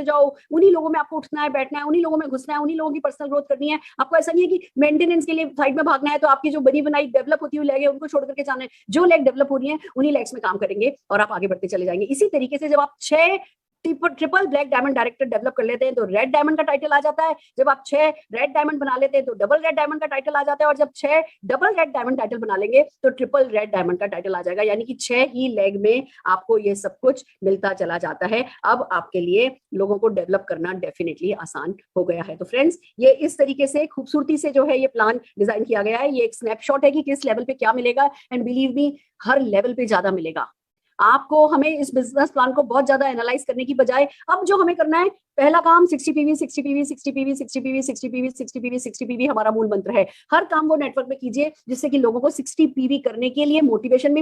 जाओ, उन्हीं लोगों में आपको उठना है, बैठना है, उन्हीं लोगों में घुसना है, उन्हीं लोगों की पर्सनल ग्रोथ करनी है। आपको ऐसा नहीं है कि मेंटेनेंस के लिए साइड में भागना है, तो आपकी जो बनी बनाई डेवलप होती हुई लेग है उनको छोड़ करके जाना है। जो लेग डेवलप हो रही है उन्हीं लेग्स में काम करेंगे और आप आगे बढ़ते चले जाएंगे। इसी तरीके से जब आप 6 triple black diamond director develop कर लेते हैं तो रेड डायमंड का टाइटल आ जाता है। जब आप 6 रेड डायमंड बना लेते हैं तो डबल रेड डायमंड का टाइटल आ जाता है, और जब 6 डबल रेड डायमंड टाइटल बना लेंगे तो ट्रिपल रेड डायमंड का टाइटल आ जाएगा, यानी कि 6 ही लेग में आपको ये सब कुछ मिलता चला जाता है। अब आपके लिए लोगों को डेवलप करना डेफिनेटली आसान हो गया है। तो फ्रेंड्स, ये इस तरीके से खूबसूरती से जो है ये प्लान डिजाइन किया गया है। ये एक स्नैपशॉट है कि किस लेवल पे क्या मिलेगा, and believe me her level पे ज्यादा मिलेगा आपको। हमें इस बिजनेस प्लान को बहुत ज्यादा एनालाइज करने की बजाय अब जो हमें करना है, पहला काम 60 PV 60 PV 60 PV 60 PV 60 PV 60 PV 60 PV हमारा मूल मंत्र है। हर काम वो नेटवर्क में कीजिए जिससे कि लोगों को 60 पीवी करने के लिए मोटिवेशन भी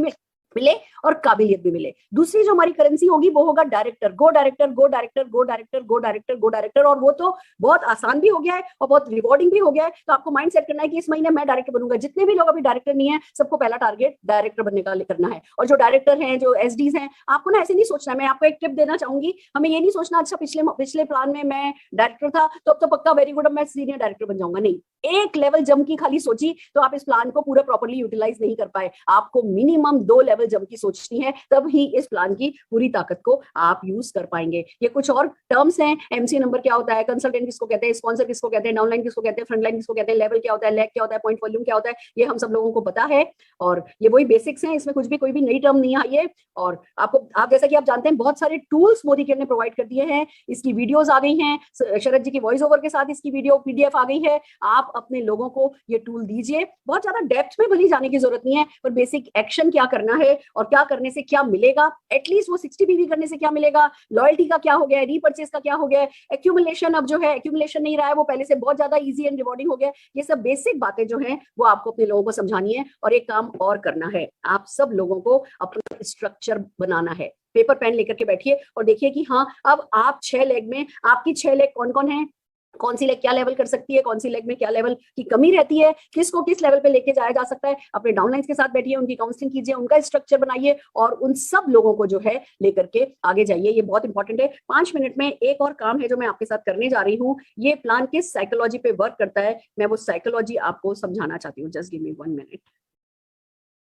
मिले और काबिलियत भी मिले। दूसरी जो हमारी करेंसी होगी वो होगा डायरेक्टर, गो डायरेक्टर, गो डायरेक्टर, गो डायरेक्टर, गो डायरेक्टर, गो डायरेक्टर, और वो तो बहुत आसान भी हो गया है और बहुत रिवॉर्डिंग भी हो गया है। तो आपको माइंड सेट करना है कि इस महीने मैं डायरेक्टर बनूंगा। जितने भी लोग अभी डायरेक्टर नहीं है, सबको पहला टारगेट डायरेक्टर बनने का करना है। और जो डायरेक्टर हैं, जो एसडीज हैं, आपको ना ऐसे नहीं सोचना है। मैं आपको एक टिप देना चाहूंगी, हमें ये नहीं सोचना अच्छा पिछले प्लान में मैं डायरेक्टर था तो अब तो पक्का वेरी गुड अब मैं सीनियर डायरेक्टर बन जाऊंगा। नहीं, एक लेवल जम की खाली सोची तो आप इस प्लान को पूरा प्रॉपर्ली यूटिलाइज नहीं कर पाए। आपको मिनिमम 2 लेवल जम की सोचनी है, तब ही इस प्लान की पूरी ताकत को आप यूज कर पाएंगे। ये कुछ और टर्म्स हैं, एमसी नंबर क्या होता है, कंसल्टेंट किसको कहते हैं, स्पॉन्सर किसको कहते हैं, डाउनलाइन किसको कहते हैं, फ्रंटलाइन किसको कहते हैं, लेवल क्या होता है, लैग क्या होता है, पॉइंट वॉल्यूम क्या होता है, ये हम सब लोगों को पता है। और ये वही बेसिक्स हैं, इसमें कुछ भी कोई भी नई टर्म नहीं आई है। और आप जैसा कि आप जानते हैं बहुत सारे टूल्स मोदी केयर ने प्रोवाइड कर दिए हैं। इसकी वीडियोस आ गई हैं, शरद जी की वॉइस ओवर के साथ इसकी वीडियो पीडीएफ आ गई है। आप अपने लोगों को ये टूल दीजिए। बहुत ज्यादा डेप्थ में भली जाने की जरूरत नहीं है, पर बेसिक एक्शन क्या करना है और क्या करने से क्या मिलेगा, एटलीस्ट वो 60 पीवी करने से क्या मिलेगा, लॉयल्टी का क्या हो गया है, रीपर्चेस का क्या हो गया है, एक्यूमुलेशन अब जो है एक्यूमुलेशन नहीं रहा है, वो पहले से बहुत ज्यादा इजी एंड रिवॉर्डिंग हो गया है। ये सब बेसिक बातें जो हैं वो आपको अपने लोगों को समझानी है। और एक काम और करना है, आप सब लोगों को अपना स्ट्रक्चर बनाना है। पेपर पेन लेकर के बैठिए और देखिए कि हाँ, अब आप 6 लेग में आपकी 6 लेग कौन कौन है, कौन सी लेग क्या लेवल कर सकती है, कौन सी लेग में क्या लेवल की कमी रहती है, किसको किस लेवल पे लेके जाया जा सकता है। अपने डाउनलाइंस के साथ बैठिए, उनकी काउंसलिंग कीजिए, उनका स्ट्रक्चर बनाइए और उन सब लोगों को जो है लेकर के आगे जाइए। ये बहुत इंपॉर्टेंट है। 5 मिनट में एक और काम है जो मैं आपके साथ करने जा रही हूँ। ये प्लान किस साइकोलॉजी पे वर्क करता है, मैं वो साइकोलॉजी आपको समझाना चाहती हूँ। Just give me 1 minute,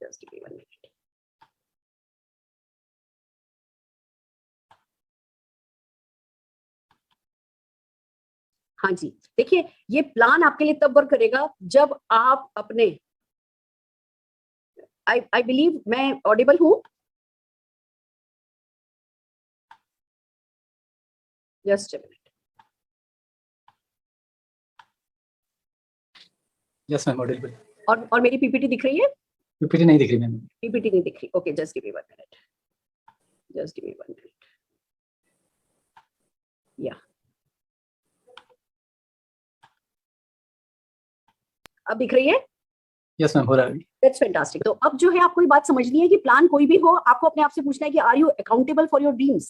just give me 1 minute. हाँ जी, देखिए ये प्लान आपके लिए तब वर्क करेगा जब आप अपने आई बिलीव मैं ऑडिबल हूं, just a minute. Yes ma'am, Audible. और मेरी पीपीटी दिख रही है? पीपीटी नहीं दिख रही मैम। पीपीटी नहीं दिख रही, okay, just give me 1 minute, just give me 1 minute. या अब दिख रही है? यस मैम, हो रहा है। That's fantastic. तो अब जो है आपको ये बात समझनी है कि प्लान कोई भी हो, आपको अपने आप से पूछना है कि are you accountable for your dreams?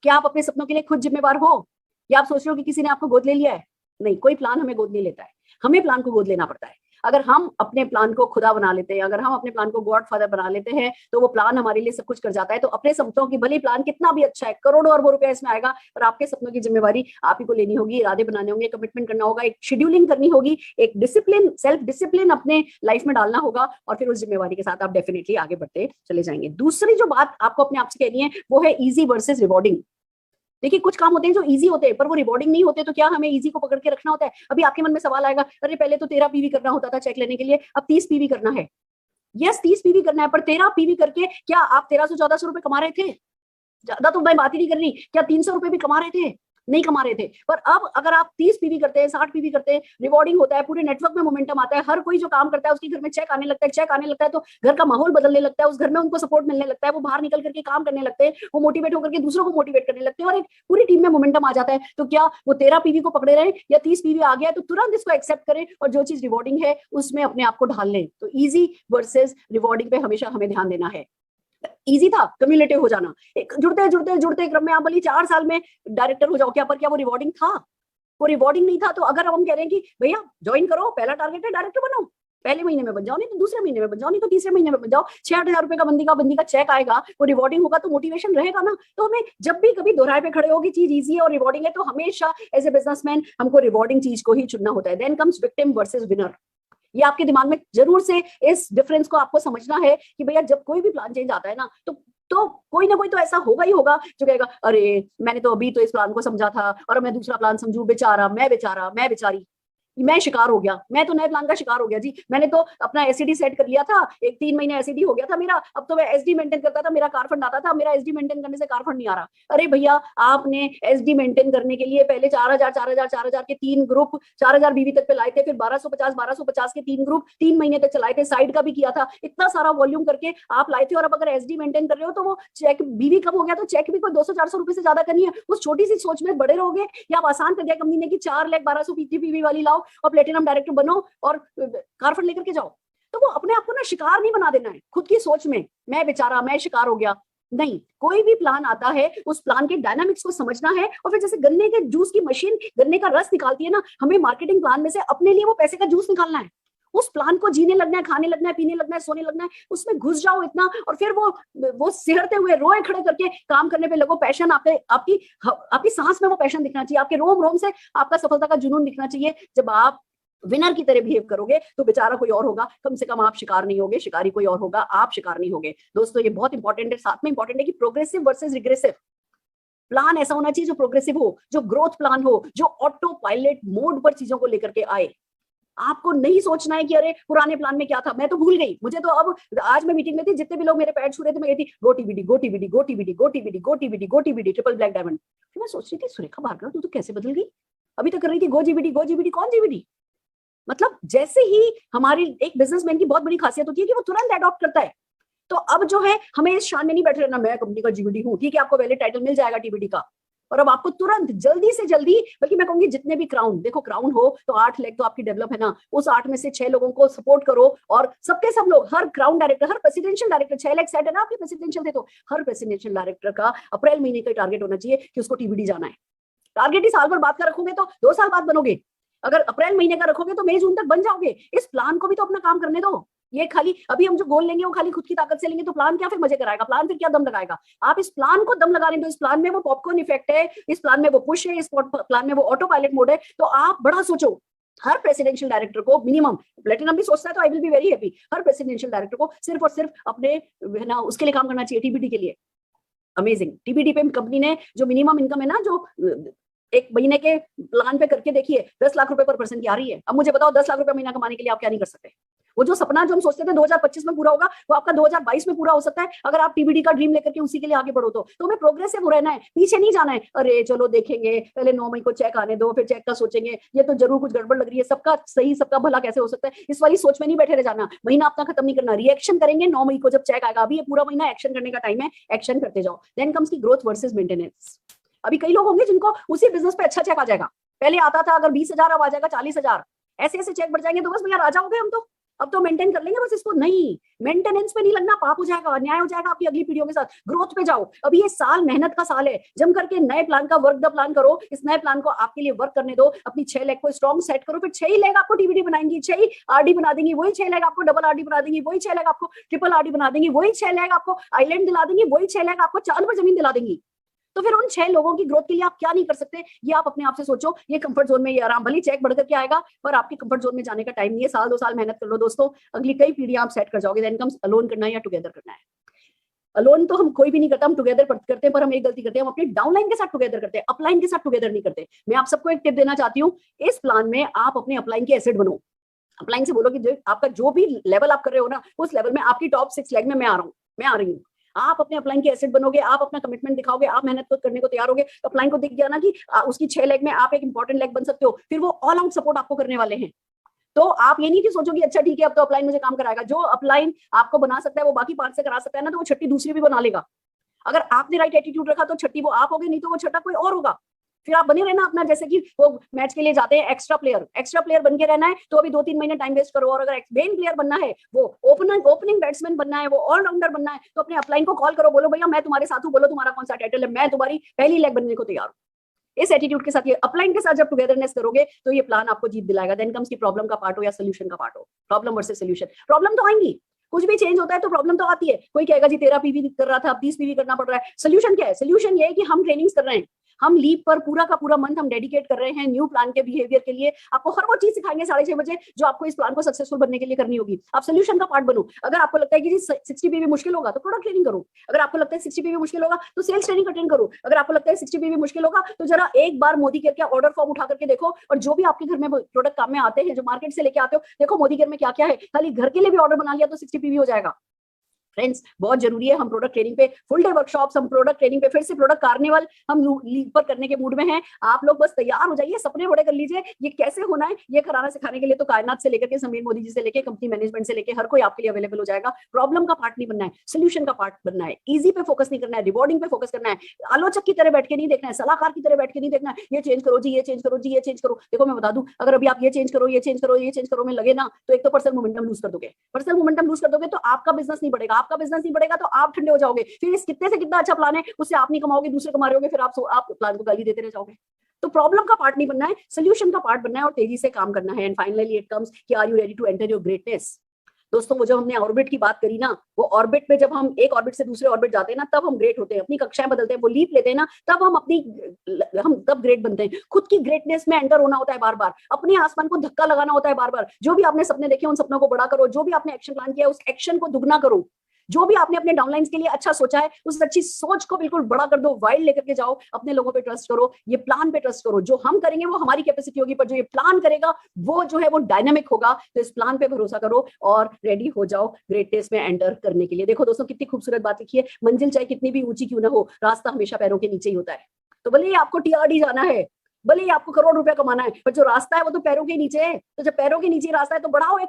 क्या आप अपने सपनों के लिए खुद जिम्मेवार हो, या आप सोच रहे हो कि किसी ने आपको गोद ले लिया है? नहीं, कोई प्लान हमें गोद नहीं लेता है, हमें प्लान को गोद लेना पड़ता है। अगर हम अपने प्लान को खुदा बना लेते हैं, अगर हम अपने प्लान को गॉड फादर बना लेते हैं, तो वो प्लान हमारे लिए सब कुछ कर जाता है। तो अपने सपनों की भले प्लान कितना भी अच्छा है, करोड़ों अरबों रुपए इसमें आएगा, पर आपके सपनों की जिम्मेवारी आप ही को लेनी होगी। इरादे बनाने होंगे, कमिटमेंट करना होगा, एक शेड्यूलिंग करनी होगी, एक डिसिप्लिन, सेल्फ डिसिप्लिन अपने लाइफ में डालना होगा, और फिर उस जिम्मेवारी के साथ आप डेफिनेटली आगे बढ़ते चले जाएंगे। दूसरी जो बात आपको अपने आप से कहनी है वो है इजी वर्सेस रिवॉर्डिंग। देखिए कुछ काम होते हैं जो इजी होते हैं पर वो रिवॉर्डिंग नहीं होते, तो क्या हमें इजी को पकड़ के रखना होता है? अभी आपके मन में सवाल आएगा, अरे पहले तो 13 पीवी करना होता था चेक लेने के लिए, अब 30 पीवी करना है। यस 30 पीवी करना है, पर 13 पीवी करके क्या आप 1300-1400 रुपए कमा रहे थे? ज्यादा तो मैं बात ही नहीं कर रही, क्या 300 रुपए भी कमा रहे थे? नहीं कमा रहे थे। पर अब अगर आप 30 पीवी करते हैं, 60 पीवी करते हैं, रिवॉर्डिंग होता है, पूरे नेटवर्क में मोमेंटम आता है, हर कोई जो काम करता है उसके घर में चेक आने लगता है, चेक आने लगता है तो घर का माहौल बदलने लगता है, उस घर में उनको सपोर्ट मिलने लगता है, वो बाहर निकल करके काम करने लगते हैं, वो मोटिवेट होकर के दूसरों को मोटिवेट करने लगते हैं और एक पूरी टीम में मोमेंटम आ जाता है। तो क्या वो 13 पीवी को पकड़े रहे या 30 पीवी आ गया तो तुरंत इसको एक्सेप्ट करें और जो चीज रिवॉर्डिंग है उसमें अपने आप को ढाल लें। तो इजी वर्सेस रिवॉर्डिंग पे हमेशा हमें ध्यान देना है। इजी था कम्युलेटिव हो जाना, एक जुड़ते क्रम में आप बोली 4 साल में डायरेक्टर हो जाओ, क्या पर क्या वो रिवॉर्डिंग था? वो रिवॉर्डिंग नहीं था। तो अगर हम कह रहे हैं कि भैया ज्वाइन करो, पहला टारगेट है डायरेक्टर बनो, पहले महीने में बन जाओ, नहीं तो दूसरे महीने में बन जाओ, नहीं तो तीसरे महीने में बन जाओ, 6-8 हजार रुपए का बंदी का चेक आएगा, वो रिवॉर्डिंग होगा तो मोटिवेशन रहेगा ना। तो हमें जब भी कभी दोहराए पे खड़े होगी चीज इजी है और रिवॉर्डिंग है तो हमेशा एज ए बिजनेसमैन हमको रिवॉर्डिंग चीज को ही चुनना होता है। Then comes victim versus winner. ये आपके दिमाग में जरूर से इस डिफरेंस को आपको समझना है कि भैया जब कोई भी प्लान चेंज आता है ना तो कोई ना कोई तो ऐसा होगा ही होगा जो कहेगा अरे मैंने तो अभी तो इस प्लान को समझा था और मैं दूसरा प्लान समझू, बेचारा मैं बेचारी मैं शिकार हो गया, मैं तो नए प्लान का शिकार हो गया जी। मैंने तो अपना एसडी सेट कर लिया था, एक 3 महीने एसडी हो गया था मेरा, अब तो मैं एसडी मेंटेन करता था, मेरा कार फंड आता था, मेरा एसडी मेंटेन करने से कार फंड नहीं आ रहा। अरे भैया आपने एसडी मेंटेन करने के लिए पहले 4,000 के 3 ग्रुप 4,000 बीवी तक पे लाए थे, फिर 1250 के 3 ग्रुप 3 महीने तक चलाए थे, साइड का भी किया था, इतना सारा वॉल्यूम करके आप लाए थे। और अब अगर एसडी मेंटेन कर रहे हो तो वो चेक बीवी कम हो गया तो चेक भी कोई 200-400 रुपए से ज्यादा करनी है, उस छोटी सी सोच में बड़े रहोगे। या आप आसान कर दिया कंपनी ने कि 4,12,000 पीवी वाली लाओ और प्लेटिनम डायरेक्टर बनो और कार फंड लेकर के जाओ। तो वो अपने आप को ना शिकार नहीं बना देना है खुद की सोच में, मैं बेचारा मैं शिकार हो गया। नहीं, कोई भी प्लान आता है उस प्लान के डायनामिक्स को समझना है और फिर जैसे गन्ने के जूस की मशीन गन्ने का रस निकालती है ना, हमें मार्केटिंग प्लान में से अपने लिए वो पैसे का जूस निकालना है। उस प्लान को जीने लगना है, खाने लगना है, पीने लगना है, सोने लगना है, उसमें घुस जाओ इतना और फिर वो सिहरते हुए रोए खड़े करके काम करने पे लगो। पैशन आपकी सांस में वो पैशन दिखना चाहिए, आपके रोम रोम से आपका सफलता का जुनून दिखना चाहिए। जब आप विनर की तरह बिहेव करोगे तो बेचारा कोई और होगा, कम से कम आप शिकार नहीं होगे, शिकारी कोई और होगा, आप शिकार नहीं होगे। दोस्तों ये बहुत इंपॉर्टेंट है। साथ में इंपॉर्टेंट है कि प्रोग्रेसिव वर्सेस रिग्रेसिव प्लान ऐसा होना चाहिए जो प्रोग्रेसिव हो, जो ग्रोथ प्लान हो, जो ऑटो पायलट मोड पर चीजों को लेकर के आए। आपको नहीं सोचना है कि अरे पुराने प्लान में क्या था, मैं तो भूल गई, मुझे तो अब आज मैं मीटिंग में थी, जितने भी लोग मेरे पैड छू रहे थे मैं कहती गो टीबीडी ट्रिपल ब्लैक डायमंड। मैं सोच रही थी सुरेखा भार्गव तू तो कैसे बदल गई, अभी तक कर रही थी गो जीबीडी कौन जीबीडी। मतलब जैसे ही हमारी एक बिजनेसमैन की बहुत बड़ी खासियत होती है कि वो तुरंत अडॉप्ट करता है। तो अब जो है हमें इस शान में नहीं बैठे रहना, मैं कंपनी का जीबीडी हूँ, ठीक है आपको वैलिड टाइटल मिल जाएगा टीबीडी का, और अब आपको तुरंत जल्दी से जल्दी, बल्कि मैं कहूंगी जितने भी क्राउन, देखो क्राउन हो तो 8 लेग तो आपकी डेवलप है ना, उस 8 में से 6 लोगों को सपोर्ट करो और सबके सब लोग, हर क्राउन डायरेक्टर, हर प्रेसिडेंशियल डायरेक्टर, 6 लेग सेट है ना आपके प्रेसिडेंशियल थे, तो हर प्रेसिडेंशियल डायरेक्टर का अप्रैल महीने का टारगेट होना चाहिए कि उसको टीबीडी जाना है। टारगेट ही साल भर बाद का रखोगे तो 2 साल बाद बनोगे, अगर अप्रैल महीने का रखोगे तो मई जून तक बन जाओगे। इस प्लान को भी तो अपना काम करने दो। ये खाली अभी हम जो गोल लेंगे वो खाली खुद की ताकत से लेंगे तो प्लान क्या फिर मजे कराएगा, प्लान फिर क्या दम लगाएगा। आप इस प्लान को दम लगाने दो। इस प्लान में वो पॉपकॉर्न इफेक्ट है, इस प्लान में वो पुश है, इस प्लान में वो ऑटो पायलट मोड है। तो आप बड़ा सोचो। हर प्रेसिडेंशियल डायरेक्टर को मिनिमम, प्लेटिनम भी सोचता है तो I will be very happy, her presidential director को सिर्फ और सिर्फ अपने ना उसके लिए काम करना चाहिए, टीबीडी के लिए। अमेजिंग। टीबीडी पे कंपनी ने जो मिनिमम इनकम है ना, जो एक महीने के प्लान पे करके देखिए 10 लाख रुपए पर पर्सन की आ रही है। अब मुझे बताओ 10 लाख रुपए महीना कमाने के लिए आप क्या नहीं कर सकते। वो जो सपना जो हम सोचते थे 2025 में पूरा होगा, वो आपका 2022 में पूरा हो सकता है अगर आप टीबीडी का ड्रीम लेकर के उसी के लिए आगे बढ़ो। तो हमें प्रोग्रेसिव हो रहना है, पीछे नहीं जाना है। अरे चलो देखेंगे, पहले 9 मई को चेक आने दो, फिर चेक का सोचेंगे, ये तो जरूर कुछ गड़बड़ लग रही है, सबका सही सबका भला कैसे हो सकता है, इस वाली सोच में नहीं बैठे रह जाना। महीना अपना खत्म नहीं करना, रिएक्शन करेंगे 9 मई को जब चेक आएगा। अभी ये पूरा महीना एक्शन करने का टाइम है, एक्शन करते जाओ। देन कम्स की ग्रोथ वर्सेस मेंटेनेंस। अभी कई लोग होंगे जिनको उसी बिजनेस पे अच्छा चेक आ जाएगा, पहले आता था अगर 20,000 अब आ जाएगा 40,000, ऐसे ऐसे चेक बढ़ जाएंगे तो बस भैया राजा हो गए हम तो, अब तो मेंटेन कर लेंगे बस इसको। नहीं, मेंटेनेंस पे नहीं लगना, पाप हो जाएगा, अन्याय हो जाएगा आपकी अगली पीढ़ियों के साथ। ग्रोथ पे जाओ। अभी ये साल मेहनत का साल है, जम करके नए प्लान का वर्क द प्लान करो। इस नए प्लान को आपके लिए वर्क करने दो, अपनी 6 लेग को स्ट्रॉन्ग सेट करो, फिर 6 ही लेग आपको टीबीडी बनाएंगी, 6 ही आरडी बना देंगी, वही 6 लेग आपको डबल आरडी बना देंगी, वही 6 लेग आपको ट्रिपल आरडी बना देंगी, वही 6 लेग आपको आइलैंड दिला देंगी, वही 6 लेग आपको चांद पर जमीन दिला देंगी। तो फिर उन 6 लोगों की ग्रोथ के लिए आप क्या नहीं कर सकते, ये आप अपने आप से सोचो। ये कंफर्ट जोन में ये आराम, भली चेक बढ़ करके आएगा पर आपके कंफर्ट जोन में जाने का टाइम नहीं है। 1-2 साल मेहनत कर लो दोस्तों, अगली कई पीढ़ियां आप सेट कर जाओगे। देन कम्स अलोन करना है या टुगेदर करना है। अलोन तो हम कोई भी नहीं करता, हम टुगेदर करते हैं, पर हम एक गलती करते हैं, हम अपने डाउनलाइन के साथ टुगेदर करते हैं, अपलाइन के साथ टुगेदर नहीं करते। मैं आप सबको एक टिप देना चाहती हूँ, इस प्लान में आप अपने अपलाइन के एसेट बनो। अपलाइन से बोलो कि जो आपका जो भी लेवल आप कर रहे हो ना, उस लेवल में आपकी टॉप 6 लेग में मैं आ रहा हूँ, मैं आ रही हूँ। आप अपने अपलाइन के एसेट बनोगे, आप अपना कमिटमेंट दिखाओगे, आप मेहनत करने को तैयार होगे, तो अपलाइन को दिख गया ना कि उसकी 6 लेग में आप एक इंपॉर्टेंट लेग बन सकते हो, फिर वो ऑल आउट सपोर्ट आपको करने वाले हैं। तो आप ये नहीं कि सोचो कि अच्छा ठीक है अब तो अपलाइन मुझे काम कराएगा। जो अपलाइन आपको बना सकता है वो बाकी 5 से करा सकता है ना, तो वो छठी दूसरी भी बना लेगा। अगर आपने राइट एटीट्यूड रखा तो छठी वो आप होगे, नहीं तो वो छठा कोई और होगा। फिर आप बने रहना अपना, जैसे कि वो मैच के लिए जाते हैं एक्स्ट्रा प्लेयर बन के रहना है, तो अभी 2-3 महीने टाइम वेस्ट करो। और अगर मेन प्लेयर बनना है, वो ओपनिंग बैट्समैन बनना है, वो ऑलराउंडर बनना है, तो अपने अपलाइन को कॉल करो, बोलो भैया मैं तुम्हारे साथ हूँ, बोलो तुम्हारा कौन सा टाइटल है, मैं तुम्हारी पहली लेग बनने को तैयार हूँ। इस एटीट्यूड के साथ, ये अपलाइन के साथ जब टुगेदरनेस करोगे तो ये प्लान आपको जीत दिलाएगा। देन कम्स की प्रॉब्लम का पार्ट हो या सोल्यूशन का पार्ट हो। प्रॉब्लम वर्सेस सोल्यूशन, प्रॉब्लम तो आएंगी, कुछ भी चेंज होता है तो प्रॉब्लम तो आती है। कोई कहेगा जी 13 पीवी कर रहा था अब 30 पीवी करना पड़ रहा है। सोल्यूशन क्या है? सोल्यूशन ये है कि हम ट्रेनिंग्स कर रहे हैं, हम लीव पर पूरा का पूरा मंथ हम डेडिकेट कर रहे हैं न्यू प्लान के बिहेवियर के लिए। आपको हर वो चीज सिखाएंगे 6:30 बजे जो आपको इस प्लान को सक्सेसफुल बनने के लिए करनी होगी। आप सोल्यूशन का पार्ट बनो। अगर आपको लगता है कि 60 पीवी मुश्किल होगा तो प्रोडक्ट ट्रेनिंग करो। अगर आपको लगता है 60 पीवी मुश्किल होगा तो सेल्स ट्रेनिंग अटेंड करो। अगर आपको लगता है 60 पीवी मुश्किल होगा तो जरा एक बार मोदी केयर का ऑर्डर फॉर्म उठा करके देखो, और जो भी आपके घर में प्रोडक्ट काम में आते हैं, जो मार्केट से लेके आते हो, देखो मोदी केयर में क्या क्या है। खाली घर के लिए भी ऑर्डर बना लिया तो 60 पीवी हो जाएगा। फ्रेंड्स बहुत जरूरी है, हम प्रोडक्ट ट्रेनिंग पे फुल डे वर्कशॉप्स, हम प्रोडक्ट ट्रेनिंग पे फिर से प्रोडक्ट कार्निवल हम लीव पर करने के मूड में हैं। आप लोग बस तैयार हो जाइए, सपने बड़े कर लीजिए। ये कैसे होना है ये कराना सिखाने के लिए तो कायनात से लेकर के समीर मोदी जी से लेकर कंपनी मैनेजमेंट से लेकर हर कोई आपके लिए अवेलेबल हो जाएगा। प्रॉब्लम का पार्ट नहीं बनना है, सोल्यूशन का पार्ट बनना है। इजी पे फोकस नहीं करना है, रिवॉर्डिंग पे फोकस करना है। आलोचक की तरह बैठ के नहीं देखना है, सलाहकार की तरह बैठ के नहीं देखना है, ये चेंज करो जी, ये चेंज करो जी, ये चेंज करो। देखो मैं बता दूं, अगर अभी आप ये चेंज करो, ये चेंज करो, ये चेंज करो में लगे ना, तो एक तो पर्सनल मोमेंटम लूज कर दोगे। पर्सनल मोमेंटम लूज कर दोगे तो आपका बिजनेस नहीं बढ़ेगा, आपका बिजनेस नहीं बढ़ेगा तो आप ठंडे हो जाओगे। फिर इस कितने से कितना अच्छा प्लान है उससे आप नहीं कमाओगे, दूसरे कमा रहे होगे, फिर आप प्लान को गाली देते रह जाओगे। तो प्रॉब्लम का पार्ट नहीं बनना है, सोल्यूशन का पार्ट बनना है और तेजी से काम करना है। एंड फाइनली इट कम्स कि are you ready to enter your greatness. दोस्तों वो जब हमने ऑर्बिट की बात करी ना, वो ऑर्बिट में जब हम एक ऑर्बिट से दूसरे ऑर्बिट जाते हैं ना, तब हम ग्रेट होते हैं। अपनी कक्षाएं बदलते हैं, वो लीप लेते हैं ना, तब हम तब ग्रेट बनते हैं। खुद की ग्रेटनेस में एंटर होना होता है बार बार, अपने आसमान को धक्का लगाना होता है बार बार। जो भी आपने सपने देखे उन सपनों को बड़ा करो, जो भी आपने एक्शन प्लान किया उस एक्शन को दुगना करो, जो भी आपने अपने डाउनलाइंस के लिए अच्छा सोचा है उस अच्छी सोच को बिल्कुल बड़ा कर दो, वाइल्ड लेकर के जाओ। अपने लोगों पे ट्रस्ट करो, ये प्लान पे ट्रस्ट करो। जो हम करेंगे वो हमारी कैपेसिटी होगी, पर जो ये प्लान करेगा वो जो है वो डायनामिक होगा। तो इस प्लान पे भरोसा करो और रेडी हो जाओ ग्रेटनेस में एंटर करने के लिए। देखो दोस्तों कितनी खूबसूरत बात लिखी है, मंजिल चाहे कितनी भी ऊंची क्यों ना हो, रास्ता हमेशा पैरों के नीचे ही होता है। तो भले ही आपको टीआरडी जाना है, भले ही आपको करोड़ रुपया कमाना है, पर जो रास्ता है वो तो पैरों के नीचे है। तो जब पैरों के नीचे रास्ता है तो बढ़ाओ एक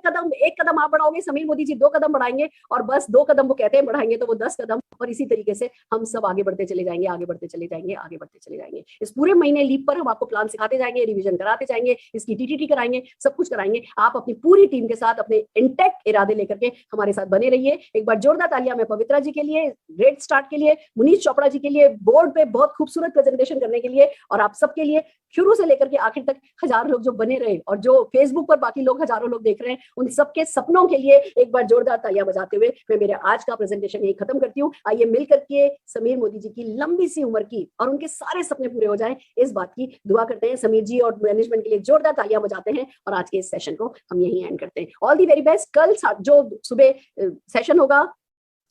कदम आप बढ़ाओगे, समीर मोदी जी 2 कदम बढ़ाएंगे, और बस 2 कदम वो कहते हैं बढ़ाएंगे तो वो 10 कदम, और इसी तरीके से हम सब आगे बढ़ते चले जाएंगे, आगे बढ़ते चले जाएंगे, आगे बढ़ते चले जाएंगे। इस पूरे महीने लीप पर हम आपको प्लान सिखाते जाएंगे, रिविजन कराते जाएंगे, इसकी टीटीटी कराएंगे, सब कुछ कराएंगे। आप अपनी पूरी टीम के साथ अपने इंटैक्ट इरादे लेकर के हमारे साथ बने रहिए। एक बार जोरदार तालियां मैं पवित्रा जी के लिए, ग्रेट स्टार्ट के लिए, मुनीश चोपड़ा जी के लिए, बोर्ड पे बहुत खूबसूरत प्रेजेंटेशन करने के लिए, और आप सबके लिए शुरू से लेकर के आखिर तक हजारों लोग जो बने रहे, और जो फेसबुक पर बाकी लोग हजारों लोग देख रहे हैं, उन सबके सपनों के लिए एक बार जोरदार तालियां बजाते हुए मैं मेरे आज का प्रेजेंटेशन यही खत्म करती हूँ। आइए मिल करके समीर मोदी जी की लंबी सी उम्र की और उनके सारे सपने पूरे हो जाएं, इस बात की दुआ करते हैं। समीर जी और मैनेजमेंट के लिए जोरदार तालियां बजाते हैं, और आज के इस सेशन को हम यही एंड करते हैं। All the very best. कल जो सुबह सेशन होगा,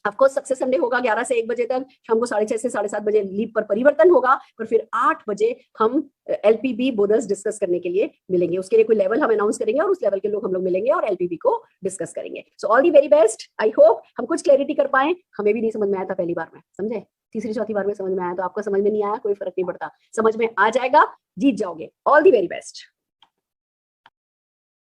ऑफकोर्स सक्सेस संडे होगा 11 से 1 बजे तक, शाम को 6:30 से 7:30 बजे लीव पर परिवर्तन होगा, पर फिर 8 बजे हम एलपीबी बोनस डिस्कस करने के लिए मिलेंगे। उसके लिए कोई लेवल हम अनाउंस करेंगे और उस लेवल के लोग हम लोग मिलेंगे और एलपीबी को डिस्कस करेंगे। So all the very best. I hope हम कुछ क्लैरिटी कर पाए। हमें भी नहीं समझ में आया था पहली बार में, समझे, तीसरी चौथी बार में समझ में आया, तो आपको समझ में नहीं आया कोई फर्क नहीं पड़ता, समझ में आ जाएगा, जीत जाओगे। All the very best.